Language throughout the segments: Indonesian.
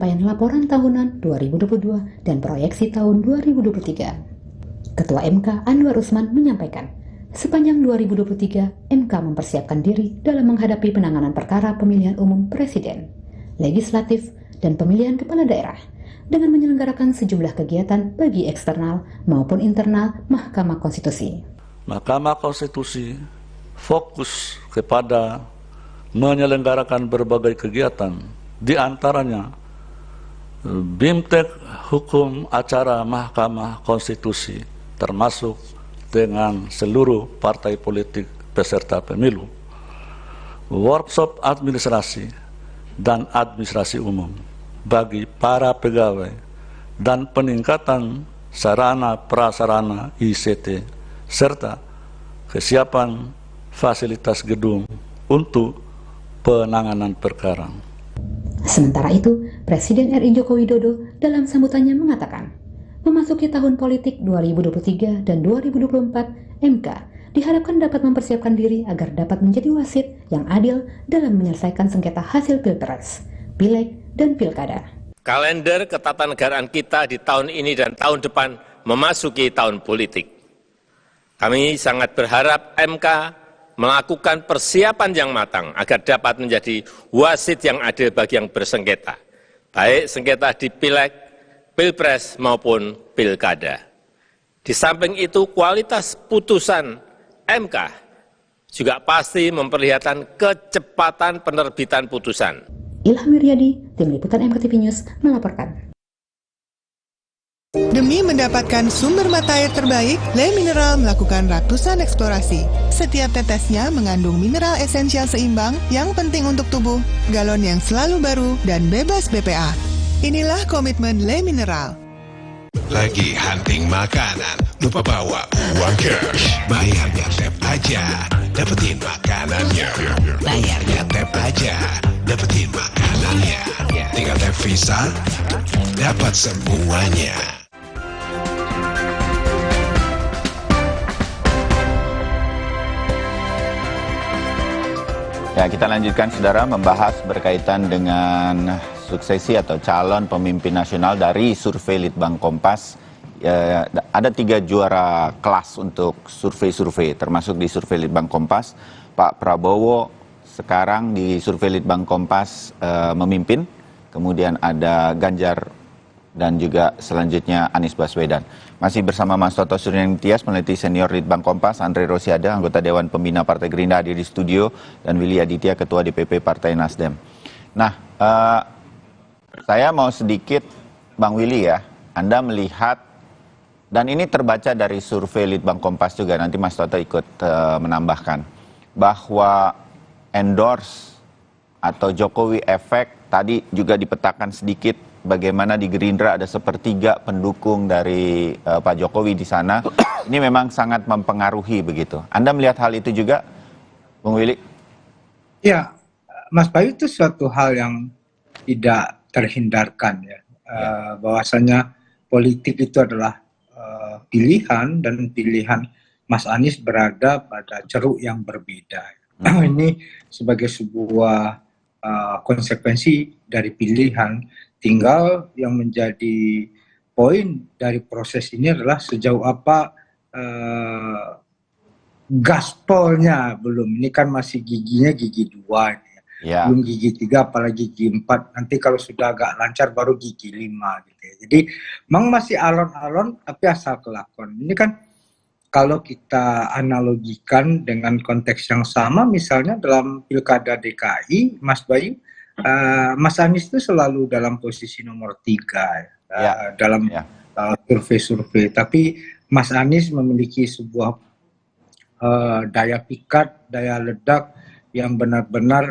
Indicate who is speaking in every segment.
Speaker 1: Penyampaian laporan tahunan 2022 dan proyeksi tahun 2023. Ketua MK Anwar Usman menyampaikan, sepanjang 2023, MK mempersiapkan diri dalam menghadapi penanganan perkara pemilihan umum presiden, legislatif, dan pemilihan kepala daerah dengan menyelenggarakan sejumlah kegiatan bagi eksternal maupun internal Mahkamah Konstitusi.
Speaker 2: Mahkamah Konstitusi fokus kepada menyelenggarakan berbagai kegiatan, di antaranya BIMTEK Hukum Acara Mahkamah Konstitusi, termasuk dengan seluruh partai politik peserta pemilu, workshop administrasi dan administrasi umum bagi para pegawai, dan peningkatan sarana prasarana ICT, serta kesiapan fasilitas gedung untuk penanganan perkara.
Speaker 1: Sementara itu, Presiden RI Joko Widodo dalam sambutannya mengatakan, memasuki tahun politik 2023 dan 2024, MK diharapkan dapat mempersiapkan diri agar dapat menjadi wasit yang adil dalam menyelesaikan sengketa hasil pilpres, pileg, dan pilkada.
Speaker 3: Kalender ketatanegaraan kita di tahun ini dan tahun depan memasuki tahun politik. Kami sangat berharap MK melakukan persiapan yang matang agar dapat menjadi wasit yang adil bagi yang bersengketa, baik sengketa di pileg, pilpres maupun pilkada. Di samping itu, kualitas putusan MK juga pasti memperlihatkan kecepatan penerbitan putusan.
Speaker 1: Ilham Wiryadi, Tim Liputan MKTV News melaporkan.
Speaker 4: Demi mendapatkan sumber mata air terbaik, Le Mineral melakukan ratusan eksplorasi. Setiap tetesnya mengandung mineral esensial seimbang yang penting untuk tubuh, galon yang selalu baru, dan bebas BPA. Inilah komitmen Le Mineral.
Speaker 5: Lagi hunting makanan, lupa bawa uang cash. Bayarnya tap aja, dapetin makanannya. Bayarnya tap aja, dapetin makanannya. Tinggal tap Visa, dapat semuanya.
Speaker 6: Ya, kita lanjutkan, saudara, membahas berkaitan dengan suksesi atau calon pemimpin nasional dari survei Litbang Kompas. Ya, ada 3 juara kelas untuk survei-survei, termasuk di survei Litbang Kompas. Pak Prabowo sekarang di survei Litbang Kompas memimpin, kemudian ada Ganjar, dan juga selanjutnya Anies Baswedan. Masih bersama Mas Toto Suryaningtyas, peneliti senior Litbang Kompas, Andre Rosiada, anggota Dewan Pembina Partai Gerindra hadir di studio, dan Willy Aditya, Ketua DPP Partai Nasdem. Nah, saya mau sedikit, Bang Willy ya, Anda melihat, dan ini terbaca dari survei Litbang Kompas juga, nanti Mas Toto ikut menambahkan, bahwa endorse atau Jokowi efek, tadi juga dipetakan sedikit, bagaimana di Gerindra ada 1/3 pendukung dari Pak Jokowi di sana. Ini memang sangat mempengaruhi begitu. Anda melihat hal itu juga, Bung Willy? Ya,
Speaker 7: Mas Bayu, itu suatu hal yang tidak terhindarkan ya. Bahwasanya politik itu adalah pilihan, dan pilihan Mas Anies berada pada ceruk yang berbeda. Ini sebagai sebuah konsekuensi dari pilihan. Tinggal yang menjadi poin dari proses ini adalah sejauh apa gaspolnya belum. Ini kan masih giginya gigi 2 ini ya. Belum gigi 3, apalagi gigi 4. Nanti kalau sudah agak lancar baru gigi 5 gitu ya. Jadi memang masih alon-alon tapi asal kelakon. Ini kan kalau kita analogikan dengan konteks yang sama, misalnya dalam Pilkada DKI, Mas Bayu, Mas Anies itu selalu dalam posisi nomor 3 dalam survei-survei. Tapi Mas Anies memiliki sebuah daya pikat, daya ledak yang benar-benar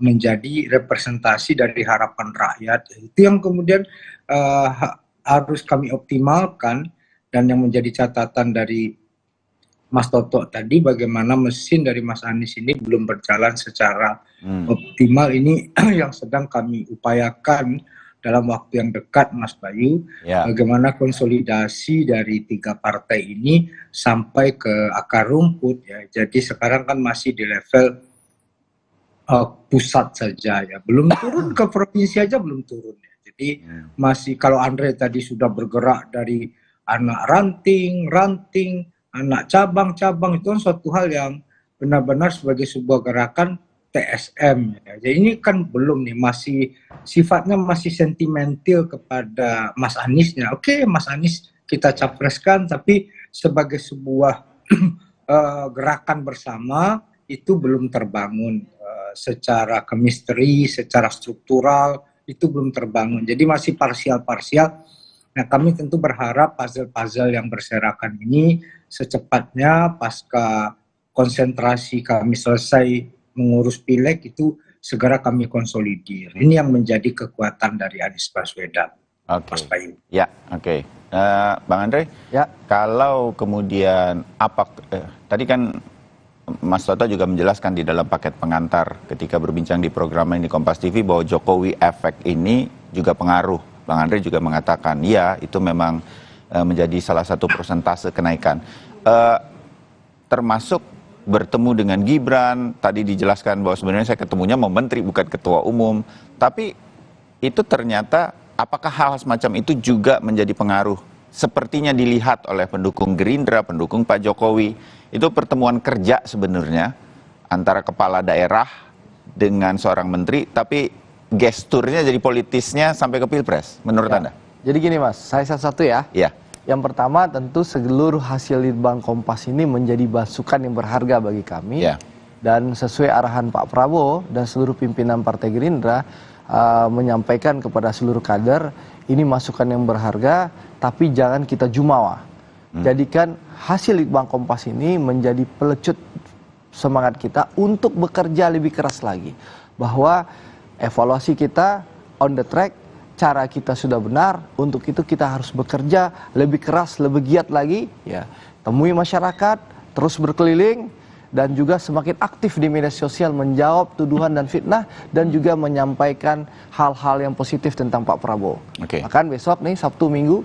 Speaker 7: menjadi representasi dari harapan rakyat. Itu yang kemudian harus kami optimalkan, dan yang menjadi catatan dari Mas Toto tadi, bagaimana mesin dari Mas Anies ini belum berjalan secara optimal. Ini yang sedang kami upayakan dalam waktu yang dekat, Mas Bayu. Bagaimana konsolidasi dari 3 partai ini sampai ke akar rumput ya. Jadi sekarang kan masih di level pusat saja ya, belum turun ke provinsi aja belum turun ya. Jadi masih kalau Andre tadi sudah bergerak dari anak ranting, anak cabang-cabang, itu kan suatu hal yang benar-benar sebagai sebuah gerakan TSM. Ya. Jadi ini kan belum nih, masih sifatnya masih sentimental kepada Mas Aniesnya. Oke, Mas Anies kita capreskan, tapi sebagai sebuah gerakan bersama itu belum terbangun secara chemistry, secara struktural itu belum terbangun. Jadi masih parsial-parsial. Nah, kami tentu berharap puzzle-puzzle yang berserakan ini secepatnya pasca konsentrasi kami selesai mengurus pileg itu segera kami konsolidir. Ini yang menjadi kekuatan dari Anies Baswedan.
Speaker 6: Oke. Ya, oke. Bang Andre, ya, kalau kemudian tadi kan Mas Toto juga menjelaskan di dalam paket pengantar ketika berbincang di program ini Kompas TV bahwa Jokowi efek ini juga pengaruh. Bang Andre juga mengatakan, ya itu memang menjadi salah satu persentase kenaikan. Termasuk bertemu dengan Gibran, tadi dijelaskan bahwa sebenarnya saya ketemunya mau menteri bukan ketua umum. Tapi itu ternyata apakah hal semacam itu juga menjadi pengaruh? Sepertinya dilihat oleh pendukung Gerindra, pendukung Pak Jokowi. Itu pertemuan kerja sebenarnya antara kepala daerah dengan seorang menteri, tapi gesturnya jadi politisnya sampai ke Pilpres, menurut Anda?
Speaker 8: Jadi gini Mas, saya satu ya.
Speaker 6: Iya.
Speaker 8: Yang pertama tentu seluruh hasil Litbang Kompas ini menjadi masukan yang berharga bagi kami.
Speaker 6: Ya.
Speaker 8: Dan sesuai arahan Pak Prabowo dan seluruh pimpinan Partai Gerindra menyampaikan kepada seluruh kader, ini masukan yang berharga, tapi jangan kita jumawa. Jadikan hasil Litbang Kompas ini menjadi pelecut semangat kita untuk bekerja lebih keras lagi. Bahwa evaluasi kita on the track, cara kita sudah benar, untuk itu kita harus bekerja lebih keras, lebih giat lagi, ya. Temui masyarakat, terus berkeliling, dan juga semakin aktif di media sosial menjawab tuduhan dan fitnah, dan juga menyampaikan hal-hal yang positif tentang Pak Prabowo. Bahkan besok nih, Sabtu Minggu,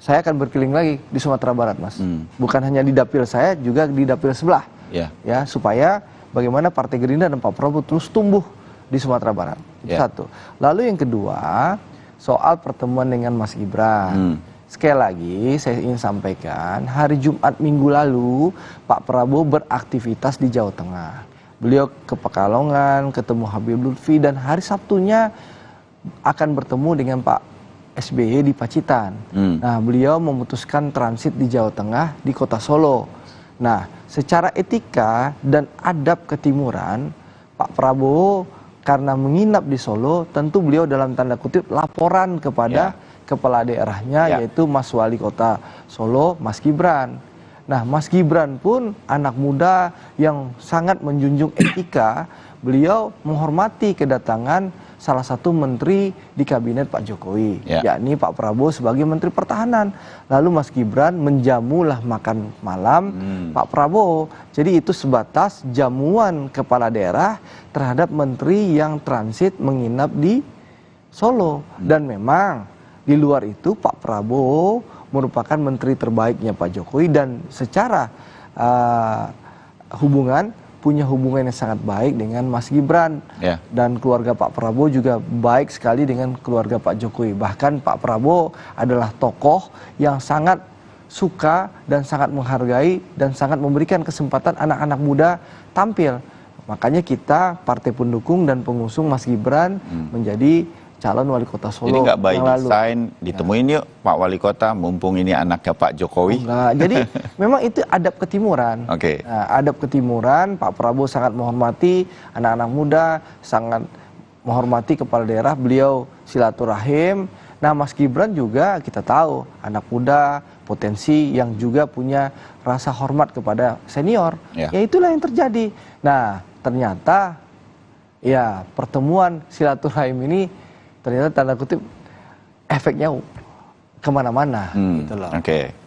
Speaker 8: saya akan berkeliling lagi di Sumatera Barat, Mas. Bukan hanya di dapil saya, juga di dapil sebelah. Ya, supaya bagaimana Partai Gerindra dan Pak Prabowo terus tumbuh di Sumatera Barat. Itu satu. Lalu yang kedua, soal pertemuan dengan Mas Gibran. Sekali lagi saya ingin sampaikan, hari Jumat minggu lalu Pak Prabowo beraktivitas di Jawa Tengah. Beliau ke Pekalongan, ketemu Habib Lutfi, dan hari Sabtunya akan bertemu dengan Pak SBY di Pacitan. Nah, beliau memutuskan transit di Jawa Tengah, di kota Solo. Nah, secara etika dan adab ketimuran, Pak Prabowo karena menginap di Solo, tentu beliau dalam tanda kutip laporan kepada kepala daerahnya, yaitu Mas Wali Kota Solo, Mas Gibran. Nah, Mas Gibran pun anak muda yang sangat menjunjung etika, beliau menghormati kedatangan salah satu menteri di kabinet Pak Jokowi, yakni Pak Prabowo sebagai Menteri Pertahanan. Lalu Mas Gibran menjamulah makan malam Pak Prabowo. Jadi itu sebatas jamuan kepala daerah terhadap menteri yang transit menginap di Solo. Dan memang di luar itu Pak Prabowo merupakan menteri terbaiknya Pak Jokowi, dan secara punya hubungan yang sangat baik dengan Mas Gibran. Dan keluarga Pak Prabowo juga baik sekali dengan keluarga Pak Jokowi. Bahkan Pak Prabowo adalah tokoh yang sangat suka dan sangat menghargai dan sangat memberikan kesempatan anak-anak muda tampil. Makanya kita partai pendukung dan pengusung Mas Gibran menjadi calon wali kota Solo.
Speaker 6: Jadi nggak by design, ditemuin yuk Pak Wali Kota, mumpung ini anaknya Pak Jokowi.
Speaker 8: Enggak, jadi memang itu adab ketimuran. Nah, adab ketimuran, Pak Prabowo sangat menghormati anak-anak muda, sangat menghormati kepala daerah, beliau silaturahim. Nah, Mas Gibran juga kita tahu, anak muda, potensi yang juga punya rasa hormat kepada senior. Ya itulah yang terjadi. Nah, ternyata ya pertemuan silaturahim ini ternyata tanda kutip efeknya kemana-mana gitu loh.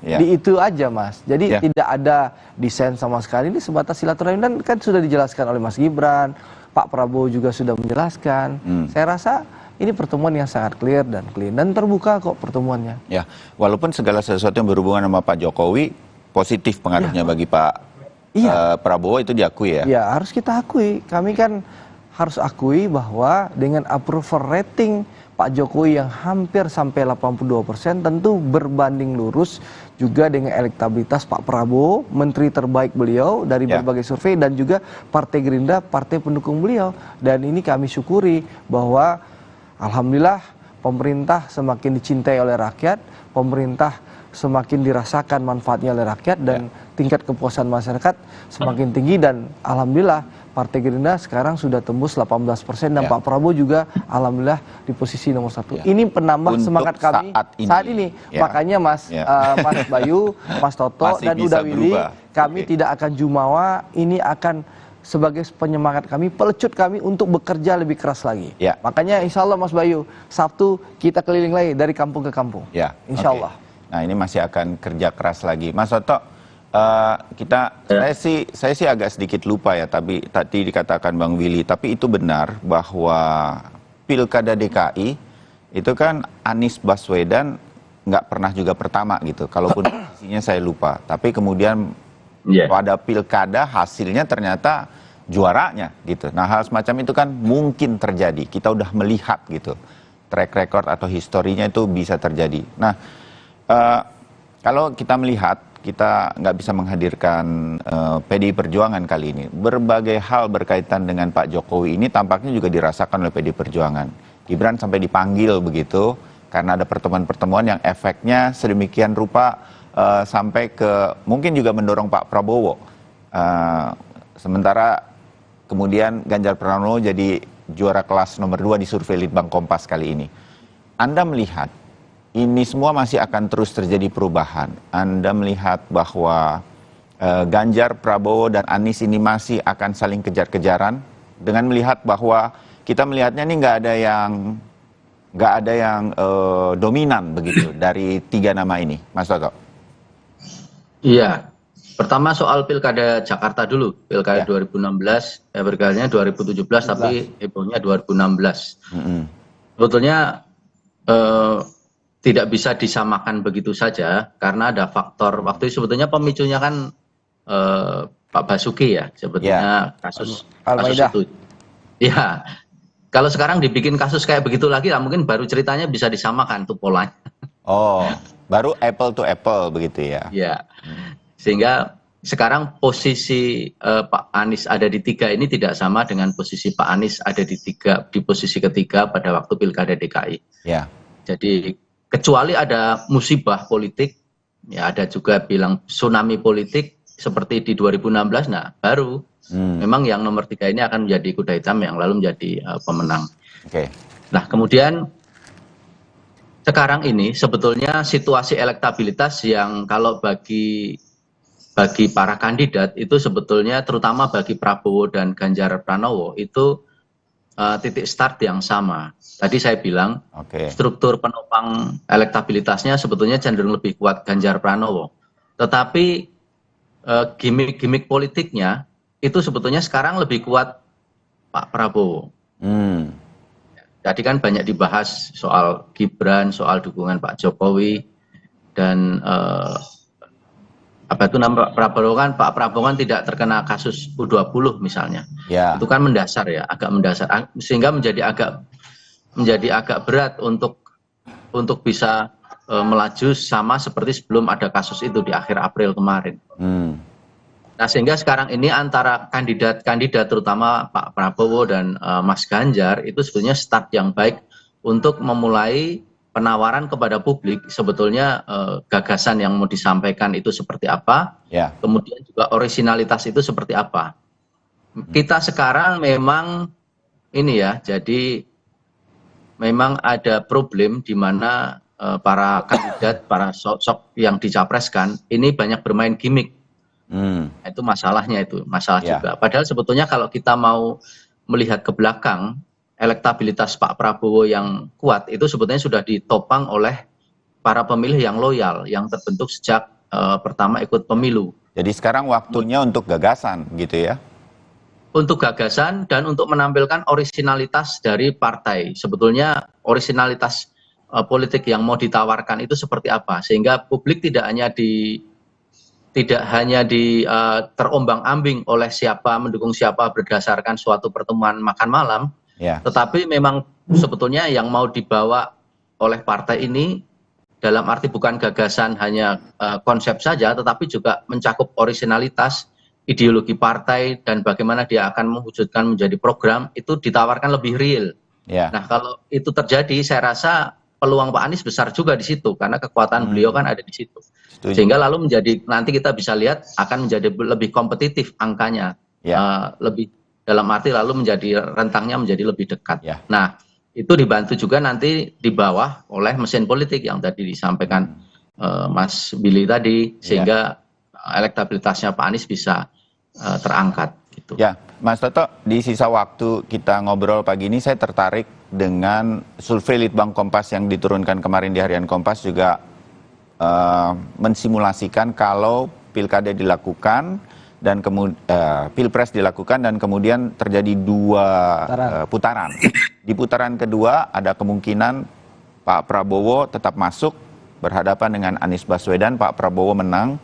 Speaker 8: Di itu aja Mas. Jadi tidak ada desain sama sekali, ini sebatas silaturahim, dan kan sudah dijelaskan oleh Mas Gibran, Pak Prabowo juga sudah menjelaskan. Saya rasa ini pertemuan yang sangat clear dan clean dan terbuka kok pertemuannya. Ya,
Speaker 6: walaupun segala sesuatu yang berhubungan sama Pak Jokowi positif pengaruhnya bagi Pak Prabowo, itu diakui ya.
Speaker 8: Ya, harus kita akui. Kami kan harus akui bahwa dengan approval rating Pak Jokowi yang hampir sampai 82% tentu berbanding lurus juga dengan elektabilitas Pak Prabowo, menteri terbaik beliau dari berbagai survei, dan juga Partai Gerindra, partai pendukung beliau. Dan ini kami syukuri bahwa alhamdulillah pemerintah semakin dicintai oleh rakyat, pemerintah semakin dirasakan manfaatnya oleh rakyat, dan tingkat kepuasan masyarakat semakin tinggi, dan alhamdulillah Partai Gerindra sekarang sudah tembus 18% dan Pak Prabowo juga alhamdulillah di posisi nomor 1. Ini penambah
Speaker 6: Untuk
Speaker 8: semangat kami saat ini. Makanya Mas Bayu, Mas Toto,
Speaker 6: masih
Speaker 8: dan Uda Willy, kami tidak akan jumawa, ini akan sebagai penyemangat kami, pelecut kami untuk bekerja lebih keras lagi. Makanya insya Allah Mas Bayu, Sabtu kita keliling lagi dari kampung ke kampung. Insya Allah.
Speaker 6: Nah ini masih akan kerja keras lagi. Mas Toto, saya sih agak sedikit lupa ya, tapi tadi dikatakan Bang Willy, tapi itu benar bahwa Pilkada DKI itu kan Anies Baswedan nggak pernah juga pertama gitu, kalaupun isinya saya lupa, tapi kemudian pada Pilkada hasilnya ternyata juaranya gitu. Nah hal semacam itu kan mungkin terjadi, kita udah melihat gitu, track record atau historinya itu bisa terjadi. Nah kalau kita melihat, kita nggak bisa menghadirkan PDI Perjuangan kali ini. Berbagai hal berkaitan dengan Pak Jokowi ini tampaknya juga dirasakan oleh PDI Perjuangan. Gibran sampai dipanggil begitu, karena ada pertemuan-pertemuan yang efeknya sedemikian rupa sampai ke mungkin juga mendorong Pak Prabowo. Sementara kemudian Ganjar Pranowo jadi juara kelas nomor 2 di survei Litbang Kompas kali ini. Anda melihat ini semua masih akan terus terjadi perubahan. Anda melihat bahwa Ganjar, Prabowo, dan Anies ini masih akan saling kejar-kejaran dengan melihat bahwa kita melihatnya ini nggak ada yang dominan begitu dari 3 nama ini, Mas Toto.
Speaker 9: Iya, pertama soal Pilkada Jakarta dulu, Pilkada 2016, Pilkadanya 2017 tapi hebohnya 2016. Sebetulnya tidak bisa disamakan begitu saja karena ada faktor waktu itu. Sebetulnya pemicunya kan Pak Basuki ya, sebetulnya kasus itu. Ya, kalau sekarang dibikin kasus kayak begitu lagi, lah mungkin baru ceritanya bisa disamakan tuh polanya.
Speaker 6: Oh, baru apple to apple begitu ya? Ya,
Speaker 9: sehingga sekarang posisi Pak Anies ada di 3 ini tidak sama dengan posisi Pak Anies ada di posisi ketiga pada waktu Pilkada DKI. Ya. Jadi kecuali ada musibah politik, ya ada juga bilang tsunami politik seperti di 2016, nah baru memang yang nomor 3 ini akan menjadi kuda hitam yang lalu menjadi pemenang. Nah kemudian sekarang ini sebetulnya situasi elektabilitas yang kalau bagi para kandidat itu sebetulnya terutama bagi Prabowo dan Ganjar Pranowo itu titik start yang sama. Tadi saya bilang struktur penopang elektabilitasnya sebetulnya cenderung lebih kuat Ganjar Pranowo. Tetapi gimmick politiknya itu sebetulnya sekarang lebih kuat Pak Prabowo. Tadi kan banyak dibahas soal Gibran, soal dukungan Pak Jokowi, dan apa itu nama Prabowo kan, Pak Prabowo kan tidak terkena kasus U20 misalnya. Itu kan mendasar ya, agak mendasar, sehingga menjadi agak berat untuk bisa melaju sama seperti sebelum ada kasus itu di akhir April kemarin. Nah sehingga sekarang ini antara kandidat terutama Pak Prabowo dan Mas Ganjar itu sebetulnya start yang baik untuk memulai penawaran kepada publik sebetulnya gagasan yang mau disampaikan itu seperti apa, kemudian juga orisinalitas itu seperti apa. Kita sekarang memang ini ya, jadi memang ada problem di mana para kandidat, para sosok yang dicapreskan ini banyak bermain gimmick. Itu masalahnya, itu masalah juga. Padahal sebetulnya kalau kita mau melihat ke belakang, elektabilitas Pak Prabowo yang kuat itu sebetulnya sudah ditopang oleh para pemilih yang loyal, yang terbentuk sejak pertama ikut pemilu.
Speaker 6: Jadi sekarang waktunya untuk gagasan gitu ya?
Speaker 9: Untuk gagasan dan untuk menampilkan orisinalitas dari partai. Sebetulnya orisinalitas politik yang mau ditawarkan itu seperti apa, sehingga publik tidak hanya terombang-ambing oleh siapa mendukung siapa berdasarkan suatu pertemuan makan malam, Tetapi memang sebetulnya yang mau dibawa oleh partai ini dalam arti bukan gagasan hanya konsep saja, tetapi juga mencakup orisinalitas ideologi partai dan bagaimana dia akan mewujudkan menjadi program, itu ditawarkan lebih real. Nah, kalau itu terjadi, saya rasa peluang Pak Anies besar juga di situ karena kekuatan beliau kan ada di situ. Sehingga lalu nanti kita bisa lihat akan menjadi lebih kompetitif angkanya, lebih dalam arti lalu rentangnya menjadi lebih dekat. Nah, itu dibantu juga nanti di bawah oleh mesin politik yang tadi disampaikan Mas Billy tadi, sehingga elektabilitasnya Pak Anies bisa terangkat. Gitu.
Speaker 6: Ya, Mas Toto, di sisa waktu kita ngobrol pagi ini, saya tertarik dengan survei Litbang Kompas yang diturunkan kemarin di Harian Kompas juga mensimulasikan kalau pilkada dilakukan dan kemudian pilpres dilakukan dan kemudian terjadi 2 putaran. Di putaran kedua ada kemungkinan Pak Prabowo tetap masuk berhadapan dengan Anies Baswedan. Pak Prabowo menang,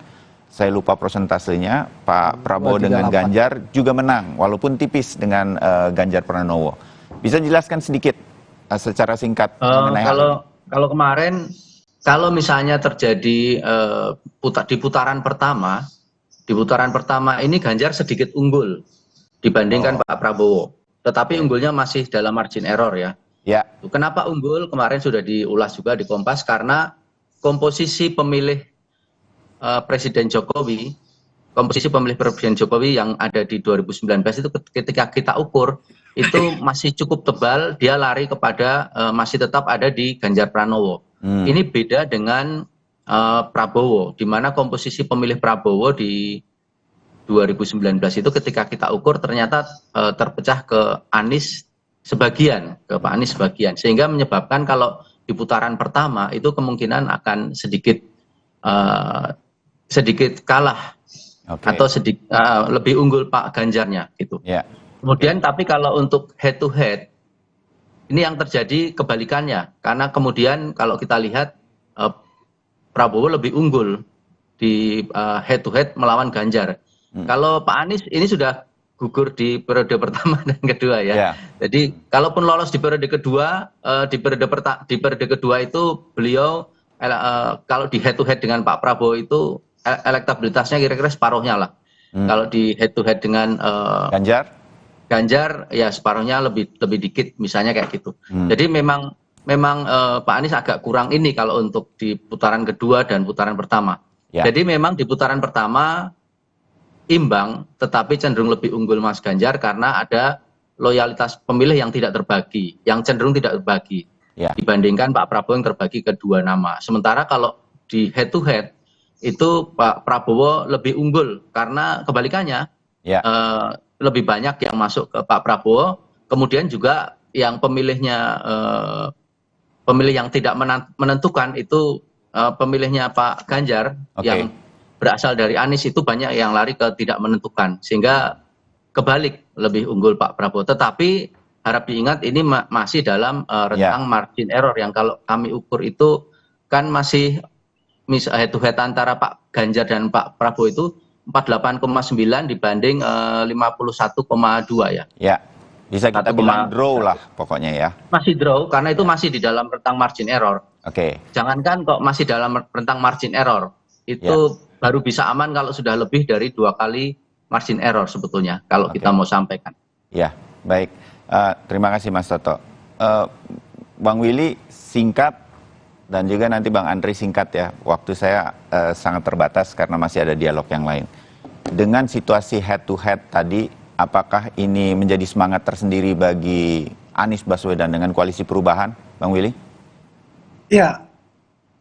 Speaker 6: saya lupa persentasenya. Pak Prabowo dengan Ganjar juga menang, walaupun tipis dengan Ganjar Pranowo. Bisa jelaskan sedikit secara singkat mengenai
Speaker 9: kalau kemarin, kalau misalnya terjadi di putaran pertama. Di putaran pertama ini Ganjar sedikit unggul dibandingkan Pak Prabowo. Tetapi unggulnya masih dalam margin error ya. Kenapa unggul? Kemarin sudah diulas juga di Kompas karena komposisi pemilih Presiden Jokowi, yang ada di 2019 itu ketika kita ukur itu masih cukup tebal, dia lari kepada masih tetap ada di Ganjar Pranowo. Ini beda dengan Prabowo, di mana komposisi pemilih Prabowo di 2019 itu ketika kita ukur ternyata terpecah ke Anies sebagian, ke Pak Anies sebagian, sehingga menyebabkan kalau di putaran pertama itu kemungkinan akan sedikit kalah atau lebih unggul Pak Ganjarnya gitu. Kemudian tapi kalau untuk head to head ini yang terjadi kebalikannya, karena kemudian kalau kita lihat Prabowo lebih unggul di head to head melawan Ganjar. Kalau Pak Anies ini sudah gugur di periode pertama dan kedua ya. Jadi kalaupun lolos di periode kedua, di periode kedua itu beliau kalau di head to head dengan Pak Prabowo itu elektabilitasnya kira-kira separuhnya lah. Kalau di head to head dengan Ganjar ya separuhnya lebih dikit misalnya kayak gitu. Jadi memang Pak Anies agak kurang ini kalau untuk di putaran kedua dan putaran pertama. Jadi memang di putaran pertama imbang, tetapi cenderung lebih unggul Mas Ganjar karena ada loyalitas pemilih yang tidak terbagi, yang cenderung tidak terbagi dibandingkan Pak Prabowo yang terbagi ke 2 nama. Sementara kalau di head to head itu Pak Prabowo lebih unggul karena kebalikannya lebih banyak yang masuk ke Pak Prabowo, kemudian juga yang pemilihnya pemilih yang tidak menentukan itu pemilihnya Pak Ganjar yang berasal dari Anies itu banyak yang lari ke tidak menentukan, sehingga kebalik lebih unggul Pak Prabowo. Tetapi harap diingat ini masih dalam rentang margin error yang kalau kami ukur itu kan masih head to head antara Pak Ganjar dan Pak Prabowo itu 48,9 dibanding 51,2 ya.
Speaker 6: Bisa kita bilang draw lah pokoknya ya.
Speaker 9: Masih draw karena itu masih di dalam rentang margin error. Jangankan kok masih dalam rentang margin error, itu baru bisa aman kalau sudah lebih dari 2 kali margin error sebetulnya kalau kita mau sampaikan.
Speaker 6: Ya, baik. Terima kasih Mas Toto. Bang Willy singkat dan juga nanti Bang Andri singkat ya. Waktu saya sangat terbatas karena masih ada dialog yang lain. Dengan situasi head to head tadi, apakah ini menjadi semangat tersendiri bagi Anies Baswedan dengan koalisi perubahan, Bang Willy?
Speaker 7: Ya,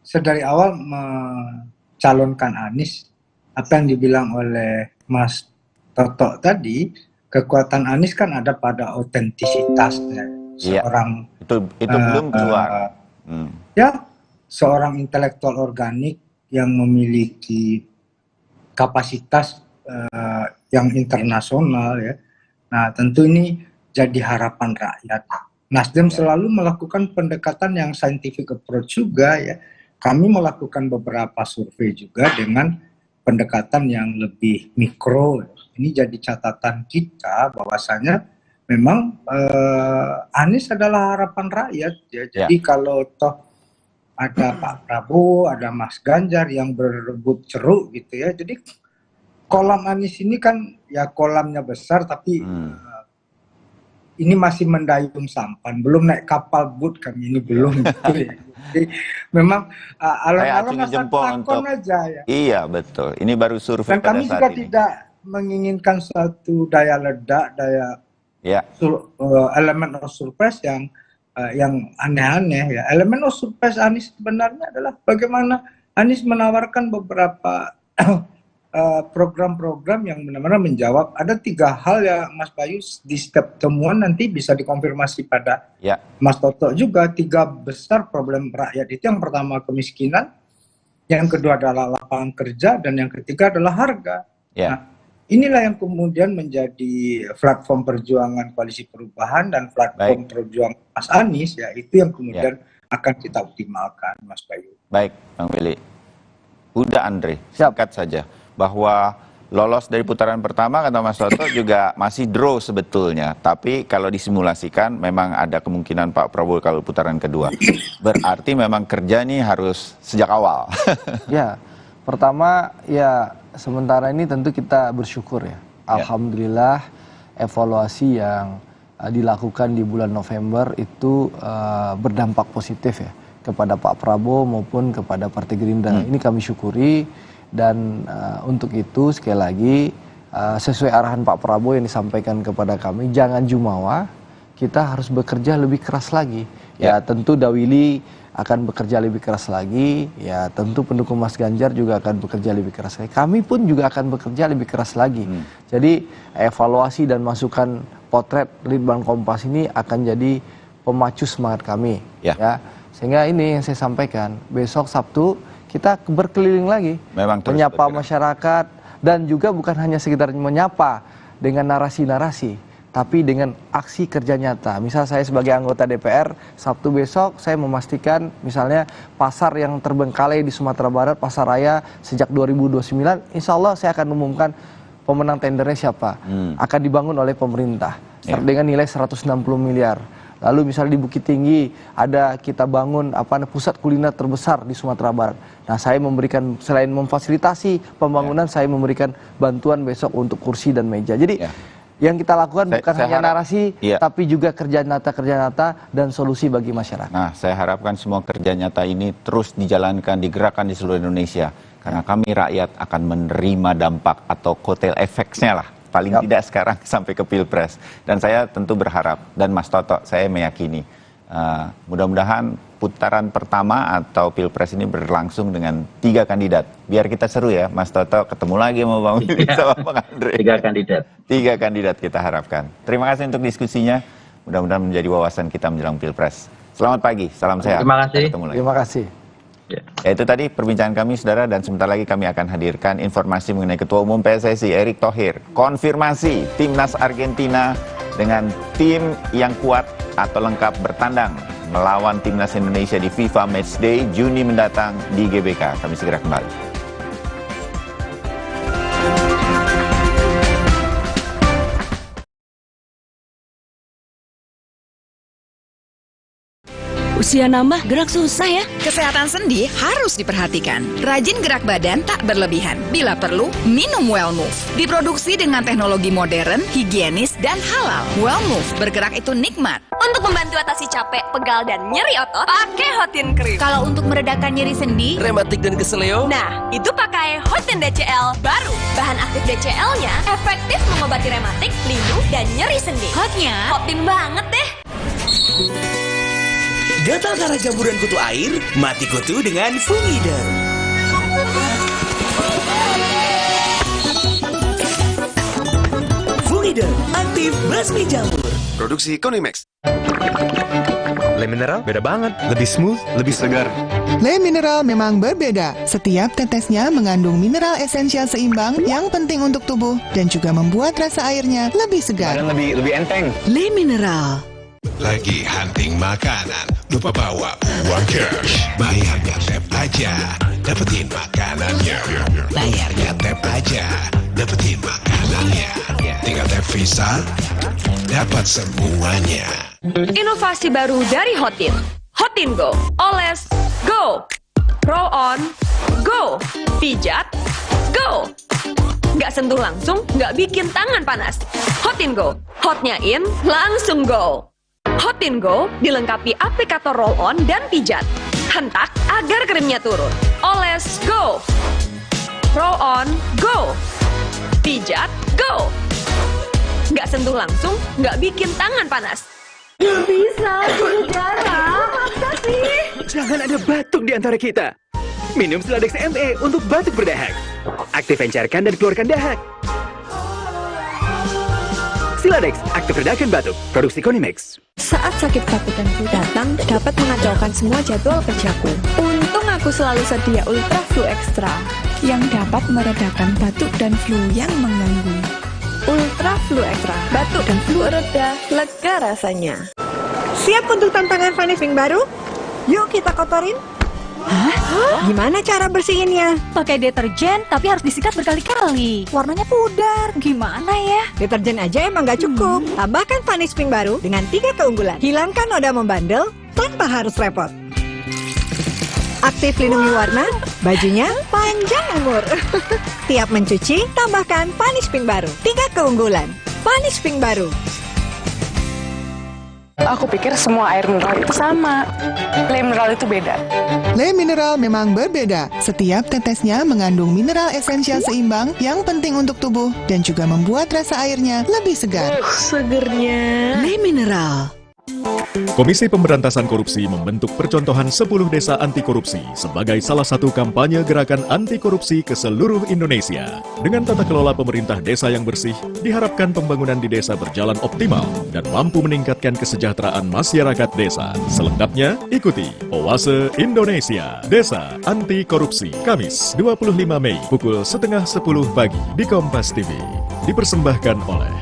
Speaker 7: sedari awal mencalonkan Anies, apa yang dibilang oleh Mas Toto tadi, kekuatan Anies kan ada pada otentisitasnya. Seorang
Speaker 6: itu belum keluar.
Speaker 7: Ya, seorang intelektual organik yang memiliki kapasitas yang internasional ya. Nah, tentu ini jadi harapan rakyat. Nasdem selalu melakukan pendekatan yang scientific approach juga ya. Kami melakukan beberapa survei juga dengan pendekatan yang lebih mikro. Ini jadi catatan kita bahwasanya memang Anies adalah harapan rakyat ya. Jadi kalau toh ada Pak Prabowo, ada Mas Ganjar yang berebut ceruk gitu ya. Jadi kolam Anies ini kan ya kolamnya besar tapi ini masih mendayung sampan, belum naik kapal boot kami ini belum. Gitu ya. Jadi memang alon-alon asal takon aja ya.
Speaker 6: Iya betul, ini baru survei.
Speaker 7: Dan kami juga tidak menginginkan suatu daya ledak, elemen of surprise yang aneh-aneh ya. Elemen of surprise Anies sebenarnya adalah bagaimana Anies menawarkan beberapa program-program yang benar-benar menjawab. Ada 3 hal ya Mas Bayu, di setiap temuan nanti bisa dikonfirmasi pada Mas Toto juga. 3 besar problem rakyat itu, yang pertama kemiskinan, yang kedua adalah lapangan kerja, dan yang ketiga adalah harga. Nah, inilah yang kemudian menjadi platform perjuangan Koalisi Perubahan dan platform perjuangan Mas Anies ya, itu yang kemudian akan kita optimalkan, Mas Bayu.
Speaker 6: Baik, Bang Willy. Udah Andre, singkat saja, bahwa lolos dari putaran pertama kata Mas Toto juga masih draw sebetulnya, tapi kalau disimulasikan memang ada kemungkinan Pak Prabowo kalau putaran kedua. Berarti memang kerja nih harus sejak awal.
Speaker 8: Ya, pertama ya sementara ini tentu kita bersyukur ya. Alhamdulillah evaluasi yang dilakukan di bulan November itu berdampak positif ya kepada Pak Prabowo maupun kepada Partai Gerindra. Ini kami syukuri, dan untuk itu sekali lagi sesuai arahan Pak Prabowo yang disampaikan kepada kami, jangan jumawa, kita harus bekerja lebih keras lagi. Ya tentu Dawili akan bekerja lebih keras lagi, ya tentu pendukung Mas Ganjar juga akan bekerja lebih keras lagi. Kami pun juga akan bekerja lebih keras lagi. Jadi evaluasi dan masukan potret Litbang Kompas ini akan jadi pemacu semangat kami. Ya. Sehingga ini yang saya sampaikan, besok Sabtu kita berkeliling lagi, menyapa masyarakat, dan juga bukan hanya sekedar menyapa dengan narasi-narasi, tapi dengan aksi kerja nyata. Misal saya sebagai anggota DPR, Sabtu besok saya memastikan misalnya pasar yang terbengkalai di Sumatera Barat, Pasar Raya sejak 2029, insya Allah saya akan umumkan pemenang tendernya siapa. Akan dibangun oleh pemerintah dengan nilai 160 miliar. Lalu misalnya di Bukit Tinggi ada kita bangun pusat kuliner terbesar di Sumatera Barat. Nah, saya memberikan, selain memfasilitasi pembangunan, saya memberikan bantuan besok untuk kursi dan meja. Jadi yang kita lakukan bukan hanya narasi, tapi juga kerja nyata dan solusi bagi masyarakat.
Speaker 6: Nah, saya harapkan semua kerja nyata ini terus dijalankan, digerakkan di seluruh Indonesia. Karena kami rakyat akan menerima dampak atau kotel efeknya lah. Paling tidak sekarang sampai ke Pilpres. Dan saya tentu berharap, dan Mas Toto, saya meyakini, mudah-mudahan putaran pertama atau Pilpres ini berlangsung dengan 3 kandidat. Biar kita seru ya, Mas Toto ketemu lagi sama Bang Willy sama Bang Andre.
Speaker 9: 3 kandidat.
Speaker 6: 3 kandidat kita harapkan. Terima kasih untuk diskusinya. Mudah-mudahan menjadi wawasan kita menjelang Pilpres. Selamat pagi, salam sehat.
Speaker 9: Terima kasih.
Speaker 6: Ketemu lagi.
Speaker 8: Terima kasih.
Speaker 6: Ya, itu tadi perbincangan kami, saudara, dan sebentar lagi kami akan hadirkan informasi mengenai Ketua Umum PSSI Erick Thohir. Konfirmasi Timnas Argentina dengan tim yang kuat atau lengkap bertandang melawan Timnas Indonesia di FIFA Matchday Juni mendatang di GBK. Kami segera kembali.
Speaker 10: Usia nambah, gerak susah ya.
Speaker 11: Kesehatan sendi harus diperhatikan. Rajin gerak badan tak berlebihan. Bila perlu, minum Wellmove. Diproduksi dengan teknologi modern, higienis, dan halal. Wellmove, bergerak itu nikmat.
Speaker 10: Untuk membantu atasi capek, pegal, dan nyeri otot, pakai Hotin Cream.
Speaker 11: Kalau untuk meredakan nyeri sendi,
Speaker 10: rematik dan keseleo,
Speaker 11: nah, itu pakai Hotin DCL baru.
Speaker 10: Bahan aktif DCL-nya efektif mengobati rematik, linu, dan nyeri sendi.
Speaker 11: Hotnya
Speaker 10: Hotin banget deh.
Speaker 12: Gatal karena jamburan kutu air, mati kutu dengan Fungiderm. Fungiderm, aktif basmi jamur.
Speaker 5: Produksi Konimax.
Speaker 13: Le Mineral beda banget, lebih smooth, lebih segar.
Speaker 4: Le Mineral memang berbeda. Setiap tetesnya mengandung mineral esensial seimbang yang penting untuk tubuh dan juga membuat rasa airnya lebih segar.
Speaker 13: Dan lebih enteng.
Speaker 11: Le Mineral.
Speaker 5: Lagi hunting makanan, lupa bawa uang cash. Bayarnya tap aja, dapetin makanannya. Bayarnya tap aja, dapetin makanannya. Tinggal tap Visa, dapat semuanya.
Speaker 10: Inovasi baru dari Hotin. Hotin Go. Oles, go. Roll on, go. Pijat, go. Nggak sentuh langsung, nggak bikin tangan panas. Hotin Go. Hotnya in, langsung go. Hotin Go dilengkapi aplikator roll on dan pijat. Hentak agar krimnya turun. Oles, go. Roll on, go. Pijat, go. Nggak sentuh langsung, nggak bikin tangan panas. Nggak bisa, udara, masa sih?
Speaker 14: Jangan ada batuk di antara kita. Minum Siladex ME untuk batuk berdahak. Aktif encerkan dan keluarkan dahak. Siladex, aktif redakan batuk. Produksi Konimex.
Speaker 15: Saat sakit batuk dan flu datang, dapat mengacaukan semua jadwal kerjaku. Untung aku selalu sedia Ultra Flu Extra yang dapat meredakan batuk dan flu yang mengganggu. Ultra Flu Extra, batuk dan flu reda, lega rasanya.
Speaker 16: Siap untuk tantangan finishing baru? Yuk kita kotorin.
Speaker 15: Hah?
Speaker 16: Gimana cara bersihinnya?
Speaker 15: Pakai deterjen, tapi harus disikat berkali-kali. Warnanya pudar. Gimana ya?
Speaker 16: Deterjen aja emang gak cukup. Tambahkan Vanish Pink baru dengan 3 keunggulan. Hilangkan noda membandel tanpa harus repot. Aktif lindungi warna, bajunya panjang umur. Tiap mencuci, tambahkan Vanish Pink baru. 3 keunggulan. Vanish Pink baru.
Speaker 17: Aku pikir semua air mineral itu sama. Le mineral itu beda.
Speaker 4: Le mineral memang berbeda. Setiap tetesnya mengandung mineral esensial seimbang yang penting untuk tubuh dan juga membuat rasa airnya lebih segar.
Speaker 17: Segernya.
Speaker 4: Le mineral.
Speaker 18: Komisi Pemberantasan Korupsi membentuk percontohan 10 desa anti korupsi sebagai salah satu kampanye gerakan anti korupsi ke seluruh Indonesia. Dengan tata kelola pemerintah desa yang bersih, diharapkan pembangunan di desa berjalan optimal dan mampu meningkatkan kesejahteraan masyarakat desa. Selengkapnya, ikuti Oase Indonesia Desa Anti Korupsi, Kamis 25 Mei pukul 9:30 pagi di Kompas TV. Dipersembahkan oleh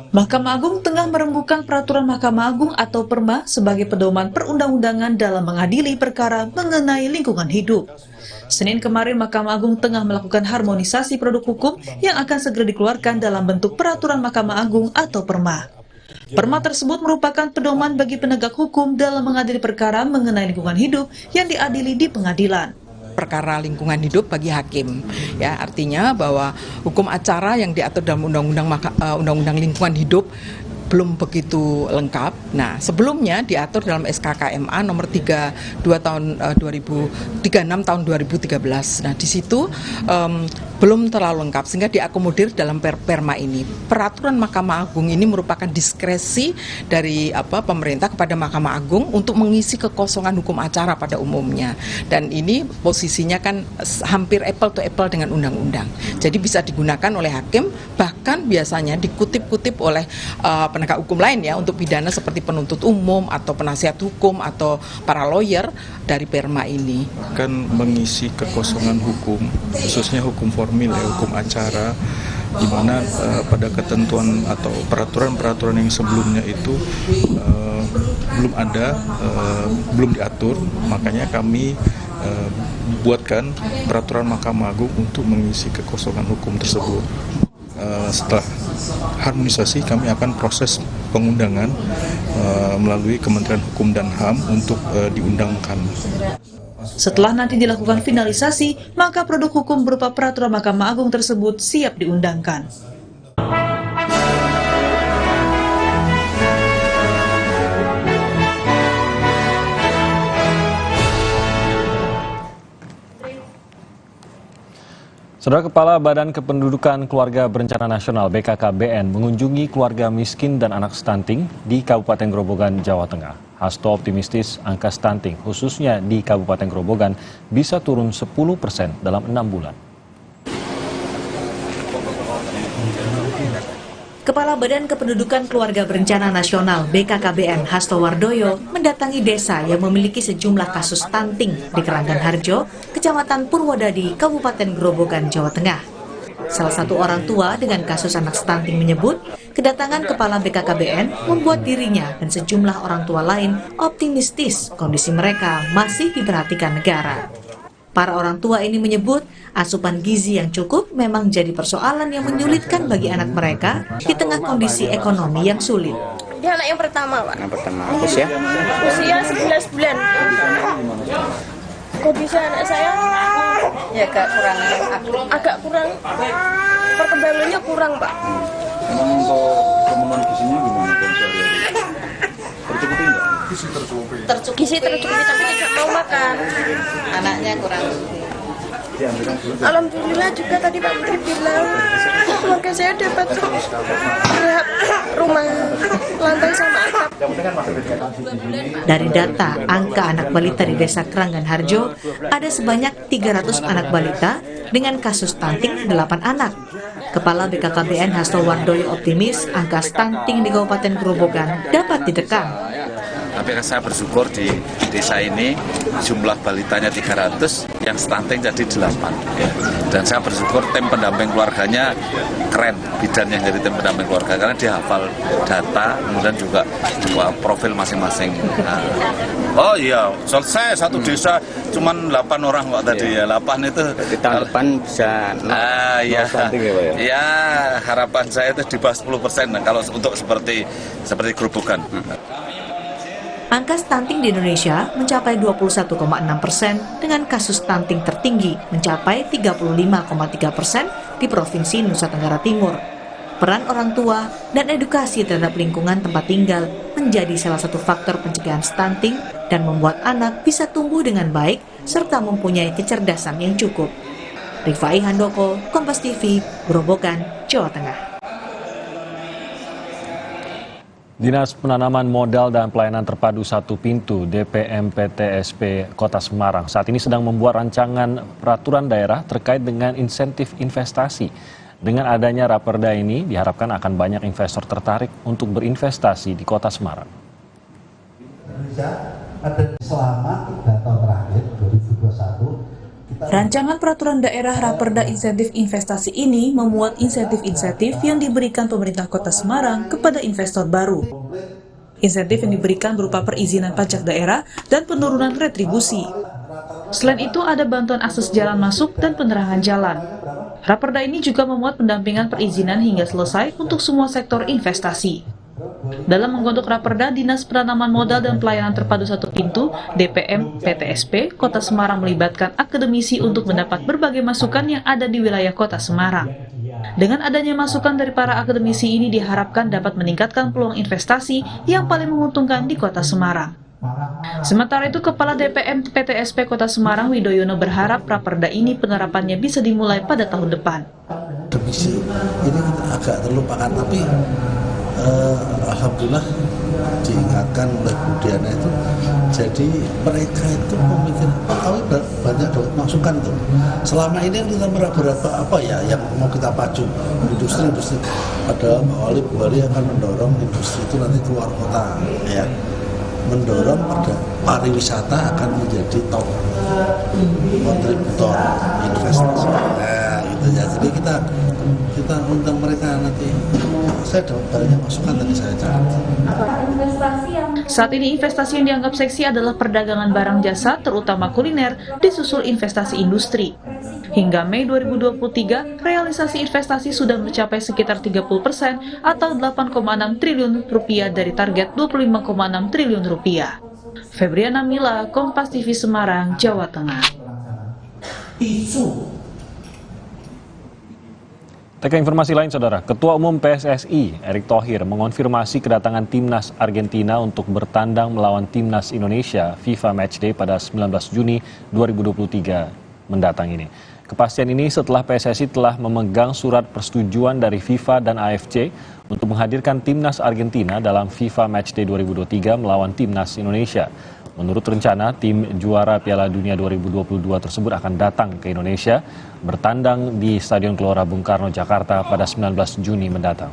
Speaker 19: Mahkamah Agung tengah merembukan peraturan Mahkamah Agung atau Perma sebagai pedoman perundang-undangan dalam mengadili perkara mengenai lingkungan hidup. Senin kemarin Mahkamah Agung tengah melakukan harmonisasi produk hukum yang akan segera dikeluarkan dalam bentuk peraturan Mahkamah Agung atau Perma. Perma tersebut merupakan pedoman bagi penegak hukum dalam mengadili perkara mengenai lingkungan hidup yang diadili di pengadilan.
Speaker 20: Perkara lingkungan hidup bagi hakim, ya, artinya bahwa hukum acara yang diatur dalam undang-undang lingkungan hidup belum begitu lengkap. Nah, sebelumnya diatur dalam SKKMA nomor 36 tahun 2013. Nah, di situ belum terlalu lengkap sehingga diakomodir dalam Perma ini. Peraturan Mahkamah Agung ini merupakan diskresi dari pemerintah kepada Mahkamah Agung untuk mengisi kekosongan hukum acara pada umumnya. Dan ini posisinya kan hampir apple to apple dengan undang-undang. Jadi bisa digunakan oleh hakim, bahkan biasanya dikutip-kutip oleh penegak hukum lain ya untuk pidana seperti penuntut umum atau penasihat hukum atau para lawyer dari Perma ini.
Speaker 21: Akan mengisi kekosongan hukum, khususnya hukum formil ya, hukum acara, di mana pada ketentuan atau peraturan-peraturan yang sebelumnya itu belum ada, belum diatur, makanya kami buatkan peraturan Mahkamah Agung untuk mengisi kekosongan hukum tersebut. Setelah harmonisasi kami akan proses pengundangan melalui Kementerian Hukum dan HAM untuk diundangkan.
Speaker 19: Setelah nanti dilakukan finalisasi, maka produk hukum berupa peraturan Mahkamah Agung tersebut siap diundangkan.
Speaker 22: Saudara Kepala Badan Kependudukan Keluarga Berencana Nasional BKKBN mengunjungi keluarga miskin dan anak stunting di Kabupaten Grobogan, Jawa Tengah. Hasto optimistis angka stunting khususnya di Kabupaten Grobogan bisa turun 10% dalam 6 bulan.
Speaker 19: Kepala Badan Kependudukan Keluarga Berencana Nasional BKKBN Hasto Wardoyo mendatangi desa yang memiliki sejumlah kasus stunting di Keranggan Harjo, Kecamatan Purwodadi, Kabupaten Grobogan, Jawa Tengah. Salah satu orang tua dengan kasus anak stunting menyebut, kedatangan Kepala BKKBN membuat dirinya dan sejumlah orang tua lain optimistis kondisi mereka masih diperhatikan negara. Para orang tua ini menyebut asupan gizi yang cukup memang jadi persoalan yang menyulitkan bagi anak mereka di tengah kondisi ekonomi yang sulit.
Speaker 2: Dia anak yang pertama, Pak.
Speaker 3: Anak pertama, usia?
Speaker 2: Usia 11 bulan. Kondisi anak saya
Speaker 3: ya
Speaker 2: agak kurang, perkembangannya kurang, Pak.
Speaker 3: Emang untuk pemenuhan gizinya gimana sehari-hari? Tercukupi nggak?
Speaker 2: Gizi tercukupi tapi tidak mau makan.
Speaker 3: Anaknya kurang.
Speaker 2: Alhamdulillah juga tadi Pak Menteri bilang keluarga saya dapat rehab rumah lantai sama atap.
Speaker 19: Dari data angka anak balita di Desa Keranggan Harjo, ada sebanyak 300 anak balita dengan kasus stunting 8 anak. Kepala BKKBN Hasto Wardoyo optimis angka stunting di Kabupaten Grobogan dapat ditekan.
Speaker 3: Tapi saya bersyukur di desa ini jumlah balitanya 300, yang stunting jadi 8. Dan saya bersyukur tim pendamping keluarganya keren, bidan yang jadi tim pendamping keluarga, karena dia hafal data, kemudian juga profil masing-masing. Nah, oh iya, selesai satu desa cuman 8 orang kok tadi ya, 8 itu.
Speaker 2: Di tahun depan bisa
Speaker 3: ya, ya harapan saya itu di bawah 10% kalau untuk seperti Grobogan.
Speaker 19: Angka stunting di Indonesia mencapai 21,6% dengan kasus stunting tertinggi mencapai 35,3% di Provinsi Nusa Tenggara Timur. Peran orang tua dan edukasi terhadap lingkungan tempat tinggal menjadi salah satu faktor pencegahan stunting dan membuat anak bisa tumbuh dengan baik serta mempunyai kecerdasan yang cukup. Rifai Handoko, Kompas TV, Grobogan, Jawa Tengah.
Speaker 22: Dinas Penanaman Modal dan Pelayanan Terpadu Satu Pintu DPM PTSP Kota Semarang saat ini sedang membuat rancangan peraturan daerah terkait dengan insentif investasi. Dengan adanya Raperda ini diharapkan akan banyak investor tertarik untuk berinvestasi di Kota Semarang.
Speaker 23: Selama 3 tahun terakhir 2021
Speaker 19: rancangan peraturan daerah Raperda insentif investasi ini memuat insentif-insentif yang diberikan pemerintah Kota Semarang kepada investor baru. Insentif yang diberikan berupa perizinan pajak daerah dan penurunan retribusi. Selain itu ada bantuan akses jalan masuk dan penerangan jalan. Raperda ini juga memuat pendampingan perizinan hingga selesai untuk semua sektor investasi. Dalam menggodok Raperda, Dinas Penanaman Modal dan Pelayanan Terpadu Satu Pintu DPM PTSP Kota Semarang melibatkan akademisi untuk mendapat berbagai masukan yang ada di wilayah Kota Semarang. Dengan adanya masukan dari para akademisi ini diharapkan dapat meningkatkan peluang investasi yang paling menguntungkan di Kota Semarang. Sementara itu, Kepala DPM PTSP Kota Semarang Widoyono berharap Raperda ini penerapannya bisa dimulai pada tahun depan.
Speaker 23: Akademisi ini agak terlupakan, tapi alhamdulillah diingatkan oleh Bu Diana itu, jadi mereka itu memikir, tapi banyak masukan itu. Selama ini kita meraba-raba apa ya yang mau kita pacu, industri. Padahal Pak Wali akan mendorong industri itu nanti keluar kota, ya, mendorong pada pariwisata akan menjadi top kontributor investasi. Nah, gitu ya. Jadi kita undang mereka nanti. Saya dapat banyak masukan tadi saya cari.
Speaker 19: Saat ini investasi yang dianggap seksi adalah perdagangan barang jasa, terutama kuliner, disusul investasi industri. Hingga Mei 2023, realisasi investasi sudah mencapai sekitar 30% atau 8,6 triliun rupiah dari target 25,6 triliun rupiah. Febriana Mila, Kompas TV Semarang, Jawa Tengah.
Speaker 22: Ke informasi lain, Saudara. Ketua Umum PSSI, Erick Thohir, mengonfirmasi kedatangan Timnas Argentina untuk bertandang melawan Timnas Indonesia FIFA Matchday pada 19 Juni 2023 mendatang ini. Kepastian ini setelah PSSI telah memegang surat persetujuan dari FIFA dan AFC untuk menghadirkan Timnas Argentina dalam FIFA Matchday 2023 melawan Timnas Indonesia. Menurut rencana, tim juara Piala Dunia 2022 tersebut akan datang ke Indonesia, bertandang di Stadion Gelora Bung Karno, Jakarta pada 19 Juni mendatang.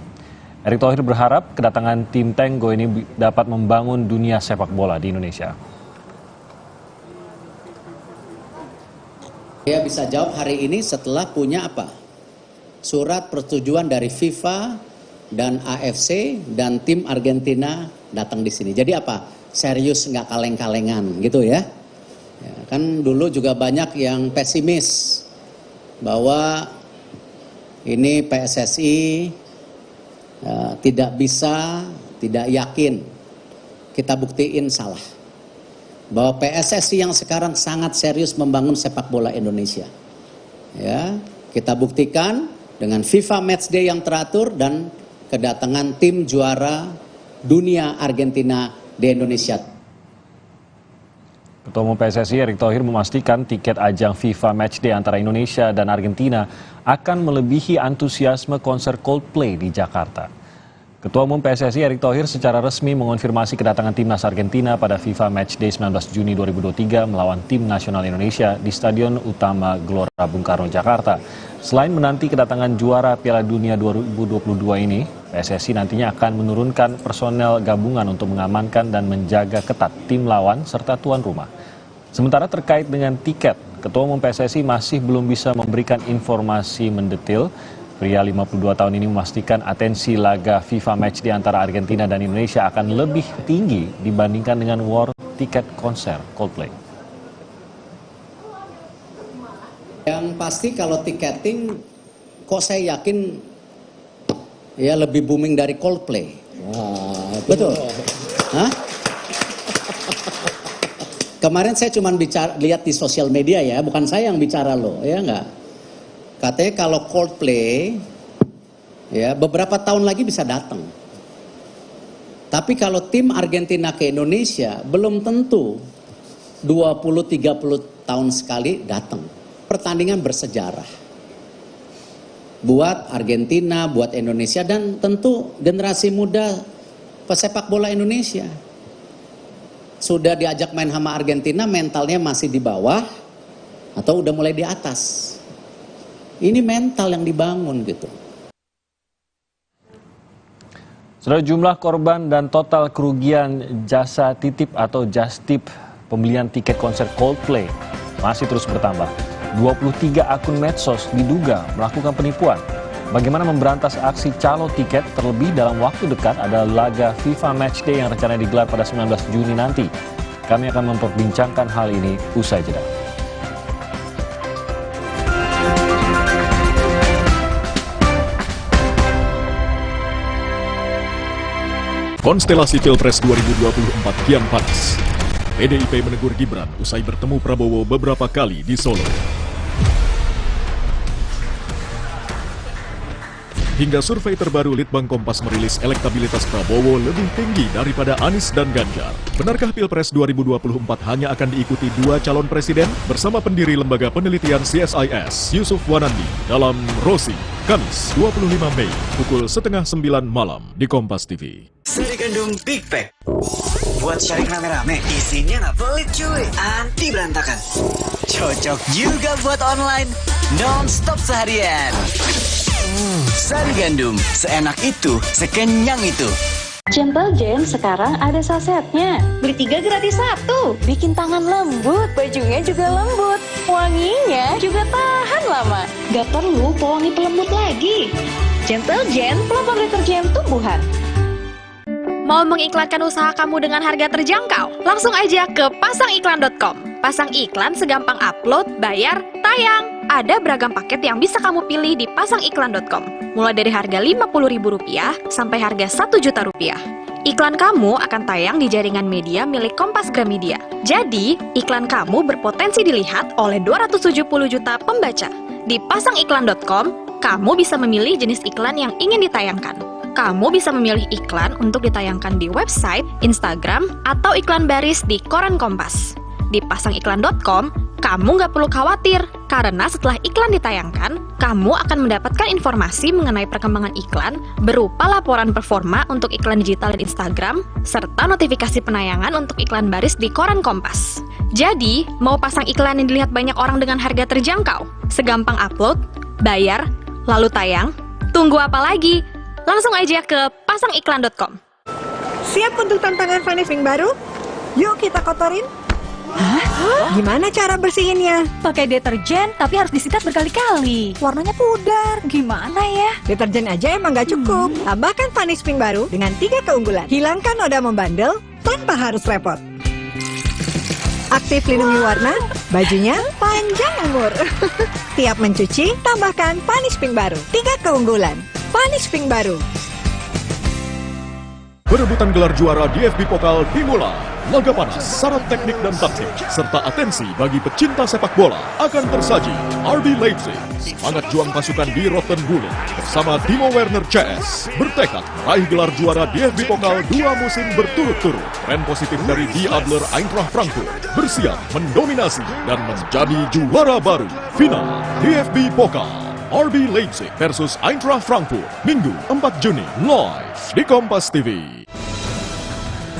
Speaker 22: Erick Thohir berharap kedatangan tim Tenggo ini dapat membangun dunia sepak bola di Indonesia.
Speaker 1: Saya bisa jawab hari ini setelah punya apa? Surat persetujuan dari FIFA dan AFC dan tim Argentina datang di sini. Jadi apa? Serius, nggak kaleng-kalengan gitu ya. Kan dulu juga banyak yang pesimis bahwa ini PSSI tidak bisa, tidak yakin. Kita buktiin salah. Bahwa PSSI yang sekarang sangat serius membangun sepak bola Indonesia. Ya, kita buktikan dengan FIFA Matchday yang teratur dan kedatangan tim juara dunia Argentina di Indonesia.
Speaker 22: Ketua Umum PSSI Erick Thohir memastikan tiket ajang FIFA Matchday antara Indonesia dan Argentina akan melebihi antusiasme konser Coldplay di Jakarta. Ketua Umum PSSI Erick Thohir secara resmi mengonfirmasi kedatangan timnas Argentina pada FIFA Matchday 19 Juni 2023 melawan tim nasional Indonesia di Stadion Utama Gelora Bung Karno, Jakarta. Selain menanti kedatangan juara Piala Dunia 2022 ini, PSSI nantinya akan menurunkan personel gabungan untuk mengamankan dan menjaga ketat tim lawan serta tuan rumah. Sementara terkait dengan tiket, Ketua Umum PSSI masih belum bisa memberikan informasi mendetail. Pria 52 tahun ini memastikan atensi laga FIFA Match di antara Argentina dan Indonesia akan lebih tinggi dibandingkan dengan war tiket konser Coldplay.
Speaker 1: Yang pasti kalau tiketing, kok saya yakin ya lebih booming dari Coldplay. Betul. Hah? Kemarin saya cuma lihat di sosial media ya, bukan saya yang bicara loh, ya enggak. Katanya kalau Coldplay ya beberapa tahun lagi bisa datang. Tapi kalau tim Argentina ke Indonesia belum tentu 20-30 tahun sekali datang. Pertandingan bersejarah. Buat Argentina, buat Indonesia dan tentu generasi muda pesepak bola Indonesia. Sudah diajak main sama Argentina, mentalnya masih di bawah atau udah mulai di atas. Ini mental yang dibangun gitu.
Speaker 22: Saudara, jumlah korban dan total kerugian jasa titip atau just tip pembelian tiket konser Coldplay masih terus bertambah. 23 akun medsos diduga melakukan penipuan. Bagaimana memberantas aksi calo tiket terlebih dalam waktu dekat ada laga FIFA Matchday yang rencananya digelar pada 19 Juni nanti. Kami akan memperbincangkan hal ini usai jeda.
Speaker 18: Konstelasi Pilpres 2024 kian panas. PDIP menegur Gibran usai bertemu Prabowo beberapa kali di Solo. Hingga survei terbaru Litbang Kompas merilis elektabilitas Prabowo lebih tinggi daripada Anies dan Ganjar. Benarkah Pilpres 2024 hanya akan diikuti dua calon presiden? Bersama pendiri lembaga penelitian CSIS, Yusuf Wanandi, dalam Rosi, Kamis 25 Mei, pukul 8:30 malam di Kompas TV.
Speaker 12: Sari gandum Big Pack. Buat sharing rame-rame, isinya nggak pelit cuy, anti berantakan. Cocok juga buat online, non-stop seharian. Sari gandum, seenak itu, sekenyang itu.
Speaker 7: Gentle Jam sekarang ada sasetnya. Beli 3 gratis 1. Bikin tangan lembut, bajunya juga lembut. Wanginya juga tahan lama. Gak perlu pewangi pelembut lagi. Gentle Jam, pelopor deterjen tumbuhan.
Speaker 9: Mau mengiklankan usaha kamu dengan harga terjangkau? Langsung aja ke pasangiklan.com. Pasang iklan segampang upload, bayar, tayang. Ada beragam paket yang bisa kamu pilih di pasangiklan.com. Mulai dari harga Rp50.000 sampai harga Rp1.000.000. Iklan kamu akan tayang di jaringan media milik Kompas Gramedia. Jadi, iklan kamu berpotensi dilihat oleh 270 juta pembaca. Di pasangiklan.com, kamu bisa memilih jenis iklan yang ingin ditayangkan. Kamu bisa memilih iklan untuk ditayangkan di website, Instagram, atau iklan baris di koran Kompas. Di pasangiklan.com, kamu nggak perlu khawatir, karena setelah iklan ditayangkan, kamu akan mendapatkan informasi mengenai perkembangan iklan berupa laporan performa untuk iklan digital dan Instagram, serta notifikasi penayangan untuk iklan baris di koran Kompas. Jadi, mau pasang iklan yang dilihat banyak orang dengan harga terjangkau? Segampang upload, bayar, lalu tayang? Tunggu apa lagi? Langsung aja ke pasangiklan.com.
Speaker 16: Siap untuk tantangan finishing baru? Yuk kita kotorin.
Speaker 15: Hah?
Speaker 16: Gimana cara bersihinnya?
Speaker 15: Pakai deterjen, tapi harus disikat berkali-kali. Warnanya pudar. Gimana ya?
Speaker 16: Deterjen aja emang nggak cukup. Tambahkan Vanish Pink baru dengan 3 keunggulan. Hilangkan noda membandel tanpa harus repot. Aktif lindungi warna, bajunya panjang umur. Tiap mencuci, tambahkan Vanish Pink baru. 3 keunggulan. Vanish Pink baru.
Speaker 18: Perebutan gelar juara DFB Pokal dimulai. Laga panas, syarat teknik dan taktik, serta atensi bagi pecinta sepak bola akan tersaji. RB Leipzig, semangat juang pasukan di Rottenbulen bersama Timo Werner CS bertekad meraih gelar juara DFB Pokal 2 musim berturut-turut. Tren positif dari Die Adler Eintracht Frankfurt bersiap mendominasi dan menjadi juara baru. Final DFB Pokal RB Leipzig versus Eintracht Frankfurt, Minggu 4 Juni, live di Kompas TV.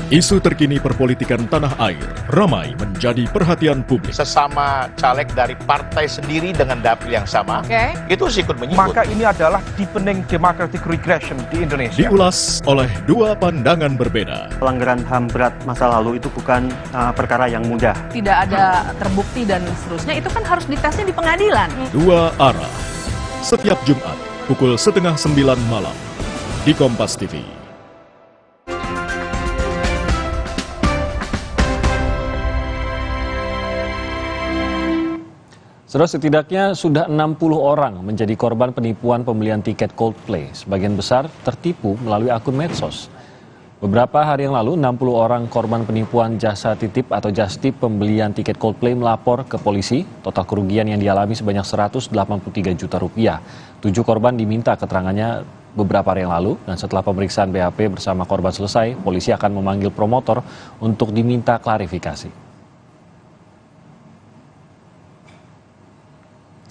Speaker 18: Isu terkini perpolitikan tanah air ramai menjadi perhatian publik.
Speaker 6: Sesama caleg dari partai sendiri dengan dapil yang sama, itu sikut menyikut.
Speaker 8: Maka ini adalah deepening democratic regression di Indonesia.
Speaker 18: Diulas oleh dua pandangan berbeda.
Speaker 13: Pelanggaran HAM berat masa lalu itu bukan perkara yang mudah.
Speaker 24: Tidak ada terbukti dan seterusnya, itu kan harus ditesnya di pengadilan.
Speaker 18: Dua arah. Setiap Jumat, pukul 8:30 malam. Di Kompas TV.
Speaker 22: Saudara, setidaknya sudah 60 orang menjadi korban penipuan pembelian tiket Coldplay. Sebagian besar tertipu melalui akun medsos. Beberapa hari yang lalu, 60 orang korban penipuan jasa titip atau jastip pembelian tiket Coldplay melapor ke polisi. Total kerugian yang dialami sebanyak 183 juta rupiah. 7 korban diminta keterangannya beberapa hari yang lalu, dan setelah pemeriksaan BAP bersama korban selesai, polisi akan memanggil promotor untuk diminta klarifikasi.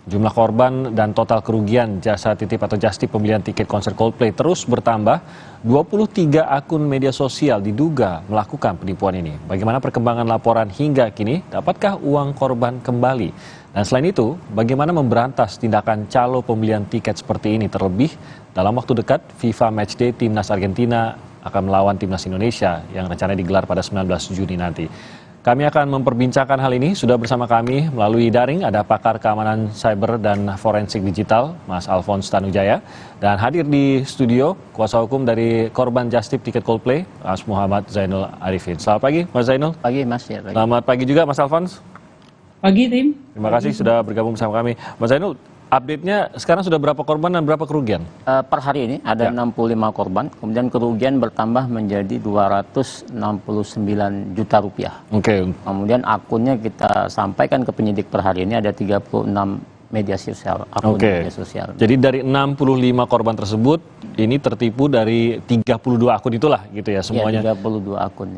Speaker 22: Jumlah korban dan total kerugian jasa titip atau jastip pembelian tiket konser Coldplay terus bertambah. 23 akun media sosial diduga melakukan penipuan ini. Bagaimana perkembangan laporan hingga kini? Dapatkah uang korban kembali? Dan selain itu, bagaimana memberantas tindakan calo pembelian tiket seperti ini? Terlebih, dalam waktu dekat, FIFA Matchday Timnas Argentina akan melawan Timnas Indonesia yang rencananya digelar pada 19 Juni nanti. Kami akan memperbincangkan hal ini. Sudah bersama kami melalui daring ada pakar keamanan cyber dan forensik digital, Mas Alphonse Tanujaya. Dan hadir di studio, kuasa hukum dari korban jastip tiket Coldplay, Mas Muhammad Zainul Arifin. Selamat pagi, Mas Zainul.
Speaker 25: Pagi, Mas. Ya, pagi.
Speaker 22: Selamat pagi juga, Mas Alphonse.
Speaker 25: Pagi, tim.
Speaker 22: Terima kasih sudah bergabung bersama kami. Mas Zainul, update-nya sekarang sudah berapa korban dan berapa kerugian?
Speaker 25: Per hari ini ada 65 korban, kemudian kerugian bertambah menjadi 269 juta rupiah.
Speaker 22: Oke.
Speaker 25: Kemudian akunnya kita sampaikan ke penyidik per hari ini ada 36 media sosial, akun media sosial.
Speaker 22: Jadi dari 65 korban tersebut, ini tertipu dari 32 akun itulah gitu ya semuanya.
Speaker 25: Ya, 32 akun.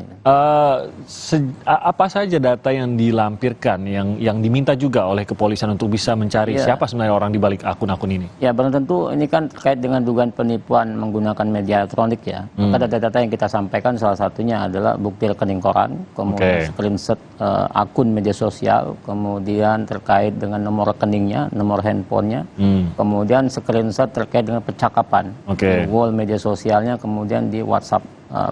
Speaker 22: Apa saja data yang dilampirkan, yang diminta juga oleh kepolisian untuk bisa mencari siapa sebenarnya orang di balik akun-akun ini?
Speaker 25: Ya, belum tentu ini kan terkait dengan dugaan penipuan menggunakan media elektronik ya. Maka data-data yang kita sampaikan salah satunya adalah bukti rekening koran, kemudian screenshot akun media sosial, kemudian terkait dengan nomor rekeningnya, nomor handphonenya, kemudian screenshot terkait dengan percakapan, wall media sosialnya, kemudian di WhatsApp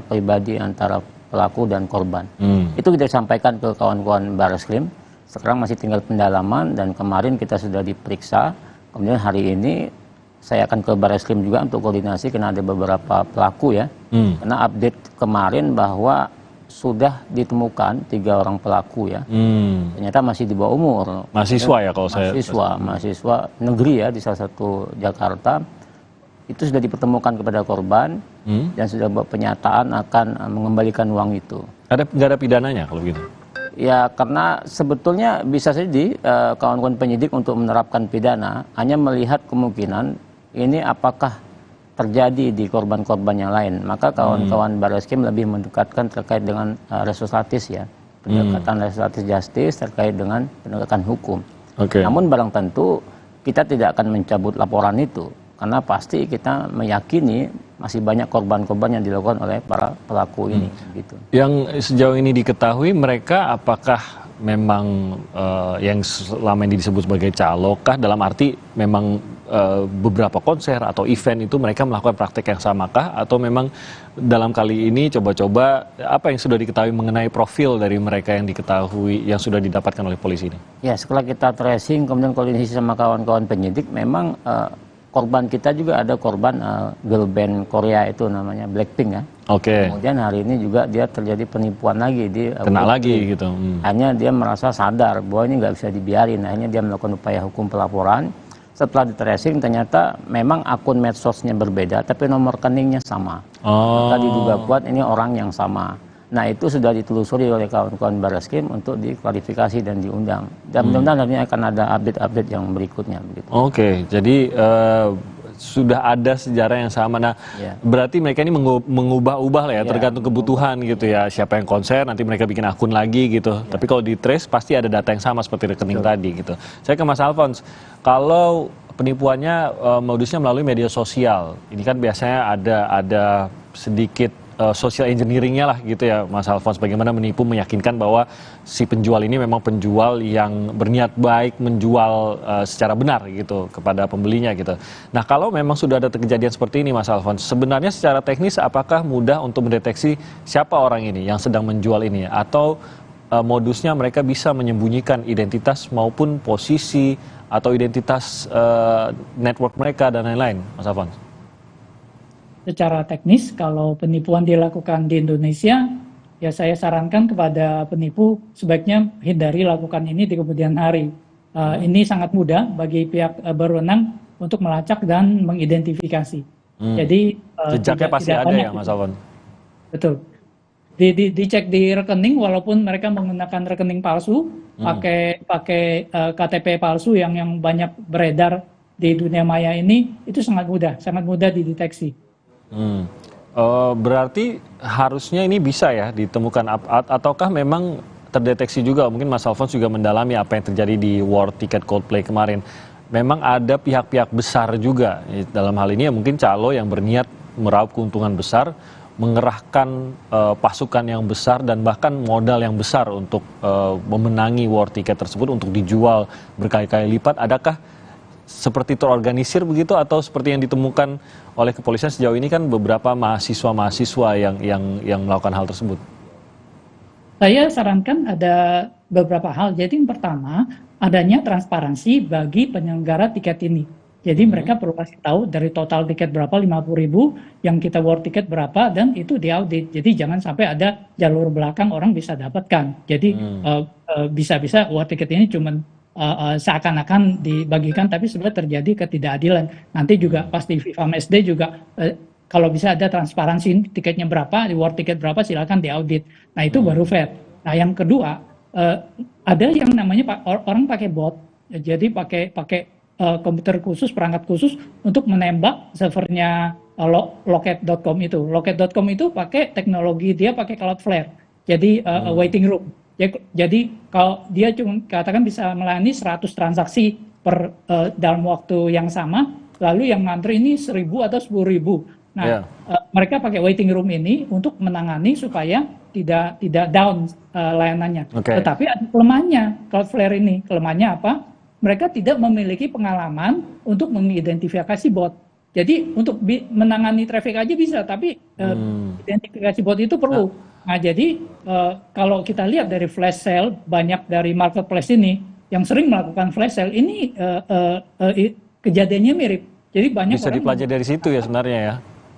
Speaker 25: pribadi antara pelaku dan korban. Itu kita sampaikan ke kawan-kawan Barreskrim. Sekarang masih tinggal pendalaman dan kemarin kita sudah diperiksa. Kemudian hari ini saya akan ke Barreskrim juga untuk koordinasi karena ada beberapa pelaku ya. Karena update kemarin bahwa sudah ditemukan 3 orang pelaku ya. Ternyata masih di bawah umur.
Speaker 22: Mahasiswa ya kalau saya.
Speaker 25: Mahasiswa negeri ya di salah satu Jakarta. Itu sudah dipertemukan kepada korban dan sudah buat penyataan akan mengembalikan uang itu.
Speaker 22: Nggak ada pidananya kalau begitu?
Speaker 25: Ya karena sebetulnya bisa saja kawan-kawan penyidik untuk menerapkan pidana hanya melihat kemungkinan ini apakah terjadi di korban-korban yang lain. Maka kawan-kawan Barreskrim lebih mendekatkan terkait dengan restoratif ya. Pendekatan restoratif justice terkait dengan penegakan hukum. Namun barang tentu kita tidak akan mencabut laporan itu. Karena pasti kita meyakini masih banyak korban-korban yang dilakukan oleh para pelaku ini. Gitu.
Speaker 22: Yang sejauh ini diketahui mereka apakah memang yang selama ini disebut sebagai calokah, dalam arti memang beberapa konser atau event itu mereka melakukan praktek yang samakah atau memang dalam kali ini coba-coba apa yang sudah diketahui mengenai profil dari mereka yang diketahui yang sudah didapatkan oleh polisi ini? Ya, setelah kita tracing kemudian koordinasi sama kawan-kawan penyidik, memang korban kita juga ada korban girl band Korea itu namanya Blackpink ya. Oke. Kemudian hari ini juga dia terjadi penipuan lagi di kena lagi gitu. Hanya dia merasa sadar bahwa ini nggak bisa dibiarin. Akhirnya dia melakukan upaya hukum pelaporan. Setelah di tracing ternyata memang akun medsosnya berbeda tapi nomor rekeningnya sama. Maka diduga kuat ini orang yang sama. Nah itu sudah ditelusuri oleh kawan-kawan Barreskrim untuk diklarifikasi dan diundang. Dan mudah-mudahan nantinya akan ada update-update yang berikutnya. Begitu. Oke, jadi sudah ada sejarah yang sama. Nah, berarti mereka ini mengubah-ubah lah ya, tergantung kebutuhan gitu ya. Siapa yang konser, nanti mereka bikin akun lagi gitu. Tapi kalau di trace pasti ada data yang sama seperti rekening tadi gitu. Saya ke Mas Alphonse, kalau penipuannya modusnya melalui media sosial, ini kan biasanya ada sedikit social engineering-nya lah gitu ya Mas Alphonse, bagaimana menipu meyakinkan bahwa si penjual ini memang penjual yang berniat baik menjual secara benar gitu kepada pembelinya gitu. Nah kalau memang sudah ada kejadian seperti ini Mas Alphonse, sebenarnya secara teknis apakah mudah untuk mendeteksi siapa orang ini yang sedang menjual ini atau modusnya mereka bisa menyembunyikan identitas maupun posisi atau identitas network mereka dan lain-lain Mas Alphonse?
Speaker 5: Secara teknis, kalau penipuan dilakukan di Indonesia, ya saya sarankan kepada penipu sebaiknya hindari lakukan ini di kemudian hari. Ini sangat mudah bagi pihak berwenang untuk melacak dan mengidentifikasi. Jadi
Speaker 22: jejaknya pasti ada ya Mas Alphonse?
Speaker 5: Betul. Dicek di rekening walaupun mereka menggunakan rekening palsu, pakai KTP palsu yang banyak beredar di dunia maya ini, itu sangat mudah dideteksi.
Speaker 22: Berarti harusnya ini bisa ya ditemukan ataukah memang terdeteksi juga, mungkin Mas Alphonse juga mendalami apa yang terjadi di War Ticket Coldplay kemarin, memang ada pihak-pihak besar juga dalam hal ini ya mungkin calo yang berniat meraup keuntungan besar, mengerahkan pasukan yang besar dan bahkan modal yang besar untuk memenangi War Ticket tersebut untuk dijual berkali-kali lipat. Adakah seperti terorganisir begitu atau seperti yang ditemukan oleh kepolisian sejauh ini kan beberapa mahasiswa yang melakukan hal tersebut?
Speaker 5: Saya sarankan ada beberapa hal. Jadi yang pertama, adanya transparansi bagi penyelenggara tiket ini. Jadi mereka perlu kasih tahu dari total tiket berapa, 50.000, yang kita war tiket berapa, dan itu diaudit. Jadi jangan sampai ada jalur belakang orang bisa dapatkan. Jadi bisa-bisa war tiket ini cuma seakan-akan dibagikan tapi sebenarnya terjadi ketidakadilan. Nanti juga pasti FIFA SD juga kalau bisa ada transparansi tiketnya berapa, di war tiket berapa, silakan diaudit. Nah itu baru fair. Nah yang kedua, ada yang namanya orang pakai bot, jadi pakai komputer khusus, perangkat khusus untuk menembak servernya loket.com itu. Loket.com itu pakai teknologi, dia pakai Cloudflare, jadi waiting room. Jadi kalau dia cuma katakan bisa melayani 100 transaksi dalam waktu yang sama, lalu yang ngantri ini 1.000 atau 10.000. Nah, mereka pakai waiting room ini untuk menangani supaya tidak down layanannya. Tetapi ada kelemahannya Cloudflare ini. Kelemahannya apa? Mereka tidak memiliki pengalaman untuk mengidentifikasi bot. Jadi untuk menangani traffic aja bisa, tapi identifikasi bot itu perlu. Nah jadi kalau kita lihat dari flash sale, banyak dari marketplace ini yang sering melakukan flash sale ini kejadiannya mirip. Jadi banyak
Speaker 22: bisa dipelajari dari situ ya sebenarnya ya.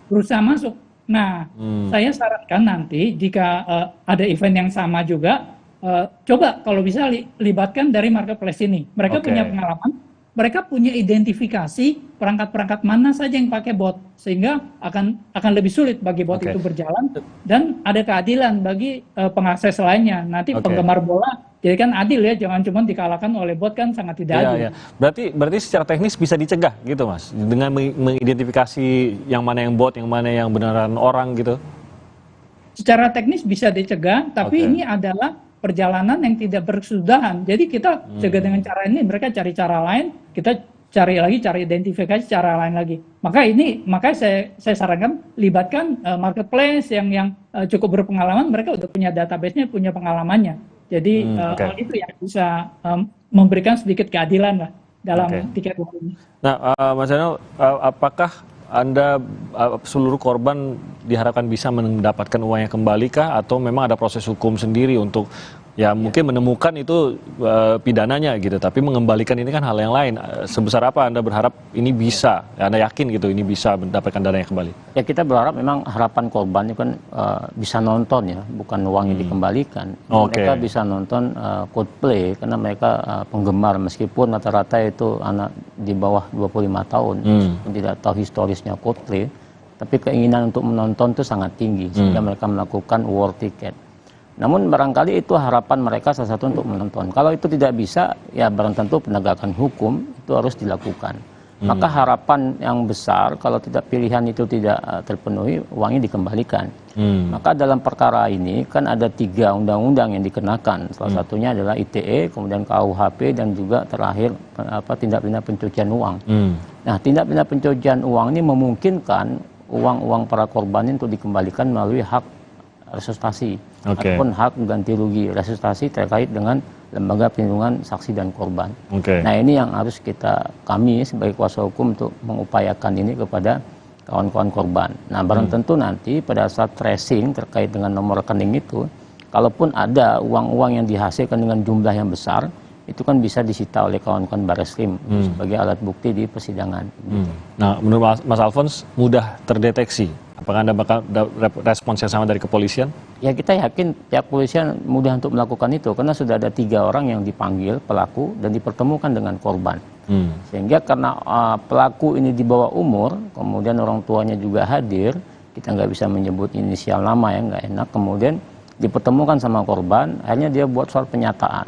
Speaker 5: Berusaha masuk. Nah saya sarankan nanti jika ada event yang sama juga, coba kalau bisa libatkan dari marketplace ini. Mereka punya pengalaman. Mereka punya identifikasi perangkat-perangkat mana saja yang pakai bot, sehingga akan lebih sulit bagi bot itu berjalan, dan ada keadilan bagi pengakses lainnya. Nanti penggemar bola jadi kan adil ya, jangan cuma dikalahkan oleh bot, kan sangat tidak adil.
Speaker 22: Berarti secara teknis bisa dicegah gitu Mas, dengan mengidentifikasi yang mana yang bot, yang mana yang beneran orang gitu?
Speaker 5: Secara teknis bisa dicegah, tapi ini adalah perjalanan yang tidak berkesudahan. Jadi kita cegah dengan cara ini, mereka cari cara lain, kita cari identifikasi cara lain lagi. Maka saya sarankan libatkan marketplace yang cukup berpengalaman, mereka udah punya database-nya, punya pengalamannya. Jadi itu yang bisa memberikan sedikit keadilan lah. dalam tiket uang ini.
Speaker 22: Nah, Mas Zainul, apakah Anda seluruh korban diharapkan bisa mendapatkan uangnya kembali kah, atau memang ada proses hukum sendiri untuk ya mungkin menemukan itu pidananya gitu, tapi mengembalikan ini kan hal yang lain. Sebesar apa Anda berharap ini bisa, Anda yakin gitu ini bisa mendapatkan dananya kembali?
Speaker 25: Ya, kita berharap memang harapan korban itu kan bisa nonton ya, bukan uangnya dikembalikan. Mereka bisa nonton Coldplay karena mereka penggemar, meskipun rata-rata itu anak di bawah 25 tahun, meskipun tidak tahu historisnya Coldplay, tapi keinginan untuk menonton itu sangat tinggi sehingga mereka melakukan war ticket. Namun barangkali itu harapan mereka salah satu untuk menonton. Kalau itu tidak bisa, ya barang tentu penegakan hukum itu harus dilakukan. Maka harapan yang besar kalau tidak pilihan itu tidak terpenuhi, uangnya dikembalikan. Maka dalam perkara ini kan ada 3 undang-undang yang dikenakan. Salah satunya adalah ITE, kemudian KUHP, dan juga terakhir tindak pidana pencucian uang. Nah, tindak pidana pencucian uang ini memungkinkan uang-uang para korban itu dikembalikan melalui hak resusitasi ataupun hak ganti rugi resusitasi terkait dengan lembaga perlindungan saksi dan korban. Nah, ini yang harus kami sebagai kuasa hukum untuk mengupayakan ini kepada kawan-kawan korban. Nah, barang tentu nanti pada saat tracing terkait dengan nomor rekening itu, kalaupun ada uang-uang yang dihasilkan dengan jumlah yang besar, itu kan bisa disita oleh kawan-kawan Barreskrim sebagai alat bukti di persidangan.
Speaker 22: Nah, menurut Mas Alphonse mudah terdeteksi. Apakah Anda bakal respons yang sama dari kepolisian?
Speaker 25: Ya, kita yakin pihak kepolisian mudah untuk melakukan itu karena sudah ada 3 orang yang dipanggil pelaku dan dipertemukan dengan korban. Sehingga karena pelaku ini di bawah umur, kemudian orang tuanya juga hadir, kita nggak bisa menyebut inisial nama ya, nggak enak. Kemudian dipertemukan sama korban, akhirnya dia buat soal penyataan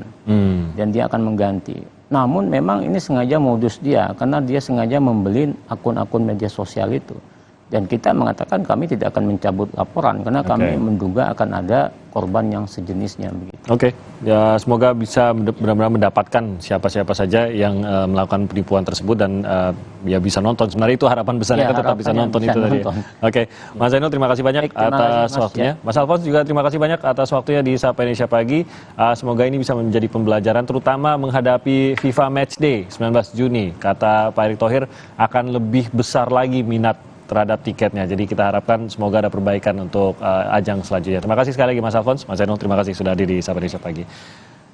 Speaker 25: dan dia akan mengganti. Namun memang ini sengaja modus dia karena dia sengaja membeli akun-akun media sosial itu. Dan kita mengatakan kami tidak akan mencabut laporan karena kami menduga akan ada korban yang sejenisnya begitu.
Speaker 22: Ya semoga bisa benar-benar mendapatkan siapa-siapa saja yang melakukan penipuan tersebut dan ya bisa nonton. Sebenarnya itu harapan besarnya kan tetap bisa nonton itu tadi. Mas Zainul terima kasih banyak atas waktunya. Mas Alphonse juga terima kasih banyak atas waktunya di Sapa Indonesia Pagi. Semoga ini bisa menjadi pembelajaran terutama menghadapi FIFA Matchday 19 Juni. Kata Pak Erick Thohir akan lebih besar lagi minat terhadap tiketnya. Jadi kita harapkan semoga ada perbaikan untuk ajang selanjutnya. Terima kasih sekali lagi Mas Alphonse. Mas Zainul terima kasih sudah hadir di Sapa Indonesia Pagi.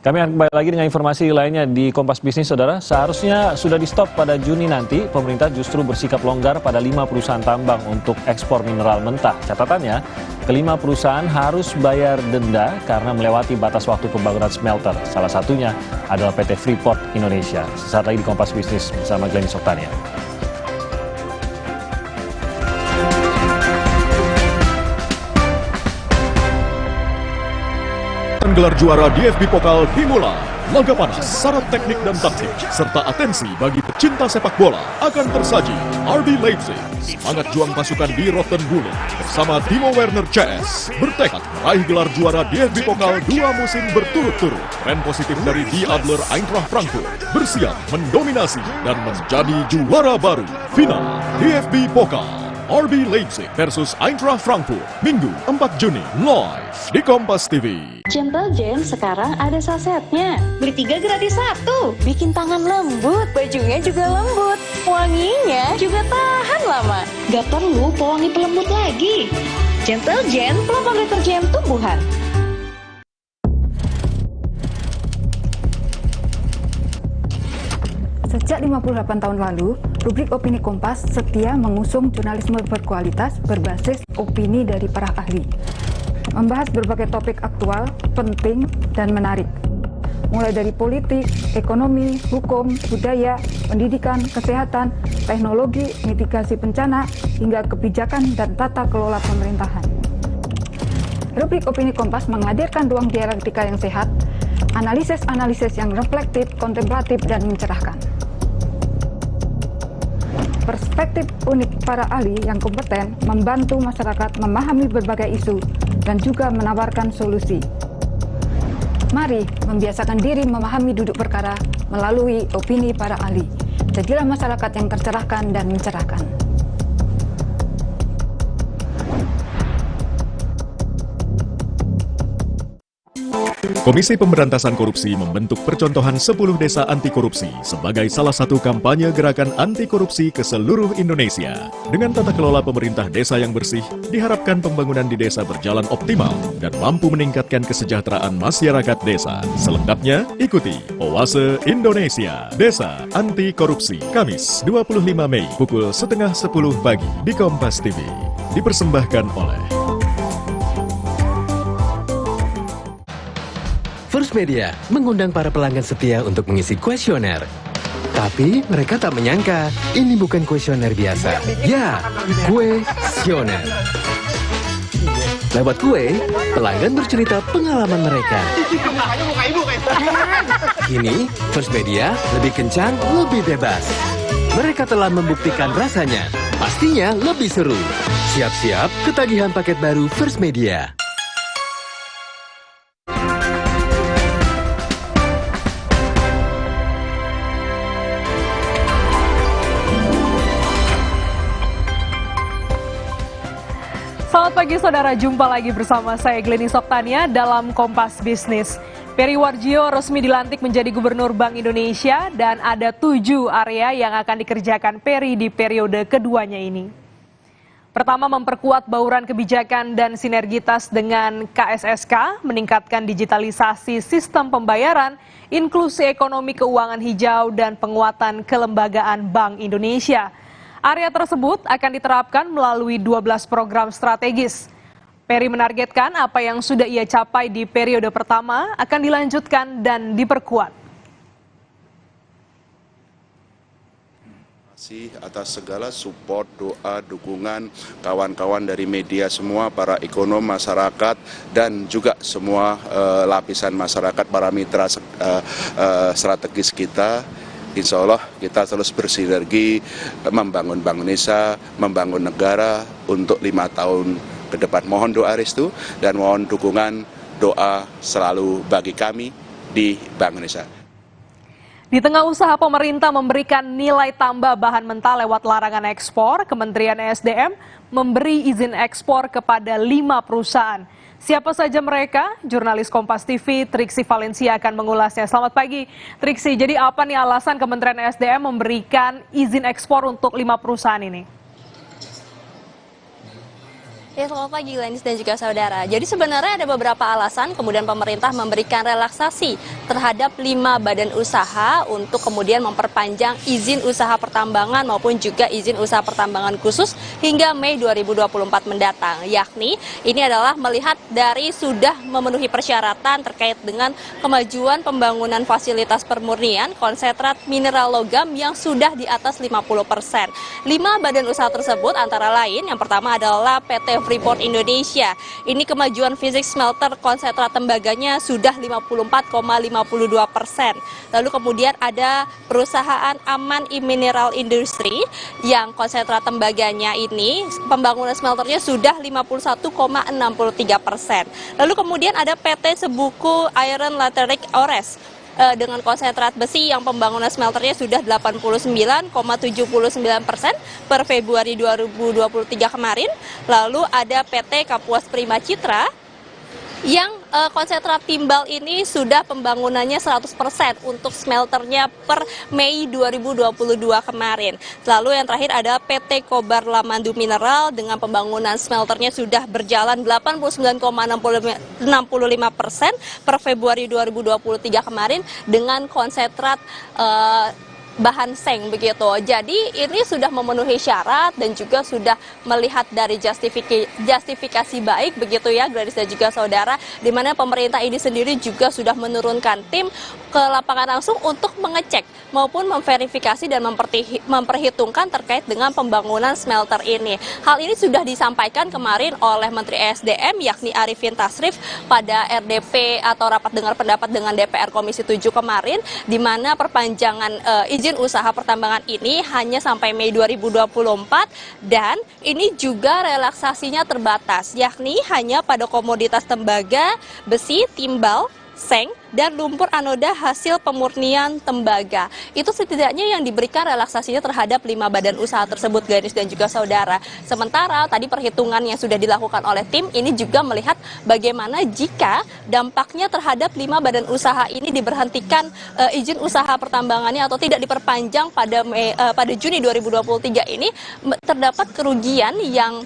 Speaker 22: Kami akan kembali lagi dengan informasi lainnya di Kompas Bisnis, Saudara. Seharusnya sudah di-stop pada Juni nanti, pemerintah justru bersikap longgar pada 5 perusahaan tambang untuk ekspor mineral mentah. Catatannya, kelima perusahaan harus bayar denda karena melewati batas waktu pembangunan smelter. Salah satunya adalah PT Freeport Indonesia. Sesaat lagi di Kompas Bisnis bersama Glenny Soktania.
Speaker 18: Gelar juara DFB Pokal dimulai. Laga panas, syarat teknik dan taktik, serta atensi bagi pecinta sepak bola akan tersaji. RB Leipzig, semangat juang pasukan di Rottenbulle bersama Timo Werner CS bertekad meraih gelar juara DFB Pokal 2 musim berturut-turut. Tren positif dari Die Adler Eintracht Frankfurt bersiap mendominasi dan menjadi juara baru. Final DFB Pokal RB Leipzig versus Eintracht Frankfurt, Minggu 4 Juni, live di Kompas TV.
Speaker 7: Gentle Gen sekarang ada sasetnya. Beli 3 gratis 1. Bikin tangan lembut, bajunya juga lembut. Wanginya juga tahan lama. Gak perlu pewangi pelembut lagi. Gentle Gen, pelembab deterjen tumbuhan.
Speaker 4: Sejak 58 tahun lalu, rubrik Opini Kompas setia mengusung jurnalisme berkualitas berbasis opini dari para ahli. Membahas berbagai topik aktual, penting, dan menarik. Mulai dari politik, ekonomi, hukum, budaya, pendidikan, kesehatan, teknologi, mitigasi bencana, hingga kebijakan dan tata kelola pemerintahan. Rubrik Opini Kompas menghadirkan ruang dialektika yang sehat, analisis-analisis yang reflektif, kontemplatif, dan mencerahkan. Perspektif unik para ahli yang kompeten membantu masyarakat memahami berbagai isu dan juga menawarkan solusi. Mari membiasakan diri memahami duduk perkara melalui opini para ahli. Jadilah masyarakat yang tercerahkan dan mencerahkan.
Speaker 18: Komisi Pemberantasan Korupsi membentuk percontohan 10 desa anti korupsi sebagai salah satu kampanye gerakan anti korupsi ke seluruh Indonesia. Dengan tata kelola pemerintah desa yang bersih, diharapkan pembangunan di desa berjalan optimal dan mampu meningkatkan kesejahteraan masyarakat desa. Selengkapnya, ikuti Oase Indonesia, Desa Anti Korupsi, Kamis 25 Mei pukul 9:30 pagi di Kompas TV. Dipersembahkan oleh
Speaker 10: First Media mengundang para pelanggan setia untuk mengisi kuesioner. Tapi mereka tak menyangka ini bukan kuesioner biasa. Ya, kuesioner. Lewat kue, pelanggan bercerita pengalaman mereka. Kini, First Media lebih kencang, lebih bebas. Mereka telah membuktikan rasanya. Pastinya lebih seru. Siap-siap ketagihan paket baru First Media.
Speaker 11: Selamat pagi saudara, jumpa lagi bersama saya Gleni Soktania dalam Kompas Bisnis. Peri Warjio resmi dilantik menjadi Gubernur Bank Indonesia dan ada 7 area yang akan dikerjakan Peri di periode keduanya ini. Pertama, memperkuat bauran kebijakan dan sinergitas dengan KSSK, meningkatkan digitalisasi sistem pembayaran, inklusi ekonomi keuangan hijau, dan penguatan kelembagaan Bank Indonesia. Area tersebut akan diterapkan melalui 12 program strategis. Peri menargetkan apa yang sudah ia capai di periode pertama akan dilanjutkan dan diperkuat.
Speaker 14: Atas segala support, doa, dukungan kawan-kawan dari media semua, para ekonom masyarakat dan juga semua lapisan masyarakat, para mitra strategis kita. Insya Allah kita terus bersinergi membangun Bank Indonesia, membangun negara untuk 5 tahun ke depan. Mohon doa restu dan mohon dukungan doa selalu bagi kami di Bank Indonesia.
Speaker 11: Di tengah usaha pemerintah memberikan nilai tambah bahan mentah lewat larangan ekspor, Kementerian ESDM memberi izin ekspor kepada 5 perusahaan. Siapa saja mereka? Jurnalis Kompas TV Triksi Valencia akan mengulasnya. Selamat pagi Triksi, jadi apa nih alasan Kementerian ESDM memberikan izin ekspor untuk 5 perusahaan ini?
Speaker 17: Ya, selamat pagi Lenis dan juga saudara. Jadi sebenarnya ada beberapa alasan kemudian pemerintah memberikan relaksasi terhadap 5 badan usaha untuk kemudian memperpanjang izin usaha pertambangan maupun juga izin usaha pertambangan khusus hingga Mei 2024 mendatang. Yakni ini adalah melihat dari sudah memenuhi persyaratan terkait dengan kemajuan pembangunan fasilitas permurnian konsentrat mineral logam yang sudah di atas 50%. 5 badan usaha tersebut antara lain yang pertama adalah PT Freeport Indonesia. Ini kemajuan fisik smelter konsentrat tembaganya sudah 54,52%. Lalu kemudian ada perusahaan Aman Mineral Industry yang konsentrat tembaganya ini pembangunan smelternya sudah 51,63%. Lalu kemudian ada PT Sebuku Iron Lateric Ores dengan konsentrat besi yang pembangunan smelternya sudah 89,79% per Februari 2023 kemarin. Lalu ada PT Kapuas Prima Citra yang konsentrat timbal ini sudah pembangunannya 100% untuk smelternya per Mei 2022 kemarin. Lalu yang terakhir ada PT Kobar Lamandu Mineral dengan pembangunan smelternya sudah berjalan 89,65% per Februari 2023 kemarin dengan konsentrat bahan seng begitu. Jadi ini sudah memenuhi syarat dan juga sudah melihat dari justifikasi baik begitu ya Gladys dan juga saudara, di mana pemerintah ini sendiri juga sudah menurunkan tim ke lapangan langsung untuk mengecek maupun memverifikasi dan memperhitungkan terkait dengan pembangunan smelter ini. Hal ini sudah disampaikan kemarin oleh Menteri ESDM yakni Arifin Tasrif pada RDP atau rapat dengar pendapat dengan DPR Komisi 7 kemarin, di mana perpanjangan izin usaha pertambangan ini hanya sampai Mei 2024 dan ini juga relaksasinya terbatas, yakni hanya pada komoditas tembaga, besi, timbal, seng, dan lumpur anoda hasil pemurnian tembaga. Itu setidaknya yang diberikan relaksasinya terhadap 5 badan usaha tersebut, Glenis dan juga saudara. Sementara tadi perhitungan yang sudah dilakukan oleh tim ini juga melihat bagaimana jika dampaknya terhadap 5 badan usaha ini diberhentikan izin usaha pertambangannya atau tidak diperpanjang pada Juni 2023 ini, terdapat kerugian yang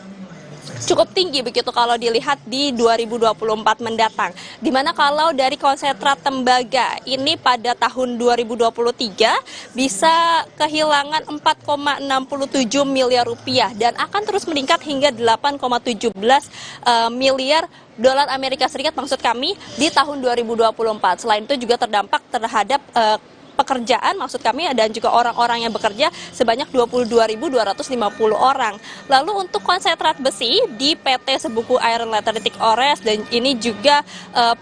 Speaker 17: cukup tinggi begitu kalau dilihat di 2024 mendatang. Dimana kalau dari konsentrat tembaga ini pada tahun 2023 bisa kehilangan 4,67 miliar rupiah dan akan terus meningkat hingga 8,17 miliar dolar Amerika Serikat maksud kami di tahun 2024. Selain itu juga terdampak terhadap pekerjaan, maksud kami, dan juga orang-orang yang bekerja sebanyak 22.250 orang. Lalu untuk konsentrat besi di PT Sebuku Iron Lateritic Ores, dan ini juga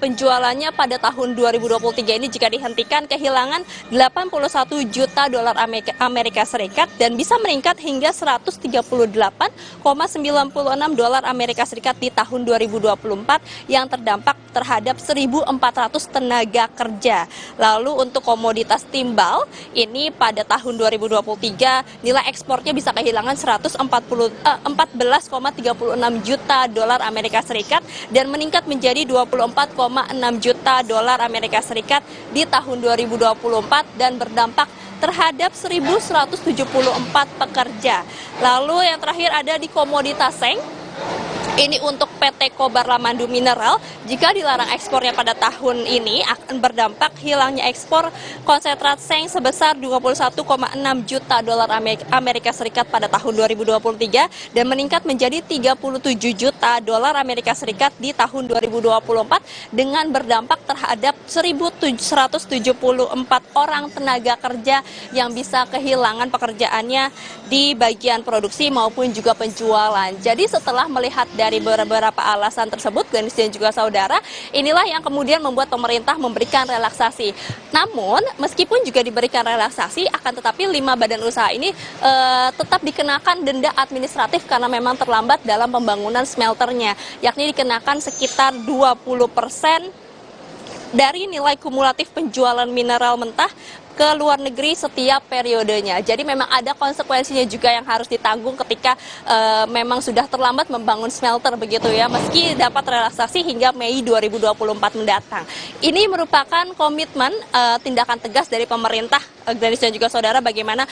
Speaker 17: penjualannya pada tahun 2023 ini jika dihentikan kehilangan 81 juta dolar Amerika Serikat dan bisa meningkat hingga 138,96 dolar Amerika Serikat di tahun 2024 yang terdampak terhadap 1.400 tenaga kerja. Lalu untuk komoditas timbal ini pada tahun 2023 nilai ekspornya bisa kehilangan 14,36 juta dolar Amerika Serikat dan meningkat menjadi 24,6 juta dolar Amerika Serikat di tahun 2024 dan berdampak terhadap 1.174 pekerja. Lalu yang terakhir ada di komoditas seng. Ini untuk PT Kobar Lamandu Mineral, jika dilarang ekspornya pada tahun ini akan berdampak hilangnya ekspor konsentrat seng sebesar 21,6 juta dolar Amerika Serikat pada tahun 2023 dan meningkat menjadi 37 juta dolar Amerika Serikat di tahun 2024 dengan berdampak terhadap 1.174 orang tenaga kerja yang bisa kehilangan pekerjaannya di bagian produksi maupun juga penjualan. Jadi setelah melihat dari beberapa alasan tersebut, Glenis dan juga saudara, inilah yang kemudian membuat pemerintah memberikan relaksasi. Namun, meskipun juga diberikan relaksasi, akan tetapi 5 badan usaha ini tetap dikenakan denda administratif karena memang terlambat dalam pembangunan smelternya, yakni dikenakan sekitar 20% dari nilai kumulatif penjualan mineral mentah ke luar negeri setiap periodenya. Jadi memang ada konsekuensinya juga yang harus ditanggung ketika memang sudah terlambat membangun smelter begitu ya, meski dapat relaksasi hingga Mei 2024 mendatang. Ini merupakan komitmen tindakan tegas dari pemerintah, Glenis dan juga saudara, bagaimana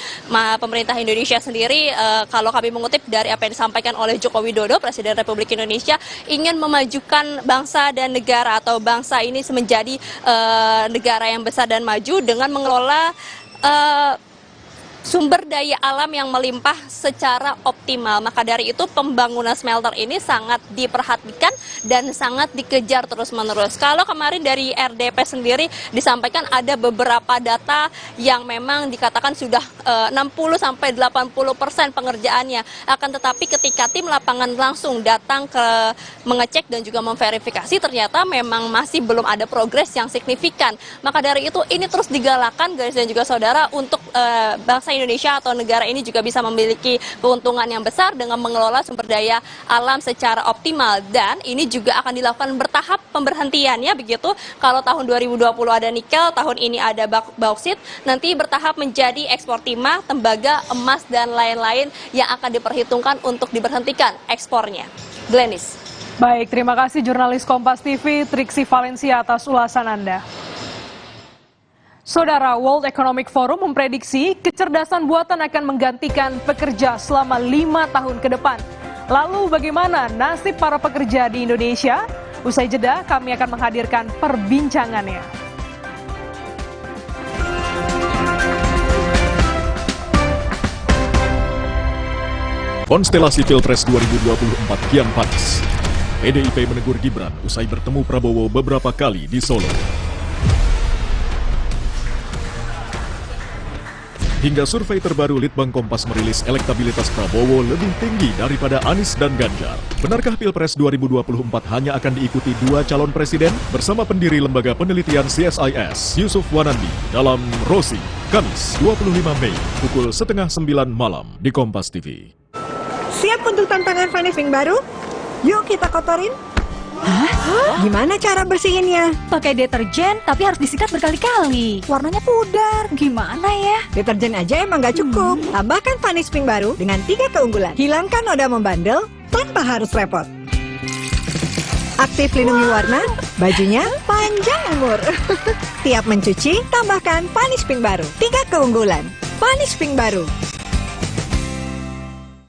Speaker 17: pemerintah Indonesia sendiri, kalau kami mengutip dari apa yang disampaikan oleh Joko Widodo, Presiden Republik Indonesia, ingin memajukan bangsa dan negara atau bangsa ini menjadi negara yang besar dan maju dengan mengelola sumber daya alam yang melimpah secara optimal. Maka dari itu pembangunan smelter ini sangat diperhatikan dan sangat dikejar terus-menerus. Kalau kemarin dari RDP sendiri disampaikan ada beberapa data yang memang dikatakan sudah 60-80% pengerjaannya. Akan tetapi ketika tim lapangan langsung datang ke mengecek dan juga memverifikasi, ternyata memang masih belum ada progres yang signifikan. Maka dari itu ini terus digalakan, guys dan juga saudara, untuk bangsa Indonesia atau negara ini juga bisa memiliki keuntungan yang besar dengan mengelola sumber daya alam secara optimal. Dan ini juga akan dilakukan bertahap pemberhentiannya begitu. Kalau tahun 2020 ada nikel, tahun ini ada bauksit, nanti bertahap menjadi ekspor timah, tembaga, emas, dan lain-lain yang akan diperhitungkan untuk diberhentikan ekspornya. Glenis.
Speaker 11: Baik, terima kasih jurnalis Kompas TV Triksi Valencia atas ulasan Anda. Saudara, World Economic Forum memprediksi kecerdasan buatan akan menggantikan pekerja selama 5 tahun ke depan. Lalu bagaimana nasib para pekerja di Indonesia? Usai jeda, kami akan menghadirkan perbincangannya.
Speaker 18: Konstelasi Pilpres 2024 kian panas. PDIP menegur Gibran usai bertemu Prabowo beberapa kali di Solo. Hingga survei terbaru Litbang Kompas merilis elektabilitas Prabowo lebih tinggi daripada Anies dan Ganjar. Benarkah Pilpres 2024 hanya akan diikuti 2 calon presiden? Bersama pendiri lembaga penelitian CSIS, Yusuf Wanandi, dalam Rosi, Kamis 25 Mei, pukul 8:30 malam di Kompas TV.
Speaker 16: Siap untuk tantangan finishing baru? Yuk kita kotorin. Hah? Gimana cara bersihinnya?
Speaker 2: Pakai deterjen, tapi harus disikat berkali-kali. Warnanya pudar. Gimana ya?
Speaker 16: Deterjen aja emang gak cukup. Tambahkan Vanish Pink baru dengan 3 keunggulan. Hilangkan noda membandel tanpa harus repot. Aktif lindungi warna, bajunya panjang umur. Tiap mencuci, tambahkan Vanish Pink baru. 3 keunggulan. Vanish Pink baru.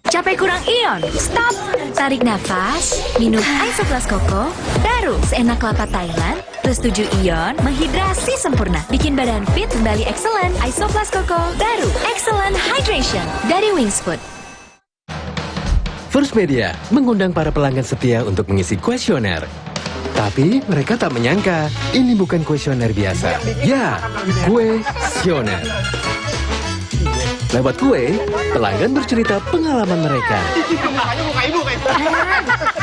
Speaker 2: Capek kurang ion? Stop! Tarik nafas, minum Isoplas Koko, baru seenak kelapa Thailand, plus 7 ion, menghidrasi sempurna. Bikin badan fit kembali excellent. Isoplas Koko, baru excellent hydration dari Wingsfood.
Speaker 10: First Media mengundang para pelanggan setia untuk mengisi kuesioner. Tapi mereka tak menyangka, ini bukan kuesioner biasa. Ya, kuesioner. Lewat kue, pelanggan bercerita pengalaman mereka.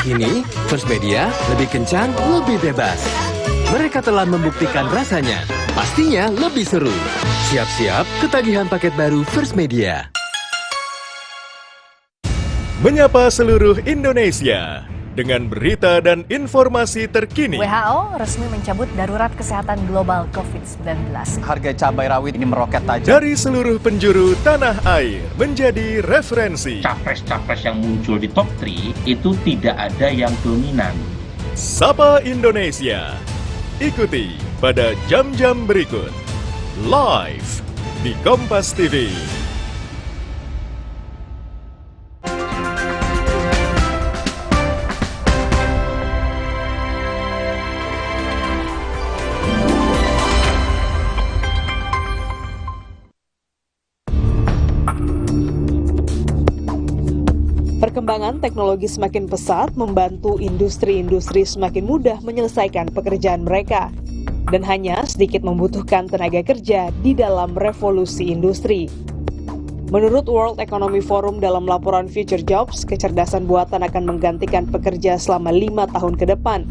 Speaker 10: Kini, First Media lebih kencang, lebih bebas. Mereka telah membuktikan rasanya. Pastinya lebih seru. Siap-siap ketagihan paket baru First Media.
Speaker 18: Menyapa seluruh Indonesia dengan berita dan informasi terkini.
Speaker 3: WHO resmi mencabut darurat kesehatan global COVID-19.
Speaker 20: Harga cabai rawit ini meroket tajam.
Speaker 18: Dari seluruh penjuru tanah air menjadi referensi.
Speaker 21: Capres-capres yang muncul di top 3 itu tidak ada yang dominan.
Speaker 18: Sapa Indonesia. Ikuti pada jam-jam berikut. Live di Kompas TV.
Speaker 23: Perkembangan teknologi semakin pesat membantu industri-industri semakin mudah menyelesaikan pekerjaan mereka dan hanya sedikit membutuhkan tenaga kerja di dalam revolusi industri. Menurut World Economic Forum dalam laporan Future Jobs, kecerdasan buatan akan menggantikan pekerja selama 5 tahun ke depan.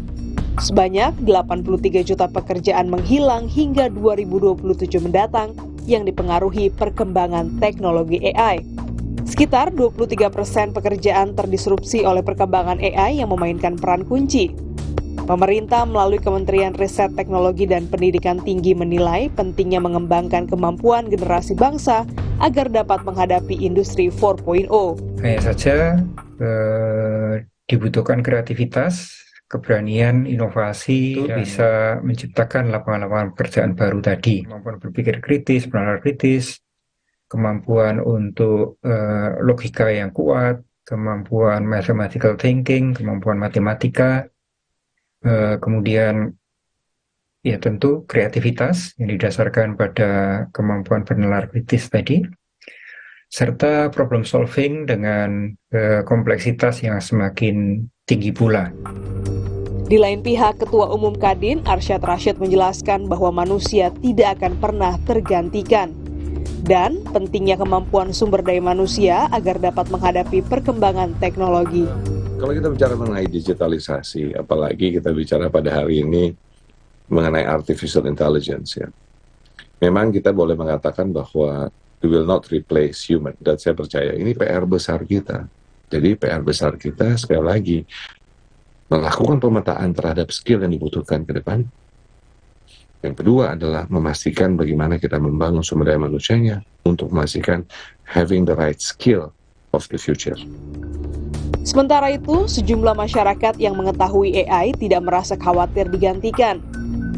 Speaker 23: Sebanyak 83 juta pekerjaan menghilang hingga 2027 mendatang yang dipengaruhi perkembangan teknologi AI. Sekitar 23% pekerjaan terdisrupsi oleh perkembangan AI yang memainkan peran kunci. Pemerintah melalui Kementerian Riset Teknologi dan Pendidikan Tinggi menilai pentingnya mengembangkan kemampuan generasi bangsa agar dapat menghadapi industri 4.0.
Speaker 26: Hanya saja dibutuhkan kreativitas, keberanian, inovasi, bisa menciptakan lapangan-lapangan pekerjaan baru tadi. Kemampuan berpikir kritis, bernalar kritis, kemampuan untuk logika yang kuat, kemampuan mathematical thinking, kemampuan matematika, kemudian ya tentu kreativitas yang didasarkan pada kemampuan bernalar kritis tadi, serta problem solving dengan kompleksitas yang semakin tinggi pula.
Speaker 23: Di lain pihak, Ketua Umum Kadin Arsyad Rashid menjelaskan bahwa manusia tidak akan pernah tergantikan dan pentingnya kemampuan sumber daya manusia agar dapat menghadapi perkembangan teknologi.
Speaker 27: Kalau kita bicara mengenai digitalisasi, apalagi kita bicara pada hari ini mengenai artificial intelligence, ya, memang kita boleh mengatakan bahwa we will not replace human, dan saya percaya ini PR besar kita. Jadi PR besar kita sekali lagi melakukan pemetaan terhadap skill yang dibutuhkan ke depan. Yang kedua adalah memastikan bagaimana kita membangun sumber daya manusianya untuk memastikan having the right skill of the future.
Speaker 23: Sementara itu, sejumlah masyarakat yang mengetahui AI tidak merasa khawatir digantikan,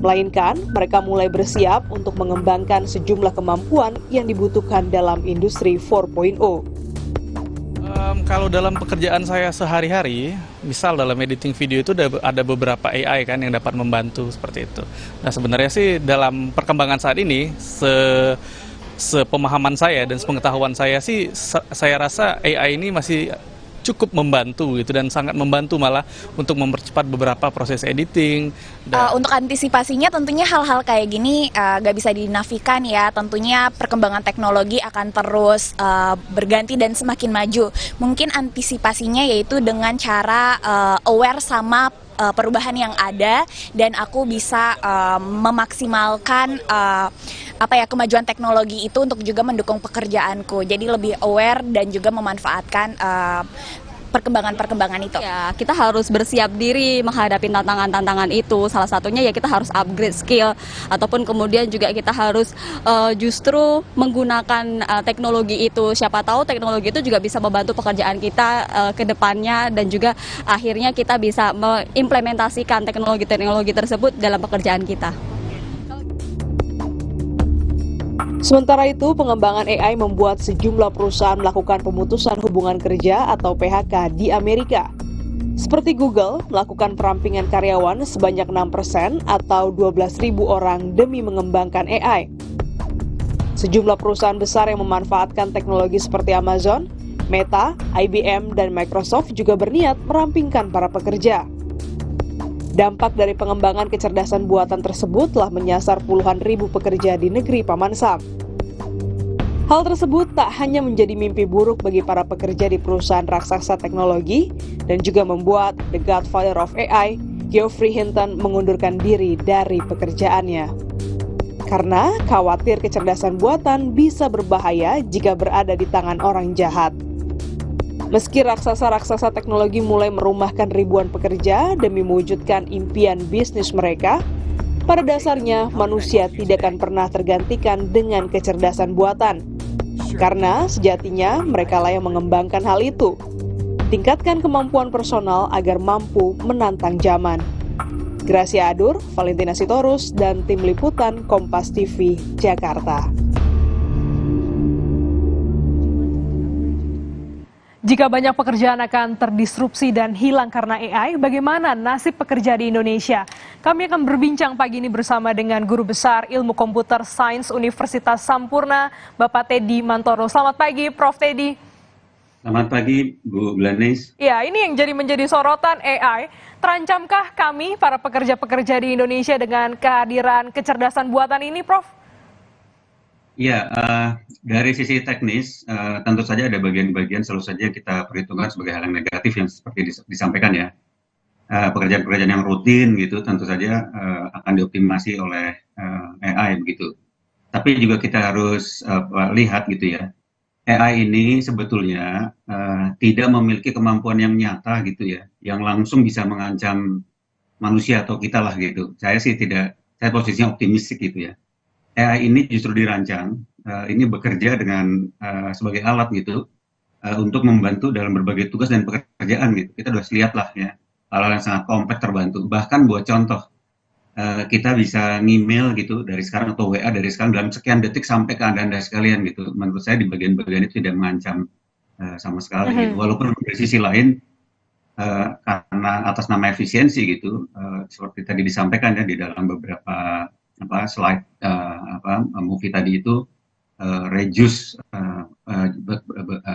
Speaker 23: melainkan mereka mulai bersiap untuk mengembangkan sejumlah kemampuan yang dibutuhkan dalam industri 4.0.
Speaker 28: Kalau dalam pekerjaan saya sehari-hari, misal dalam editing video itu ada beberapa AI kan yang dapat membantu seperti itu. Nah sebenarnya sih dalam perkembangan saat ini, sepemahaman saya dan sepengetahuan saya sih, saya rasa AI ini masih cukup membantu gitu dan sangat membantu malah untuk mempercepat beberapa proses editing.
Speaker 9: Untuk antisipasinya tentunya hal-hal kayak gini gak bisa dinafikan ya, tentunya perkembangan teknologi akan terus berganti dan semakin maju. Mungkin antisipasinya yaitu dengan cara aware sama perubahan yang ada dan aku bisa memaksimalkan kemajuan teknologi itu untuk juga mendukung pekerjaanku. Jadi lebih aware dan juga memanfaatkan
Speaker 1: perkembangan-perkembangan itu?
Speaker 17: Ya, kita harus bersiap diri menghadapi tantangan-tantangan itu. Salah satunya ya kita harus upgrade skill, ataupun kemudian juga kita harus justru menggunakan teknologi itu. Siapa tahu teknologi itu juga bisa membantu pekerjaan kita ke depannya, dan juga akhirnya kita bisa mengimplementasikan teknologi-teknologi tersebut dalam pekerjaan kita.
Speaker 23: Sementara itu, pengembangan AI membuat sejumlah perusahaan melakukan pemutusan hubungan kerja atau PHK di Amerika. Seperti Google melakukan perampingan karyawan sebanyak 6% atau 12.000 orang demi mengembangkan AI. Sejumlah perusahaan besar yang memanfaatkan teknologi seperti Amazon, Meta, IBM, dan Microsoft juga berniat merampingkan para pekerja. Dampak dari pengembangan kecerdasan buatan tersebut telah menyasar puluhan ribu pekerja di negeri Paman Sam. Hal tersebut tak hanya menjadi mimpi buruk bagi para pekerja di perusahaan raksasa teknologi, dan juga membuat The Godfather of AI, Geoffrey Hinton, mengundurkan diri dari pekerjaannya. Karena khawatir kecerdasan buatan bisa berbahaya jika berada di tangan orang jahat. Meski raksasa-raksasa teknologi mulai merumahkan ribuan pekerja demi mewujudkan impian bisnis mereka, pada dasarnya manusia tidak akan pernah tergantikan dengan kecerdasan buatan. Karena sejatinya mereka lah yang mengembangkan hal itu. Tingkatkan kemampuan personal agar mampu menantang zaman. Gracia Adur, Valentina Sitorus, dan Tim Liputan Kompas TV, Jakarta.
Speaker 11: Jika banyak pekerjaan akan terdisrupsi dan hilang karena AI, bagaimana nasib pekerja di Indonesia? Kami akan berbincang pagi ini bersama dengan Guru Besar Ilmu Komputer Sains Universitas Sampurna, Bapak Teddy Mantoro. Selamat pagi, Prof. Teddy.
Speaker 6: Selamat pagi, Bu Glenis.
Speaker 11: Ya, ini yang menjadi sorotan AI. Terancamkah kami, para pekerja-pekerja di Indonesia, dengan kehadiran kecerdasan buatan ini, Prof?
Speaker 6: Ya, dari sisi teknis, tentu saja ada bagian-bagian selalu saja kita perhitungkan sebagai hal yang negatif yang seperti disampaikan ya. Pekerjaan-pekerjaan yang rutin gitu tentu saja akan dioptimasi oleh AI begitu. Tapi juga kita harus lihat gitu ya, AI ini sebetulnya tidak memiliki kemampuan yang nyata gitu ya, yang langsung bisa mengancam manusia atau kita lah gitu. Saya posisinya optimistik gitu ya. AI ini justru dirancang, ini bekerja dengan sebagai alat gitu, untuk membantu dalam berbagai tugas dan pekerjaan gitu. Kita sudah lihat lah ya, hal-hal yang sangat kompleks terbantu. Bahkan buat contoh, kita bisa ngemail gitu dari sekarang atau WA dari sekarang dalam sekian detik sampai ke Anda sekalian gitu. Menurut saya di bagian-bagian itu tidak mengancam sama sekali gitu. Walaupun dari sisi lain, karena atas nama efisiensi gitu, seperti tadi disampaikan ya di dalam beberapa slide movie tadi itu, reduce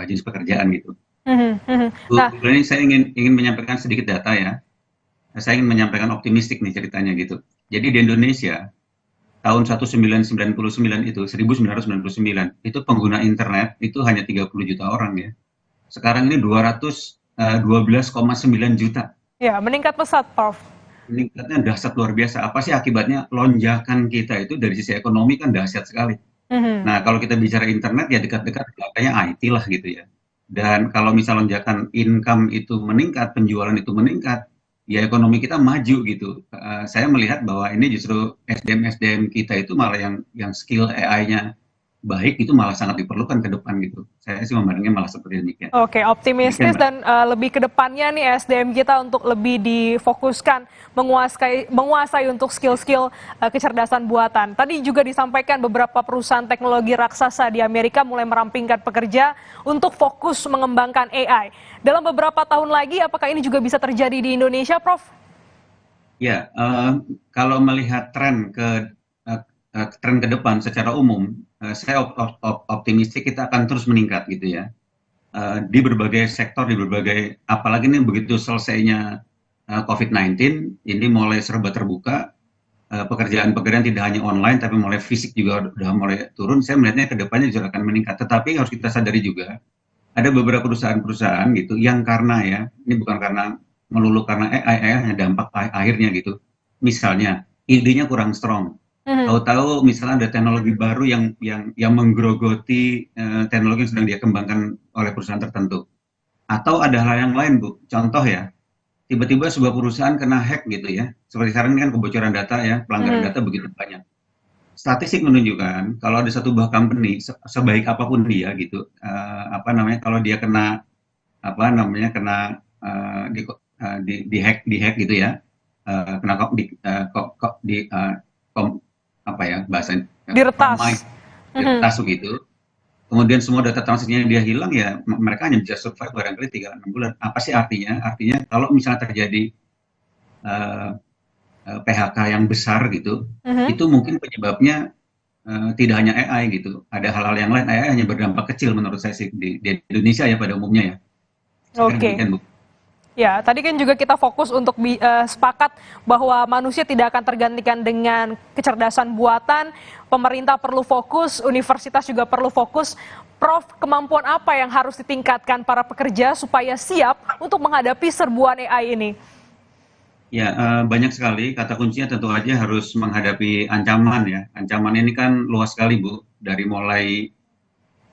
Speaker 6: jenis pekerjaan gitu. Ini saya ingin menyampaikan sedikit data ya. Saya ingin menyampaikan optimistik nih ceritanya gitu. Jadi di Indonesia tahun 1999 itu pengguna internet itu hanya 30 juta orang ya. Sekarang ini 212,9 juta.
Speaker 11: Ya, meningkat pesat, Prof.
Speaker 6: Meningkatnya dahsyat luar biasa. Apa sih akibatnya? Lonjakan kita itu dari sisi ekonomi kan dahsyat sekali. Nah, kalau kita bicara internet ya dekat-dekat kayaknya IT lah gitu ya. Dan kalau misal lonjakan income itu meningkat, penjualan itu meningkat, ya ekonomi kita maju gitu. Saya melihat bahwa ini justru SDM kita itu malah yang skill AI-nya baik itu malah sangat diperlukan ke depan gitu. Saya sih memandangnya malah seperti demikian.
Speaker 11: Oke, optimistis dan lebih ke depannya nih SDM kita untuk lebih difokuskan menguasai untuk skill-skill kecerdasan buatan. Tadi juga disampaikan beberapa perusahaan teknologi raksasa di Amerika mulai merampingkan pekerja untuk fokus mengembangkan AI. Dalam beberapa tahun lagi, apakah ini juga bisa terjadi di Indonesia, Prof?
Speaker 6: Ya, kalau melihat tren ke depan secara umum, saya optimistik kita akan terus meningkat gitu ya, di berbagai sektor, di berbagai, apalagi ini begitu selesainya COVID-19, ini mulai serba terbuka, pekerjaan-pekerjaan tidak hanya online tapi mulai fisik juga sudah mulai turun. Saya melihatnya ke depannya juga akan meningkat, tetapi harus kita sadari juga ada beberapa perusahaan-perusahaan gitu yang karena ya, ini bukan karena melulu karena AI hanya dampak akhirnya gitu. Misalnya idenya kurang strong. Tahu-tahu misalnya ada teknologi baru yang menggerogoti teknologi yang sedang dia kembangkan oleh perusahaan tertentu. Atau ada hal yang lain, Bu. Contoh ya, tiba-tiba sebuah perusahaan kena hack gitu ya. Seperti sekarang ini kan kebocoran data ya, pelanggaran data begitu banyak. Statistik menunjukkan kalau ada satu buah company sebaik apapun dia gitu, kalau dia kena di hack gitu ya, diretas begitu. Kemudian semua data transaksinya dia hilang, ya mereka hanya bisa survive barangkali 3-6 bulan. Apa sih artinya? Artinya kalau misalnya terjadi PHK yang besar gitu, itu mungkin penyebabnya tidak hanya AI gitu. Ada hal-hal yang lain. AI hanya berdampak kecil menurut saya sih di Indonesia ya pada umumnya ya.
Speaker 11: Oke. Ya, tadi kan juga kita fokus untuk sepakat bahwa manusia tidak akan tergantikan dengan kecerdasan buatan, pemerintah perlu fokus, universitas juga perlu fokus. Prof, kemampuan apa yang harus ditingkatkan para pekerja supaya siap untuk menghadapi serbuan AI ini?
Speaker 6: Ya, banyak sekali. Kata kuncinya tentu aja harus menghadapi ancaman ya. Ancaman ini kan luas sekali, Bu. Dari mulai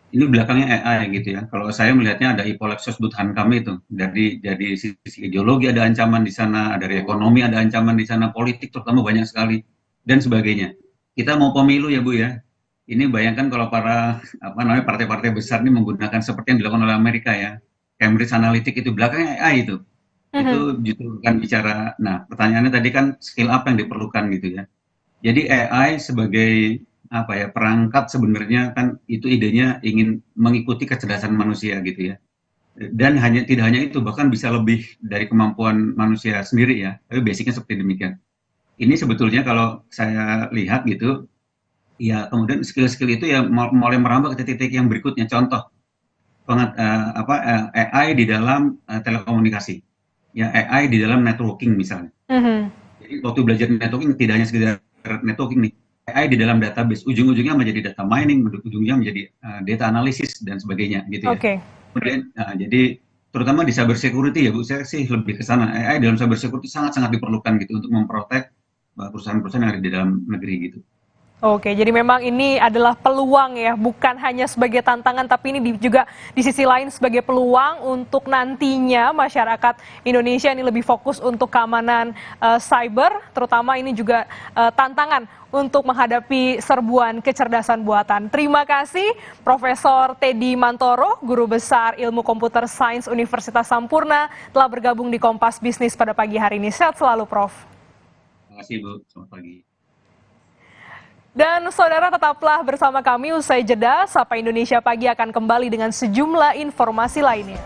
Speaker 6: ini belakangnya AI gitu ya. Kalau saya melihatnya ada ipolexos Budhan kami itu. Dari sisi ideologi ada ancaman di sana, dari ekonomi ada ancaman di sana, politik terutama banyak sekali dan sebagainya. Kita mau pemilu ya Bu ya. Ini bayangkan kalau para partai-partai besar ini menggunakan seperti yang dilakukan oleh Amerika ya. Cambridge Analytica itu belakangnya AI itu. Itu justru kan bicara. Nah, pertanyaannya tadi kan skill apa yang diperlukan gitu ya. Jadi AI sebagai perangkat sebenarnya kan itu idenya ingin mengikuti kecerdasan manusia gitu ya. Dan tidak hanya itu, bahkan bisa lebih dari kemampuan manusia sendiri ya. Tapi basicnya seperti demikian. Ini sebetulnya kalau saya lihat gitu, ya kemudian skill-skill itu ya mulai merambah ke titik-titik yang berikutnya. Contoh, AI di dalam telekomunikasi, ya AI di dalam networking misalnya. Jadi waktu belajar networking tidak hanya sekedar networking nih. AI di dalam database, ujung-ujungnya menjadi data mining, ujungnya menjadi data analisis dan sebagainya gitu ya. Kemudian, jadi terutama di cyber security ya Bu, saya sih lebih ke sana. AI dalam cyber security sangat-sangat diperlukan gitu untuk memprotek perusahaan-perusahaan yang ada di dalam negeri gitu.
Speaker 11: Oke, jadi memang ini adalah peluang ya, bukan hanya sebagai tantangan, tapi ini juga di sisi lain sebagai peluang untuk nantinya masyarakat Indonesia ini lebih fokus untuk keamanan cyber, terutama ini juga tantangan untuk menghadapi serbuan kecerdasan buatan. Terima kasih Profesor Teddy Mantoro, Guru Besar Ilmu Komputer Sains Universitas Sampurna, telah bergabung di Kompas Bisnis pada pagi hari ini. Sehat selalu, Prof.
Speaker 6: Terima kasih Bu, selamat pagi.
Speaker 11: Dan saudara tetaplah bersama kami usai jeda, Sapa Indonesia Pagi akan kembali dengan sejumlah informasi lainnya.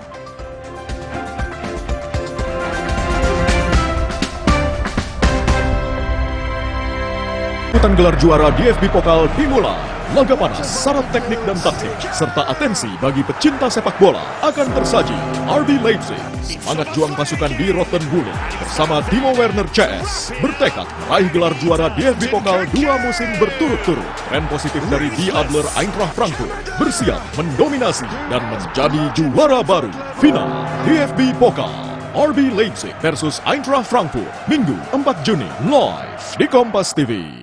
Speaker 18: Rebutan gelar juara DFB Pokal dimulai. Laga panas, syarat teknik dan taktik, serta atensi bagi pecinta sepak bola akan tersaji. RB Leipzig, semangat juang pasukan di Rottenbulen bersama Timo Werner CS bertekad meraih gelar juara DFB Pokal 2 musim berturut-turut. Tren positif dari Die Adler Eintracht Frankfurt bersiap mendominasi dan menjadi juara baru. Final DFB Pokal RB Leipzig versus Eintracht Frankfurt, Minggu 4 Juni, live di Kompas TV.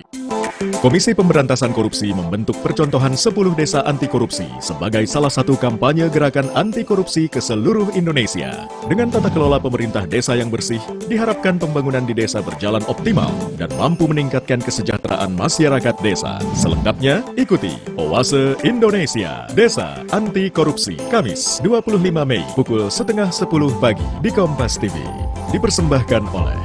Speaker 18: Komisi Pemberantasan Korupsi membentuk percontohan 10 desa anti korupsi sebagai salah satu kampanye gerakan anti korupsi ke seluruh Indonesia. Dengan tata kelola pemerintah desa yang bersih, diharapkan pembangunan di desa berjalan optimal dan mampu meningkatkan kesejahteraan masyarakat desa. Selengkapnya, ikuti Oase Indonesia Desa Anti Korupsi, Kamis 25 Mei pukul 9:30 pagi di Kompas TV. Dipersembahkan oleh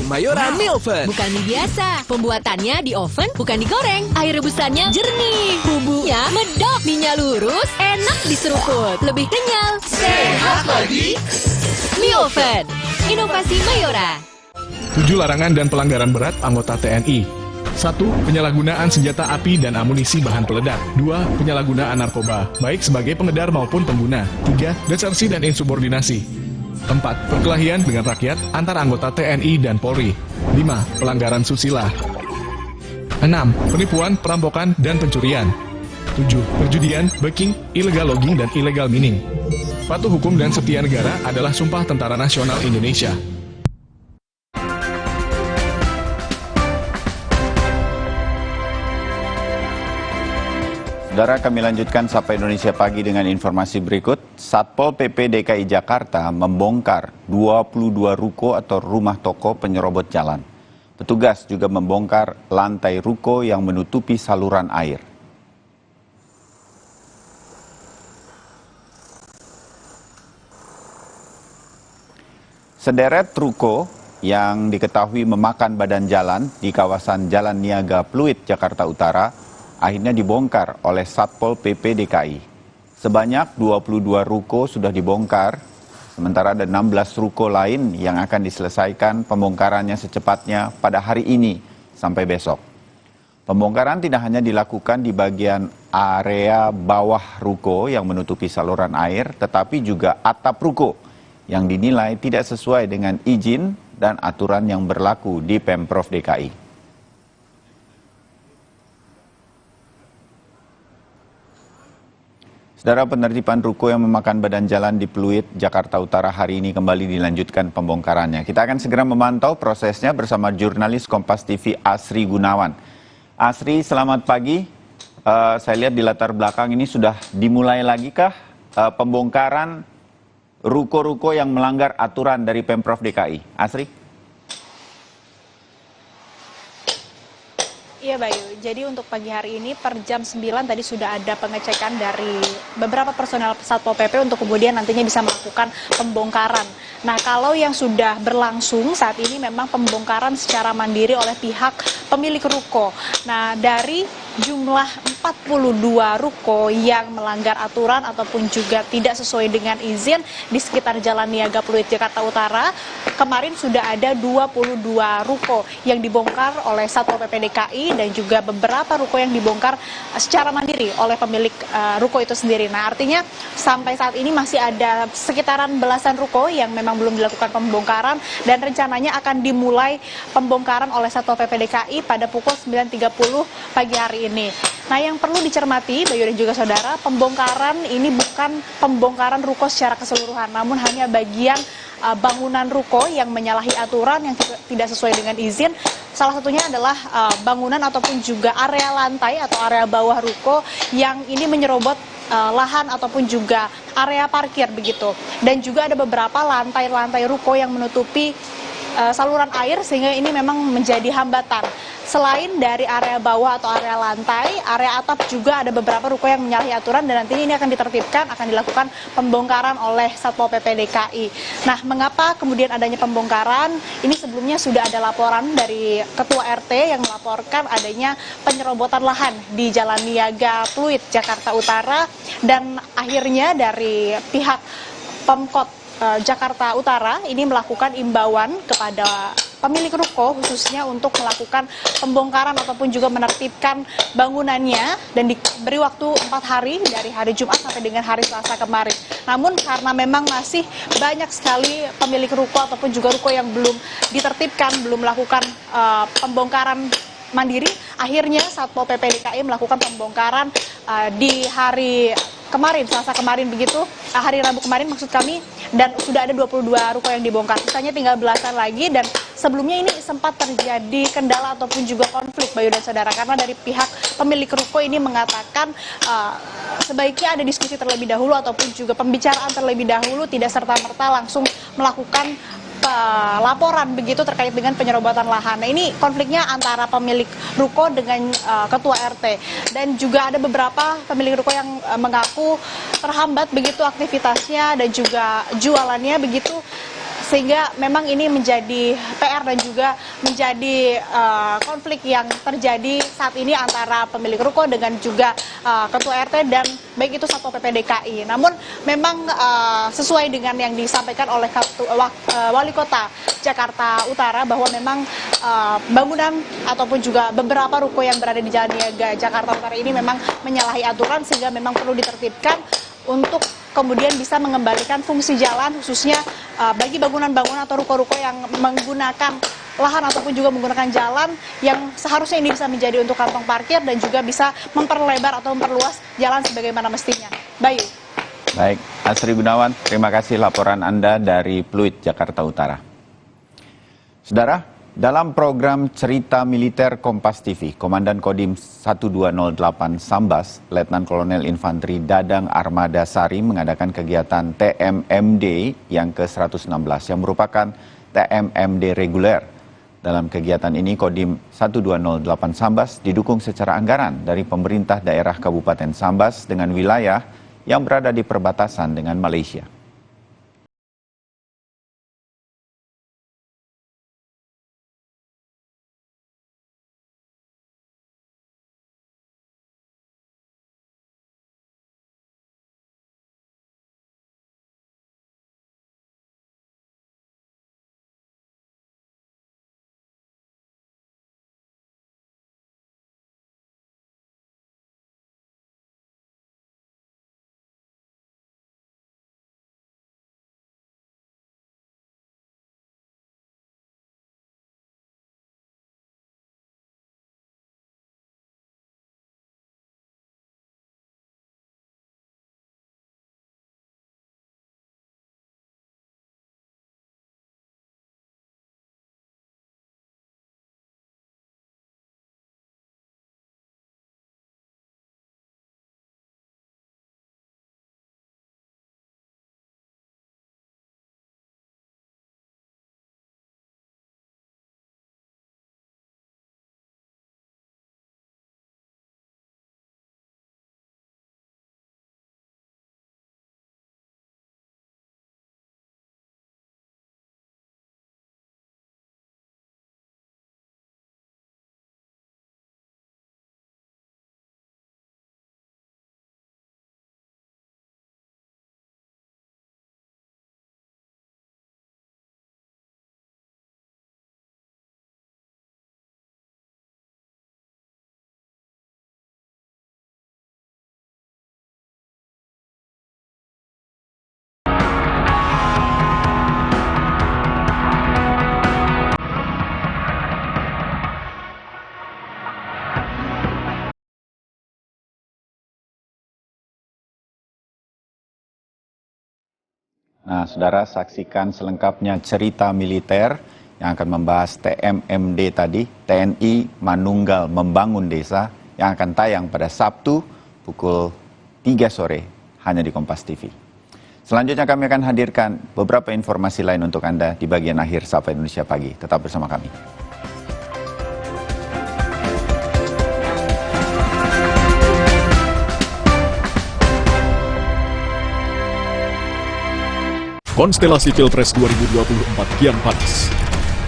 Speaker 1: Mayora Milven.
Speaker 2: Bukan mie biasa, pembuatannya di oven bukan digoreng. Air rebusannya jernih, bumbunya medok, mie-nya lurus, enak diseruput, lebih kenyal,
Speaker 1: sehat lagi.
Speaker 2: Mie oven, inovasi Mayora.
Speaker 5: 7 larangan dan pelanggaran berat anggota TNI. 1. Penyalahgunaan senjata api dan amunisi bahan peledak. 2. Penyalahgunaan narkoba, baik sebagai pengedar maupun pengguna. 3. Desersi dan insubordinasi. 4. Perkelahian dengan rakyat antara anggota TNI dan Polri. 5. Pelanggaran susila. 6. Penipuan, perampokan, dan pencurian. 7. Perjudian, backing, illegal logging, dan illegal mining. Patuh hukum dan setia negara adalah sumpah Tentara Nasional Indonesia.
Speaker 20: Saudara, kami lanjutkan Sapa Indonesia Pagi dengan informasi berikut. Satpol PP DKI Jakarta membongkar 22 ruko atau rumah toko penyerobot jalan. Petugas juga membongkar lantai ruko yang menutupi saluran air. Sederet ruko yang diketahui memakan badan jalan di kawasan Jalan Niaga Pluit, Jakarta Utara, akhirnya dibongkar oleh Satpol PP DKI. Sebanyak 22 ruko sudah dibongkar, sementara ada 16 ruko lain yang akan diselesaikan pembongkarannya secepatnya pada hari ini sampai besok. Pembongkaran tidak hanya dilakukan di bagian area bawah ruko yang menutupi saluran air, tetapi juga atap ruko yang dinilai tidak sesuai dengan izin dan aturan yang berlaku di Pemprov DKI. Saudara, penertiban ruko yang memakan badan jalan di Pluit, Jakarta Utara hari ini kembali dilanjutkan pembongkarannya. Kita akan segera memantau prosesnya bersama jurnalis Kompas TV Asri Gunawan. Asri, selamat pagi. Saya lihat di latar belakang ini sudah dimulai lagi kah pembongkaran ruko-ruko yang melanggar aturan dari Pemprov DKI? Asri?
Speaker 8: Iya Bayu, jadi untuk pagi hari ini per jam 9 tadi sudah ada pengecekan dari beberapa personel Satpol PP untuk kemudian nantinya bisa melakukan pembongkaran. Nah, kalau yang sudah berlangsung saat ini memang pembongkaran secara mandiri oleh pihak pemilik ruko. Nah, dari jumlah 42 ruko yang melanggar aturan ataupun juga tidak sesuai dengan izin di sekitar Jalan Niaga Pluit, Jakarta Utara, kemarin sudah ada 22 ruko yang dibongkar oleh Satpol PP DKI dan juga beberapa ruko yang dibongkar secara mandiri oleh pemilik ruko itu sendiri. Nah, artinya sampai saat ini masih ada sekitaran belasan ruko yang memang belum dilakukan pembongkaran dan rencananya akan dimulai pembongkaran oleh Satpol PP DKI pada pukul 9.30 pagi hari ini. Nah, yang perlu dicermati, Bayu dan juga saudara, pembongkaran ini bukan pembongkaran ruko secara keseluruhan, namun hanya bagian bangunan ruko yang menyalahi aturan yang tidak sesuai dengan izin. Salah satunya adalah bangunan ataupun juga area lantai atau area bawah ruko yang ini menyerobot lahan ataupun juga area parkir begitu. Dan juga ada beberapa lantai-lantai ruko yang menutupi saluran air sehingga ini memang menjadi hambatan. Selain dari area bawah atau area lantai, area atap juga ada beberapa ruko yang menyalahi aturan dan nantinya ini akan ditertibkan, akan dilakukan pembongkaran oleh Satpol PP DKI. Nah, mengapa kemudian adanya pembongkaran? Ini sebelumnya sudah ada laporan dari Ketua RT yang melaporkan adanya penyerobotan lahan di Jalan Niaga Pluit, Jakarta Utara, dan akhirnya dari pihak Pemkot Jakarta Utara ini melakukan imbauan kepada pemilik ruko khususnya untuk melakukan pembongkaran ataupun juga menertibkan bangunannya dan diberi waktu 4 hari dari hari Jumat sampai dengan hari Selasa kemarin. Namun karena memang masih banyak sekali pemilik ruko ataupun juga ruko yang belum ditertibkan, belum melakukan pembongkaran mandiri, akhirnya Satpol PP DKI melakukan pembongkaran di hari kemarin, Selasa kemarin begitu, hari Rabu kemarin maksud kami, dan sudah ada 22 ruko yang dibongkar. Sisanya tinggal belasan lagi dan sebelumnya ini sempat terjadi kendala ataupun juga konflik Bayu dan saudara karena dari pihak pemilik ruko ini mengatakan sebaiknya ada diskusi terlebih dahulu ataupun juga pembicaraan terlebih dahulu, tidak serta-merta langsung melakukan laporan begitu terkait dengan penyerobotan lahan. Nah, ini konfliknya antara pemilik ruko dengan ketua RT dan juga ada beberapa pemilik ruko yang mengaku terhambat begitu aktivitasnya dan juga jualannya begitu, sehingga memang ini menjadi PR dan juga menjadi konflik yang terjadi saat ini antara pemilik ruko dengan juga ketua RT dan baik itu Satpol PP DKI. Namun memang sesuai dengan yang disampaikan oleh Wali Kota Jakarta Utara bahwa memang bangunan ataupun juga beberapa ruko yang berada di Jalan Niaga Jakarta Utara ini memang menyalahi aturan sehingga memang perlu ditertibkan untuk kemudian bisa mengembalikan fungsi jalan khususnya bagi bangunan-bangunan atau ruko-ruko yang menggunakan lahan ataupun juga menggunakan jalan yang seharusnya ini bisa menjadi untuk kantong parkir dan juga bisa memperlebar atau memperluas jalan sebagaimana mestinya. Bayu.
Speaker 20: Baik, Asri Gunawan, terima kasih laporan Anda dari Pluit, Jakarta Utara. Saudara, Dalam program Cerita Militer Kompas TV, Komandan Kodim 1208 Sambas, Letnan Kolonel Infanteri Dadang Armada Sari mengadakan kegiatan TMMD yang ke-116 yang merupakan TMMD reguler. Dalam kegiatan ini, Kodim 1208 Sambas didukung secara anggaran dari pemerintah daerah Kabupaten Sambas dengan wilayah yang berada di perbatasan dengan Malaysia. Nah, saudara, saksikan selengkapnya cerita militer yang akan membahas TMMD tadi, TNI Manunggal Membangun Desa, yang akan tayang pada Sabtu pukul 3 sore hanya di Kompas TV. Selanjutnya kami akan hadirkan beberapa informasi lain untuk Anda di bagian akhir Sapa Indonesia Pagi. Tetap bersama kami.
Speaker 18: Konstelasi Pilpres 2024 kian panas.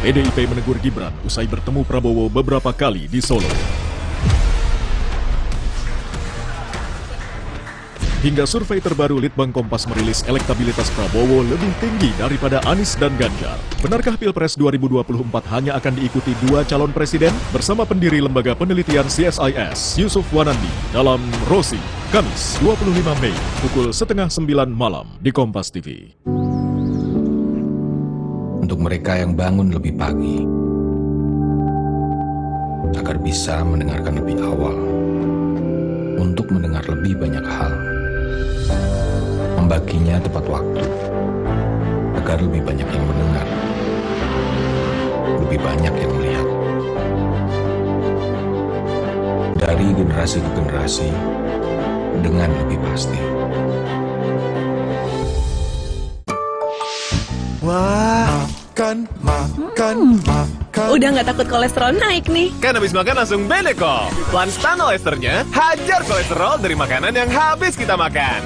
Speaker 18: PDIP menegur Gibran usai bertemu Prabowo beberapa kali di Solo. Hingga survei terbaru Litbang Kompas merilis elektabilitas Prabowo lebih tinggi daripada Anies dan Ganjar. Benarkah Pilpres 2024 hanya akan diikuti 2 calon presiden? Bersama pendiri Lembaga Penelitian CSIS, Yusuf Wanandi, dalam Rosi, Kamis 25 Mei, pukul 8:30 malam di Kompas TV.
Speaker 7: Untuk mereka yang bangun lebih pagi, agar bisa mendengarkan lebih awal, untuk mendengar lebih banyak hal, membaginya tepat waktu, agar lebih banyak yang mendengar, lebih banyak yang melihat. Dari generasi ke generasi, dengan lebih pasti.
Speaker 12: Wah, makan.
Speaker 13: Udah nggak takut kolesterol naik nih.
Speaker 12: Kan habis makan langsung Benecol. Plan Stanol Esternya, hajar kolesterol dari makanan yang habis kita makan.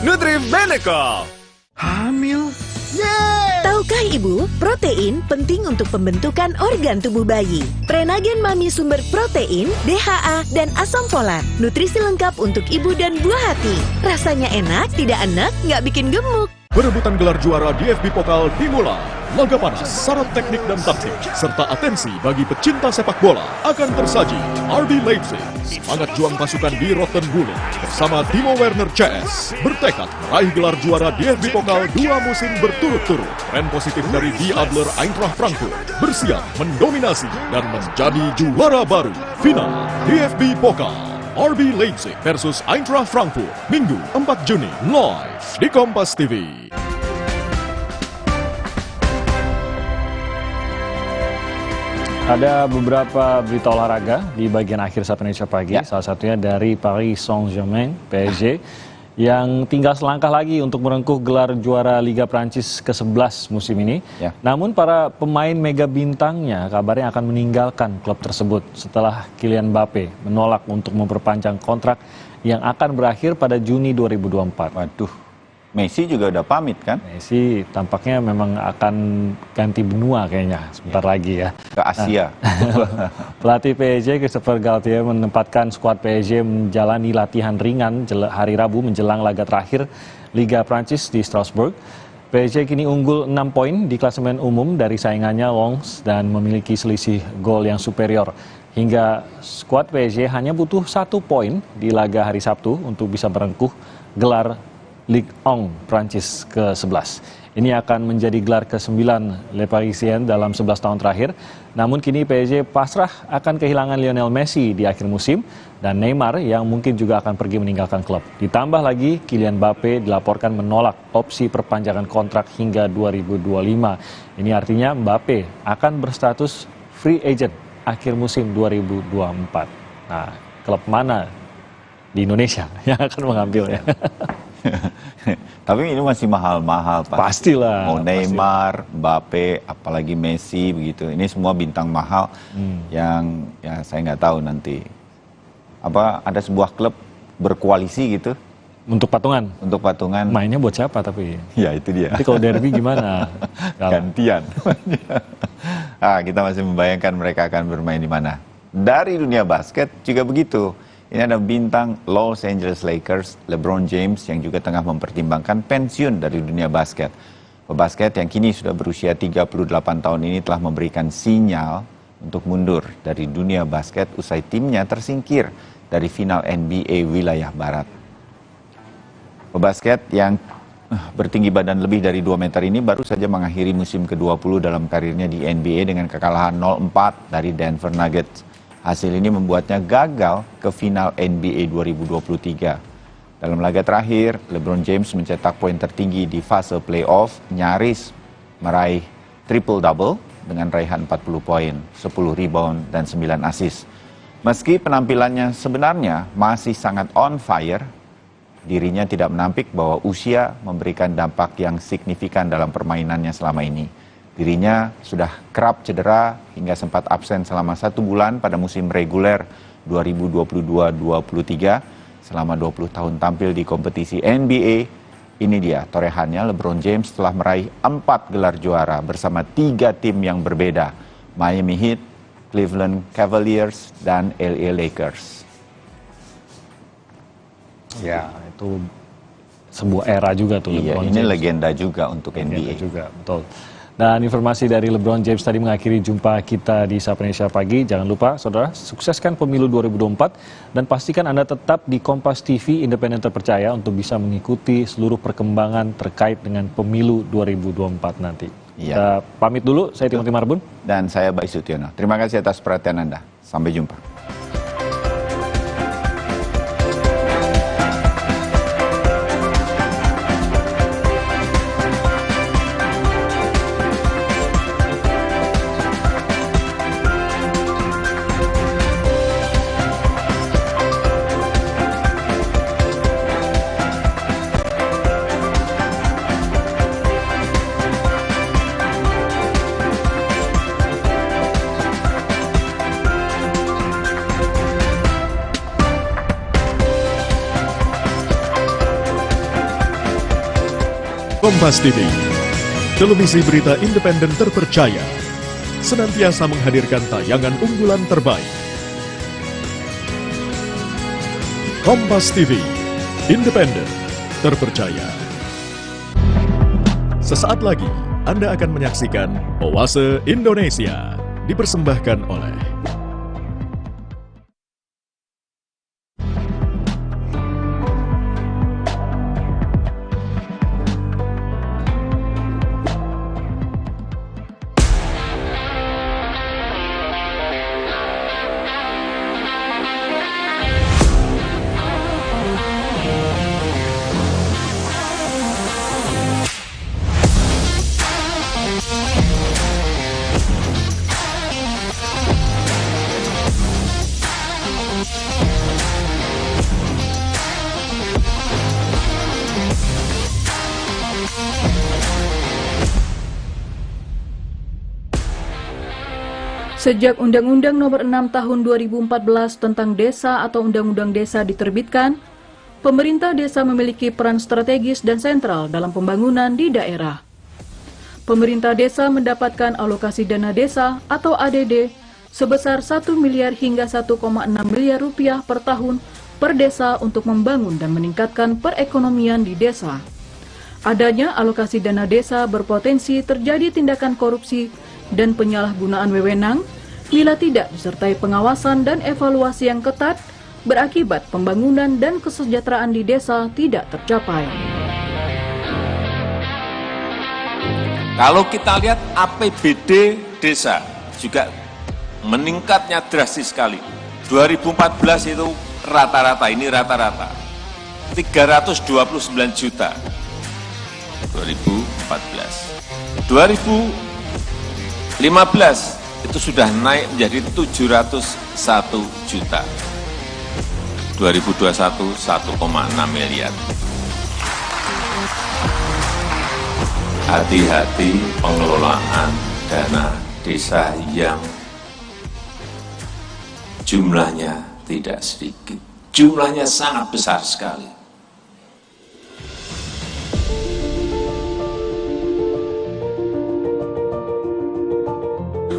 Speaker 12: Nutri Benecol.
Speaker 13: Hamil. Yeay! Tahukah Ibu, protein penting untuk pembentukan organ tubuh bayi. Prenagen Mami sumber protein, DHA, dan asam folat. Nutrisi lengkap untuk ibu dan buah hati. Rasanya enak, tidak enak, nggak bikin gemuk.
Speaker 18: Perebutan gelar juara DFB Pokal dimulai. Laga panas, syarat teknik dan taktik, serta atensi bagi pecinta sepak bola akan tersaji. RB Leipzig, semangat juang pasukan di Rottenbulle bersama Timo Werner CS bertekad meraih gelar juara DFB Pokal 2 musim berturut-turut. Tren positif dari Die Adler Eintracht Frankfurt bersiap mendominasi dan menjadi juara baru. Final DFB Pokal, RB Leipzig versus Eintracht Frankfurt, Minggu 4 Juni, live di Kompas TV.
Speaker 4: Ada beberapa berita olahraga di bagian akhir Sapa Indonesia Pagi, salah satunya dari Paris Saint-Germain, PSG, yang tinggal selangkah lagi untuk merengkuh gelar juara Liga Prancis ke-11 musim ini. Namun para pemain mega bintangnya kabarnya akan meninggalkan klub tersebut setelah Kylian Mbappe menolak untuk memperpanjang kontrak yang akan berakhir pada Juni 2024.
Speaker 20: Waduh, Messi juga udah pamit kan?
Speaker 4: Messi tampaknya memang akan ganti benua kayaknya sebentar lagi ya.
Speaker 20: Ke Asia.
Speaker 4: Pelatih PSG Christopher Galtier menempatkan skuad PSG menjalani latihan ringan hari Rabu menjelang laga terakhir Liga Prancis di Strasbourg. PSG kini unggul 6 poin di klasemen umum dari saingannya Lens dan memiliki selisih gol yang superior. Hingga skuad PSG hanya butuh 1 poin di laga hari Sabtu untuk bisa merengkuh gelar Ligue 1 Prancis ke-11. Ini akan menjadi gelar ke-9 Le Parisien dalam 11 tahun terakhir. Namun kini PSG pasrah akan kehilangan Lionel Messi di akhir musim dan Neymar yang mungkin juga akan pergi meninggalkan klub. Ditambah lagi Kylian Mbappe dilaporkan menolak opsi perpanjangan kontrak hingga 2025. Ini artinya Mbappe akan berstatus free agent akhir musim 2024. Nah, klub mana di Indonesia yang akan mengambilnya?
Speaker 20: Tapi ini masih mahal-mahal, Pak.
Speaker 4: Pastilah.
Speaker 20: Mau Neymar, Mbappe, apalagi Messi begitu. Ini semua bintang mahal yang ya saya nggak tahu nanti. Apa ada sebuah klub berkoalisi gitu?
Speaker 4: Untuk patungan.
Speaker 20: Untuk patungan.
Speaker 4: Mainnya buat siapa tapi?
Speaker 20: Ya itu dia.
Speaker 4: Nanti kalau derby gimana?
Speaker 20: Gantian. Kita masih membayangkan mereka akan bermain di mana. Dari dunia basket juga begitu. Ini ada bintang Los Angeles Lakers, LeBron James, yang juga tengah mempertimbangkan pensiun dari dunia basket. Pebasket yang kini sudah berusia 38 tahun ini telah memberikan sinyal untuk mundur dari dunia basket usai timnya tersingkir dari final NBA wilayah Barat. Pebasket yang bertinggi badan lebih dari 2 meter ini baru saja mengakhiri musim ke-20 dalam karirnya di NBA dengan kekalahan 0-4 dari Denver Nuggets. Hasil ini membuatnya gagal ke final NBA 2023. Dalam laga terakhir, LeBron James mencetak poin tertinggi di fase playoff, nyaris meraih triple-double dengan raihan 40 poin, 10 rebound, dan 9 assist. Meski penampilannya sebenarnya masih sangat on fire, dirinya tidak menampik bahwa usia memberikan dampak yang signifikan dalam permainannya selama ini. Dirinya sudah kerap cedera hingga sempat absen selama 1 bulan pada musim reguler 2022-23. Selama 20 tahun tampil di kompetisi NBA, ini dia torehannya. LeBron James telah meraih 4 gelar juara bersama 3 tim yang berbeda, Miami Heat, Cleveland Cavaliers, dan LA Lakers.
Speaker 4: Ya, itu sebuah era juga tuh.
Speaker 20: Iya,
Speaker 4: LeBron
Speaker 20: ini
Speaker 4: James.
Speaker 20: Legenda juga untuk
Speaker 4: Legenda
Speaker 20: NBA.
Speaker 4: juga, betul. Dan informasi dari LeBron James tadi mengakhiri jumpa kita di Sapa Indonesia Pagi. Jangan lupa, saudara, sukseskan pemilu 2024 dan pastikan Anda tetap di Kompas TV independen terpercaya untuk bisa mengikuti seluruh perkembangan terkait dengan pemilu 2024 nanti.
Speaker 20: Iya.
Speaker 4: Kita pamit dulu, saya Timothy Marbun.
Speaker 20: Dan saya Bayu Sutiono. Terima kasih atas perhatian Anda. Sampai jumpa.
Speaker 18: Kompas TV, televisi berita independen terpercaya, senantiasa menghadirkan tayangan unggulan terbaik. Kompas TV, independen, terpercaya. Sesaat lagi, Anda akan menyaksikan Oase Indonesia, dipersembahkan oleh
Speaker 10: Sejak Undang-Undang Nomor 6 Tahun 2014 tentang Desa atau Undang-Undang Desa diterbitkan, pemerintah desa memiliki peran strategis dan sentral dalam pembangunan di daerah. Pemerintah desa mendapatkan alokasi dana desa atau ADD sebesar 1 miliar hingga 1,6 miliar rupiah per tahun per desa untuk membangun dan meningkatkan perekonomian di desa. Adanya alokasi dana desa berpotensi terjadi tindakan korupsi dan penyalahgunaan wewenang bila tidak disertai pengawasan dan evaluasi yang ketat, berakibat pembangunan dan kesejahteraan di desa tidak tercapai.
Speaker 14: Kalau kita lihat APBD desa juga meningkatnya drastis sekali. 2014 itu rata-rata 329 juta 2014. 2015 itu sudah naik menjadi 701 juta. 2021 1,6 miliar. Hati-hati pengelolaan dana desa yang jumlahnya tidak sedikit. Jumlahnya sangat besar sekali.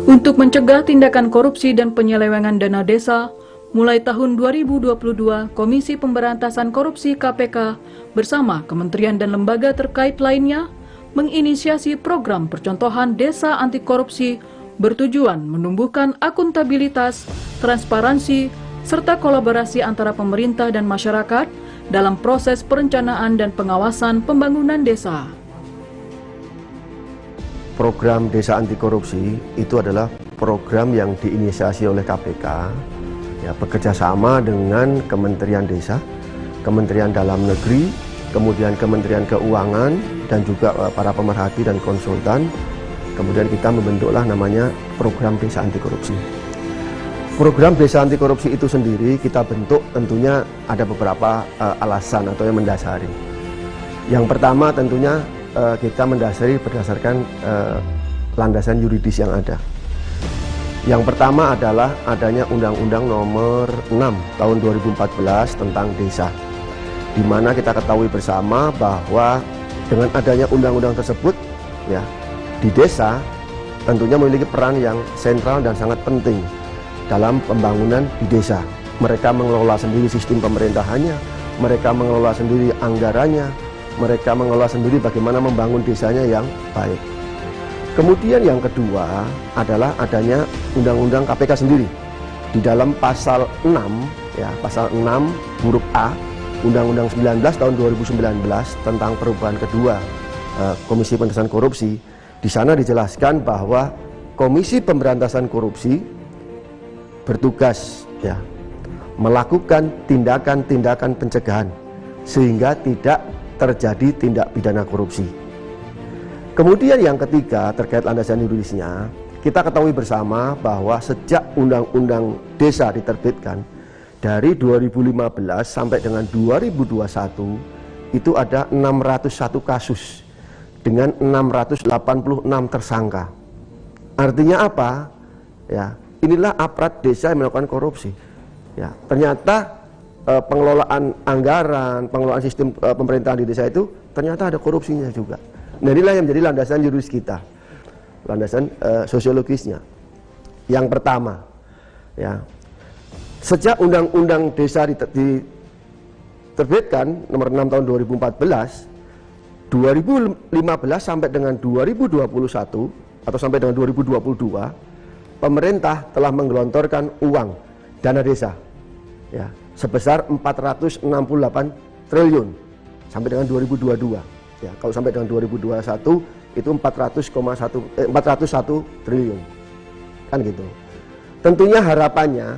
Speaker 10: Untuk mencegah tindakan korupsi dan penyelewengan dana desa, mulai tahun 2022, Komisi Pemberantasan Korupsi KPK bersama kementerian dan lembaga terkait lainnya menginisiasi program percontohan desa anti korupsi bertujuan menumbuhkan akuntabilitas, transparansi, serta kolaborasi antara pemerintah dan masyarakat dalam proses perencanaan dan pengawasan pembangunan desa.
Speaker 15: Program Desa Anti Korupsi itu adalah program yang diinisiasi oleh KPK, ya, bekerja sama dengan Kementerian Desa, Kementerian Dalam Negeri, kemudian Kementerian Keuangan, dan juga para pemerhati dan konsultan. Kemudian kita membentuklah namanya Program Desa Anti Korupsi. Program Desa Anti Korupsi itu sendiri kita bentuk tentunya ada beberapa alasan atau yang mendasari. Yang pertama tentunya kita mendasari berdasarkan landasan yuridis yang ada. Yang pertama adalah adanya Undang-Undang Nomor 6 Tahun 2014 tentang Desa, di mana kita ketahui bersama bahwa dengan adanya undang-undang tersebut, ya, di desa tentunya memiliki peran yang sentral dan sangat penting dalam pembangunan di desa. Mereka mengelola sendiri sistem pemerintahannya, mereka mengelola sendiri anggarannya, mereka mengelola sendiri bagaimana membangun desanya yang baik. Kemudian yang kedua adalah adanya Undang-Undang KPK sendiri. Di dalam pasal 6, ya, pasal 6 huruf A, Undang-Undang 19 tahun 2019 tentang perubahan kedua Komisi Pemberantasan Korupsi, di sana dijelaskan bahwa Komisi Pemberantasan Korupsi bertugas, ya, melakukan tindakan-tindakan pencegahan sehingga tidak terjadi tindak pidana korupsi. Kemudian yang ketiga terkait landasan yuridisnya, kita ketahui bersama bahwa sejak Undang-Undang Desa diterbitkan dari 2015 sampai dengan 2021 itu ada 601 kasus dengan 686 tersangka. Artinya apa? Ya, inilah aparat desa yang melakukan korupsi. Ya, ternyata pengelolaan anggaran, pengelolaan sistem pemerintahan di desa itu ternyata ada korupsinya juga. Nah, inilah yang menjadi landasan yuridis kita, landasan sosiologisnya. Yang pertama, ya, sejak Undang-Undang Desa diterbitkan nomor 6 tahun 2014, 2015 sampai dengan 2021 atau sampai dengan 2022, pemerintah telah menggelontorkan uang dana desa, ya, sebesar 468 triliun sampai dengan 2022. Ya, kalau sampai dengan 2021 itu 401 triliun, kan gitu. Tentunya harapannya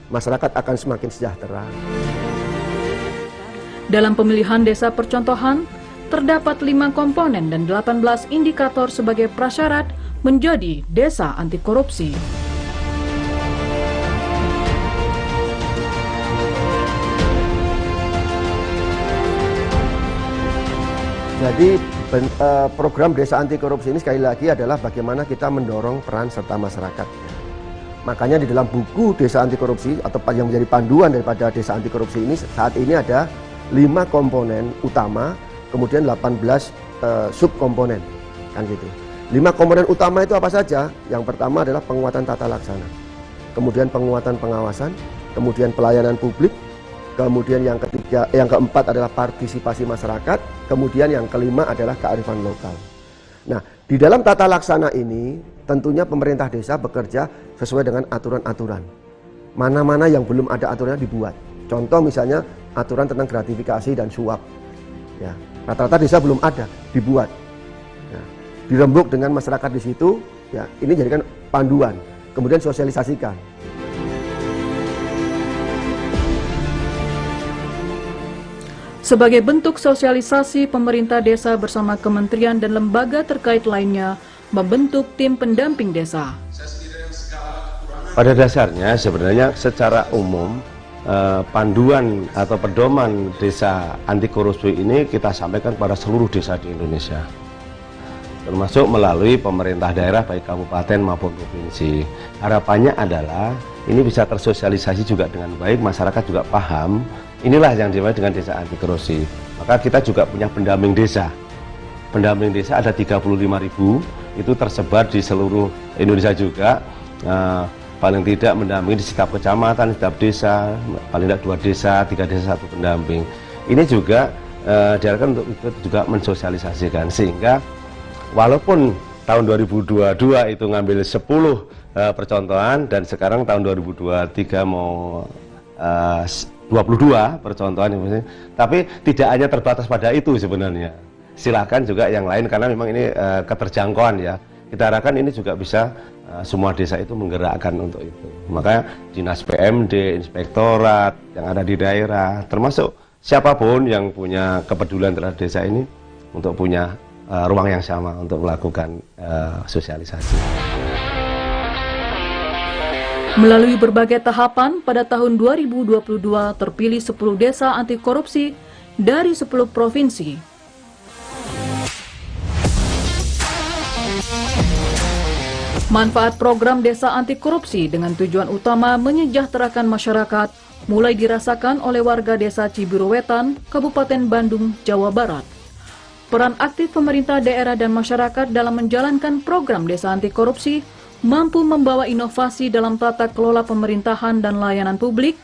Speaker 15: masyarakat akan semakin sejahtera.
Speaker 10: Dalam pemilihan desa percontohan, terdapat 5 komponen dan 18 indikator sebagai prasyarat menjadi desa anti korupsi.
Speaker 15: Jadi program desa anti korupsi ini sekali lagi adalah bagaimana kita mendorong peran serta masyarakat. Makanya di dalam buku desa anti korupsi atau yang menjadi panduan daripada desa anti korupsi ini saat ini ada 5 komponen utama, kemudian 18 subkomponen, kan gitu. 5 komponen utama itu apa saja? Yang pertama adalah penguatan tata laksana, kemudian penguatan pengawasan, kemudian pelayanan publik, kemudian yang keempat adalah partisipasi masyarakat, kemudian yang kelima adalah kearifan lokal. Nah, di dalam tata laksana ini tentunya pemerintah desa bekerja sesuai dengan aturan-aturan. Mana-mana yang belum ada aturannya dibuat. Contoh misalnya aturan tentang gratifikasi dan suap. Ya, rata-rata desa belum ada, dibuat. Ya, dirembuk dengan masyarakat di situ. Ya, ini jadikan panduan. Kemudian sosialisasikan.
Speaker 10: Sebagai bentuk sosialisasi, pemerintah desa bersama kementerian dan lembaga terkait lainnya membentuk tim pendamping desa.
Speaker 3: Pada dasarnya sebenarnya secara umum panduan atau pedoman desa anti korupsi ini kita sampaikan pada seluruh desa di Indonesia, termasuk melalui pemerintah daerah baik kabupaten maupun provinsi. Harapannya adalah ini bisa tersosialisasi juga dengan baik, masyarakat juga paham. Inilah yang dimana dengan desa anti korupsi. Maka kita juga punya pendamping desa. Pendamping desa ada 35.000, itu tersebar di seluruh Indonesia juga. Paling tidak mendampingi di setiap kecamatan, di setiap desa, paling tidak 2 desa, 3 desa 1 pendamping. Ini juga diharapkan untuk ikut juga mensosialisasikan, sehingga walaupun tahun 2022 itu ngambil 10 percontohan dan sekarang tahun 2023 mau 22 percontohan, tapi tidak hanya terbatas pada itu sebenarnya. Silakan juga yang lain karena memang ini keterjangkauan ya. Kita harapkan ini juga bisa semua desa itu menggerakkan untuk itu. Maka dinas PMD, inspektorat yang ada di daerah, termasuk siapapun yang punya kepedulian terhadap desa ini untuk punya ruang yang sama untuk melakukan sosialisasi.
Speaker 10: Melalui berbagai tahapan, pada tahun 2022 terpilih 10 desa anti korupsi dari 10 provinsi. Manfaat program desa anti korupsi dengan tujuan utama menyejahterakan masyarakat mulai dirasakan oleh warga desa Cibiru Wetan, Kabupaten Bandung, Jawa Barat. Peran aktif pemerintah daerah dan masyarakat dalam menjalankan program desa anti korupsi mampu membawa inovasi dalam tata kelola pemerintahan dan layanan publik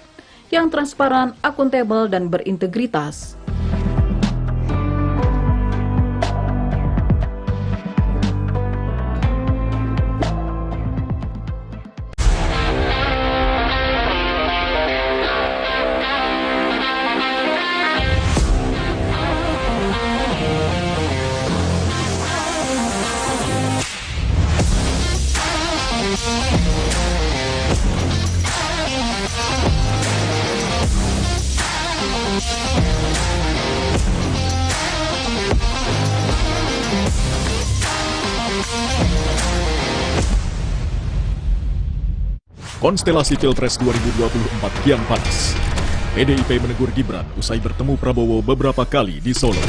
Speaker 10: yang transparan, akuntabel, dan berintegritas.
Speaker 18: Konstelasi Pilpres 2024 kian panas. PDIP menegur Gibran usai bertemu Prabowo beberapa kali di Solo.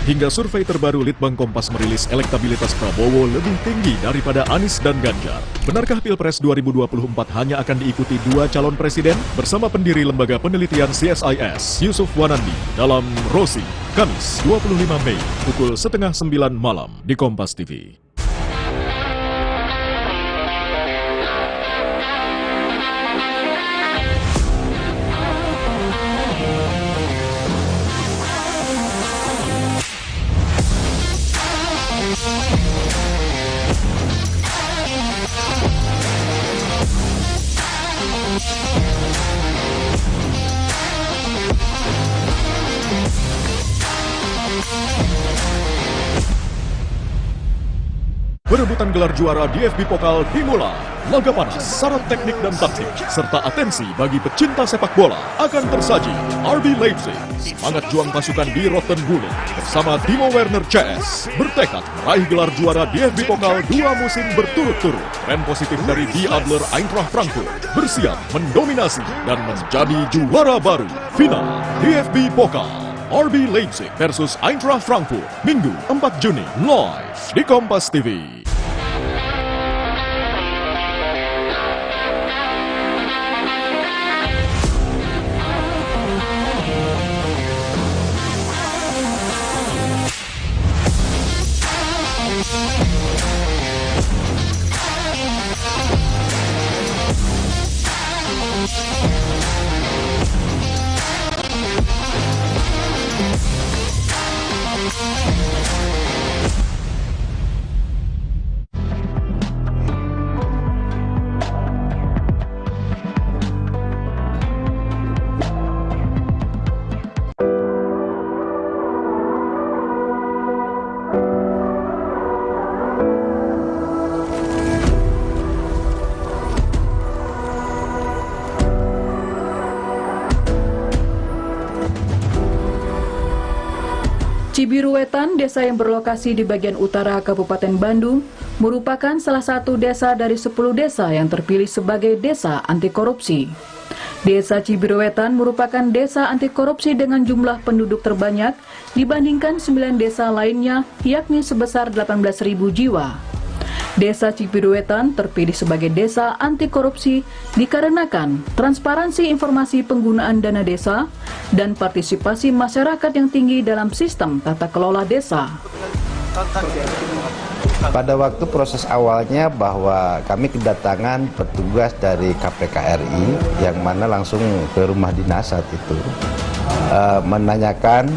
Speaker 18: Hingga survei terbaru Litbang Kompas merilis elektabilitas Prabowo lebih tinggi daripada Anies dan Ganjar. Benarkah Pilpres 2024 hanya akan diikuti 2 calon presiden? Bersama pendiri lembaga penelitian CSIS, Yusuf Wanandi, dalam Rosi, Kamis 25 Mei, pukul 8:30 malam di Kompas TV. Perebutan gelar juara DFB Pokal dimulai. Laga panas, syarat teknik dan taktik, serta atensi bagi pecinta sepak bola akan tersaji. RB Leipzig, semangat juang pasukan di Rottenbulle bersama Timo Werner CS bertekad meraih gelar juara DFB Pokal 2 musim berturut-turut. Tren positif dari Die Adler Eintracht Frankfurt bersiap mendominasi dan menjadi juara baru. Final DFB Pokal, RB Leipzig versus Eintracht Frankfurt, Minggu 4 Juni, live di Kompas TV.
Speaker 10: Cibiru Wetan, desa yang berlokasi di bagian utara Kabupaten Bandung, merupakan salah satu desa dari 10 desa yang terpilih sebagai desa anti korupsi. Desa Cibiru Wetan merupakan desa anti korupsi dengan jumlah penduduk terbanyak dibandingkan 9 desa lainnya, yakni sebesar 18.000 jiwa. Desa Cibiru Wetan terpilih sebagai desa anti korupsi dikarenakan transparansi informasi penggunaan dana desa dan partisipasi masyarakat yang tinggi dalam sistem tata kelola desa.
Speaker 16: Pada waktu proses awalnya bahwa kami kedatangan petugas dari KPK RI yang mana langsung ke rumah dinas saat itu menanyakan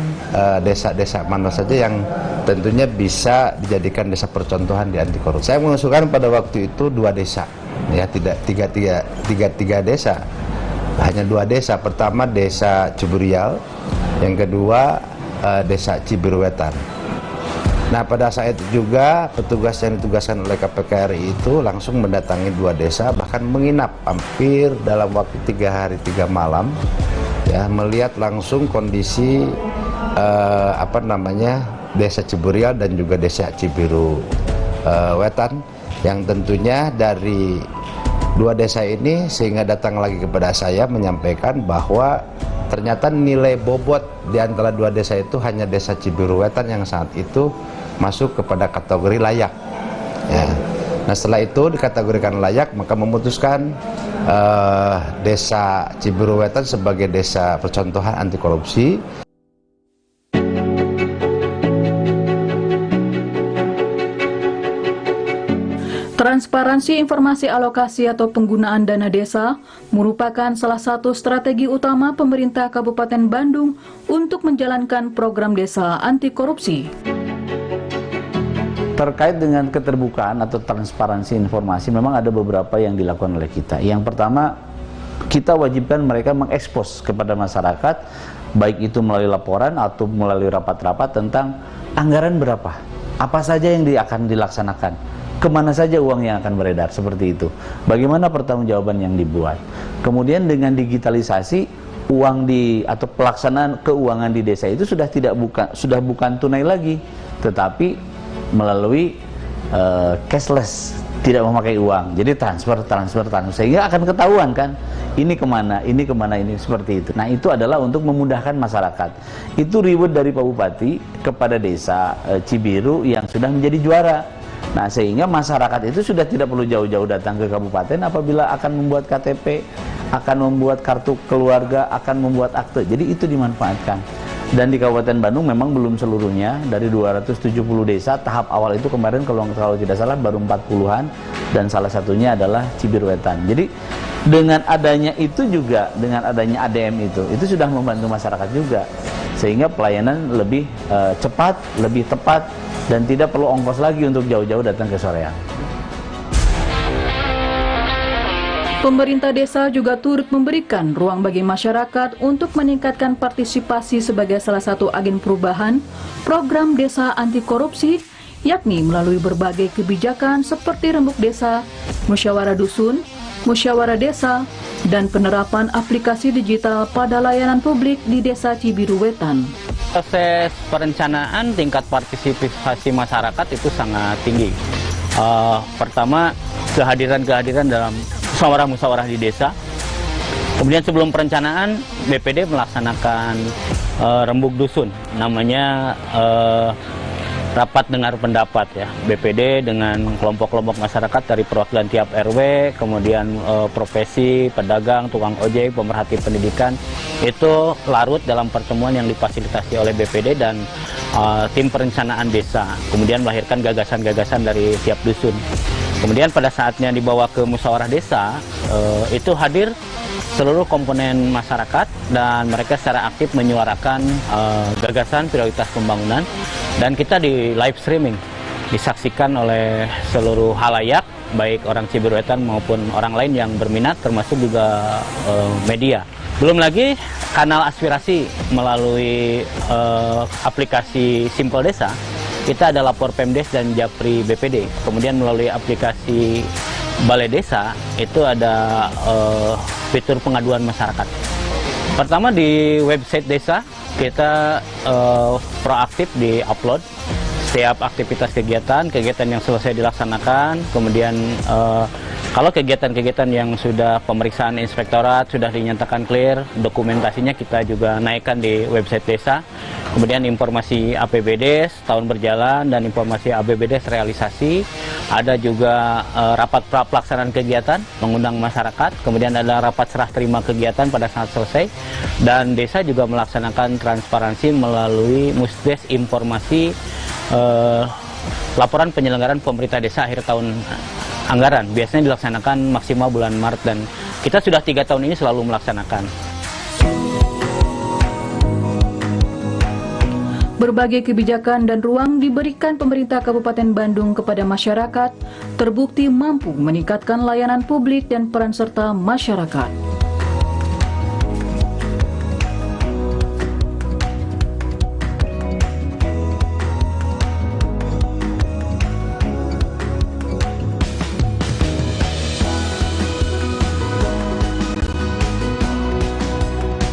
Speaker 16: desa-desa mana saja yang tentunya bisa dijadikan desa percontohan di anti korupsi. Saya mengusulkan pada waktu itu 2 desa, ya tidak tiga desa, hanya 2 desa. Pertama desa Ciburial, yang kedua desa Cibiru Wetan. Nah pada saat itu juga petugas yang ditugaskan oleh KPK RI itu langsung mendatangi 2 desa, bahkan menginap hampir dalam waktu 3 hari 3 malam, ya melihat langsung kondisi desa Ciburial dan juga desa Cibiru Wetan, yang tentunya dari 2 desa ini sehingga datang lagi kepada saya menyampaikan bahwa ternyata nilai bobot di antara 2 desa itu hanya desa Cibiru Wetan yang saat itu masuk kepada kategori layak, ya. Nah setelah itu dikategorikan layak, maka memutuskan desa Cibiru Wetan sebagai desa percontohan anti korupsi.
Speaker 10: Transparansi informasi alokasi atau penggunaan dana desa merupakan salah satu strategi utama pemerintah Kabupaten Bandung untuk menjalankan program desa anti korupsi.
Speaker 19: Terkait dengan keterbukaan atau transparansi informasi, memang ada beberapa yang dilakukan oleh kita. Yang pertama, kita wajibkan mereka mengekspos kepada masyarakat, baik itu melalui laporan atau melalui rapat-rapat tentang anggaran berapa, apa saja yang akan dilaksanakan, kemana saja uang yang akan beredar, seperti itu. Bagaimana pertanggungjawaban yang dibuat. Kemudian dengan digitalisasi, uang atau pelaksanaan keuangan di desa itu sudah bukan tunai lagi, tetapi melalui cashless, tidak memakai uang. Jadi transfer, sehingga akan ketahuan kan, ini kemana, ini seperti itu. Nah itu adalah untuk memudahkan masyarakat. Itu reward dari Pak Bupati kepada desa Cibiru yang sudah menjadi juara. Nah sehingga masyarakat itu sudah tidak perlu jauh-jauh datang ke kabupaten apabila akan membuat KTP, akan membuat kartu keluarga, akan membuat akte. Jadi itu dimanfaatkan. Dan di Kabupaten Bandung memang belum seluruhnya, dari 270 desa tahap awal itu kemarin kalau tidak salah baru 40-an, dan salah satunya adalah Cibiru Wetan. Jadi dengan adanya itu juga, dengan adanya ADM itu sudah membantu masyarakat juga, sehingga pelayanan lebih cepat, lebih tepat, dan tidak perlu ongkos lagi untuk jauh-jauh datang ke soreang.
Speaker 10: Pemerintah desa juga turut memberikan ruang bagi masyarakat untuk meningkatkan partisipasi sebagai salah satu agen perubahan program desa anti korupsi yakni melalui berbagai kebijakan seperti rembuk desa, musyawarah dusun, musyawarah desa, dan penerapan aplikasi digital pada layanan publik di Desa Cibiru Wetan.
Speaker 9: Proses perencanaan tingkat partisipasi masyarakat itu sangat tinggi. Pertama, kehadiran dalam musyawarah-musyawarah di desa. Kemudian sebelum perencanaan, BPD melaksanakan rembuk dusun, namanya rapat dengar pendapat ya. BPD dengan kelompok-kelompok masyarakat dari perwakilan tiap RW, kemudian profesi, pedagang, tukang ojek, pemerhati pendidikan, itu larut dalam pertemuan yang difasilitasi oleh BPD dan tim perencanaan desa. Kemudian melahirkan gagasan-gagasan dari tiap dusun. Kemudian pada saatnya dibawa ke musyawarah desa, itu hadir seluruh komponen masyarakat dan mereka secara aktif menyuarakan gagasan prioritas pembangunan, dan kita di live streaming disaksikan oleh seluruh halayak, baik orang Cibiru Wetan maupun orang lain yang berminat, termasuk juga media. Belum lagi kanal aspirasi melalui aplikasi Simpel Desa. Kita ada lapor Pemdes dan Japri BPD. Kemudian melalui aplikasi Balai Desa itu ada fitur pengaduan masyarakat. Pertama di website desa kita proaktif di upload setiap aktivitas kegiatan yang selesai dilaksanakan. Kemudian kalau kegiatan-kegiatan yang sudah pemeriksaan inspektorat sudah dinyatakan clear, dokumentasinya kita juga naikkan di website desa. Kemudian informasi APBD tahun berjalan dan informasi APBD realisasi. Ada juga rapat pelaksanaan kegiatan, mengundang masyarakat. Kemudian ada rapat serah terima kegiatan pada saat selesai. Dan desa juga melaksanakan transparansi melalui Musdes informasi laporan penyelenggaraan pemerintah desa akhir tahun anggaran. Biasanya dilaksanakan maksimal bulan Maret dan kita sudah 3 tahun ini selalu melaksanakan.
Speaker 10: Berbagai kebijakan dan ruang diberikan pemerintah Kabupaten Bandung kepada masyarakat, terbukti mampu meningkatkan layanan publik dan peran serta masyarakat.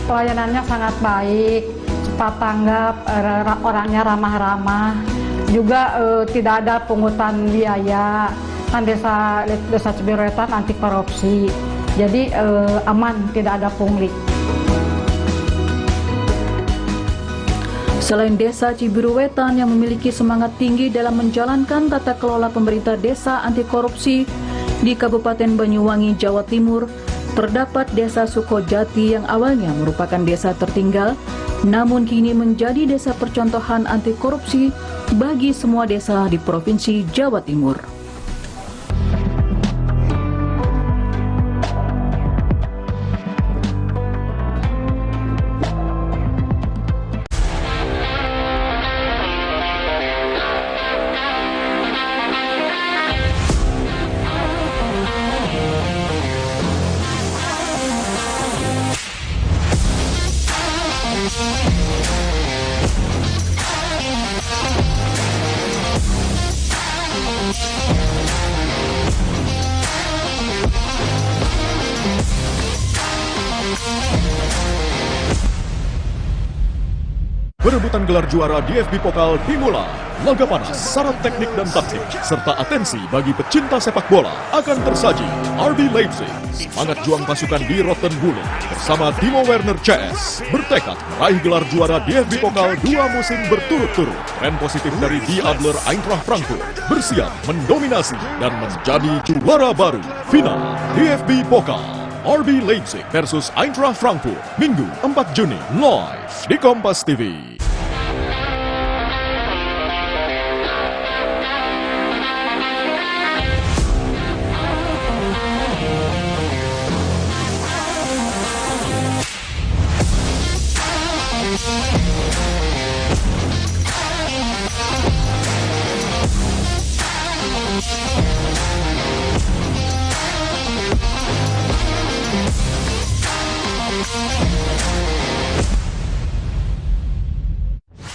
Speaker 21: Pelayanannya sangat baik, cepat tanggap, orangnya ramah-ramah, juga tidak ada pungutan biaya. Kan desa Cibiru Wetan anti korupsi, jadi aman, tidak ada pungli.
Speaker 10: Selain Desa Cibiru Wetan yang memiliki semangat tinggi dalam menjalankan tata kelola pemerintah desa anti korupsi, di Kabupaten Banyuwangi, Jawa Timur, terdapat Desa Sukojati yang awalnya merupakan desa tertinggal, namun kini menjadi desa percontohan anti korupsi bagi semua desa di Provinsi Jawa Timur.
Speaker 18: Perebutan gelar juara DFB Pokal dimulai. Laga panas, syarat teknik dan taktik, serta atensi bagi pecinta sepak bola akan tersaji. RB Leipzig, semangat juang pasukan di Rottenbulle bersama Timo Werner CS bertekad meraih gelar juara DFB Pokal 2 musim berturut-turut. Tren positif dari Die Adler Eintracht Frankfurt bersiap mendominasi dan menjadi juara baru. Final DFB Pokal RB Leipzig versus Eintracht Frankfurt, Minggu 4 Juni, live di Kompas TV.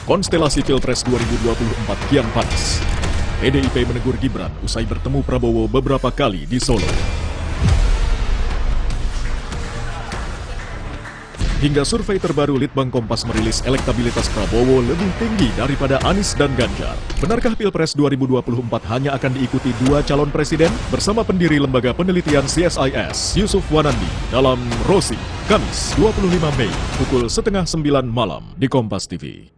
Speaker 18: Konstelasi Pilpres 2024 kian panas. PDIP menegur Gibran usai bertemu Prabowo beberapa kali di Solo. Hingga survei terbaru Litbang Kompas merilis elektabilitas Prabowo lebih tinggi daripada Anies dan Ganjar. Benarkah Pilpres 2024 hanya akan diikuti 2 calon presiden? Bersama pendiri Lembaga Penelitian CSIS, Yusuf Wanandi, dalam Rosi, Kamis 25 Mei, pukul 8:30 malam di Kompas TV.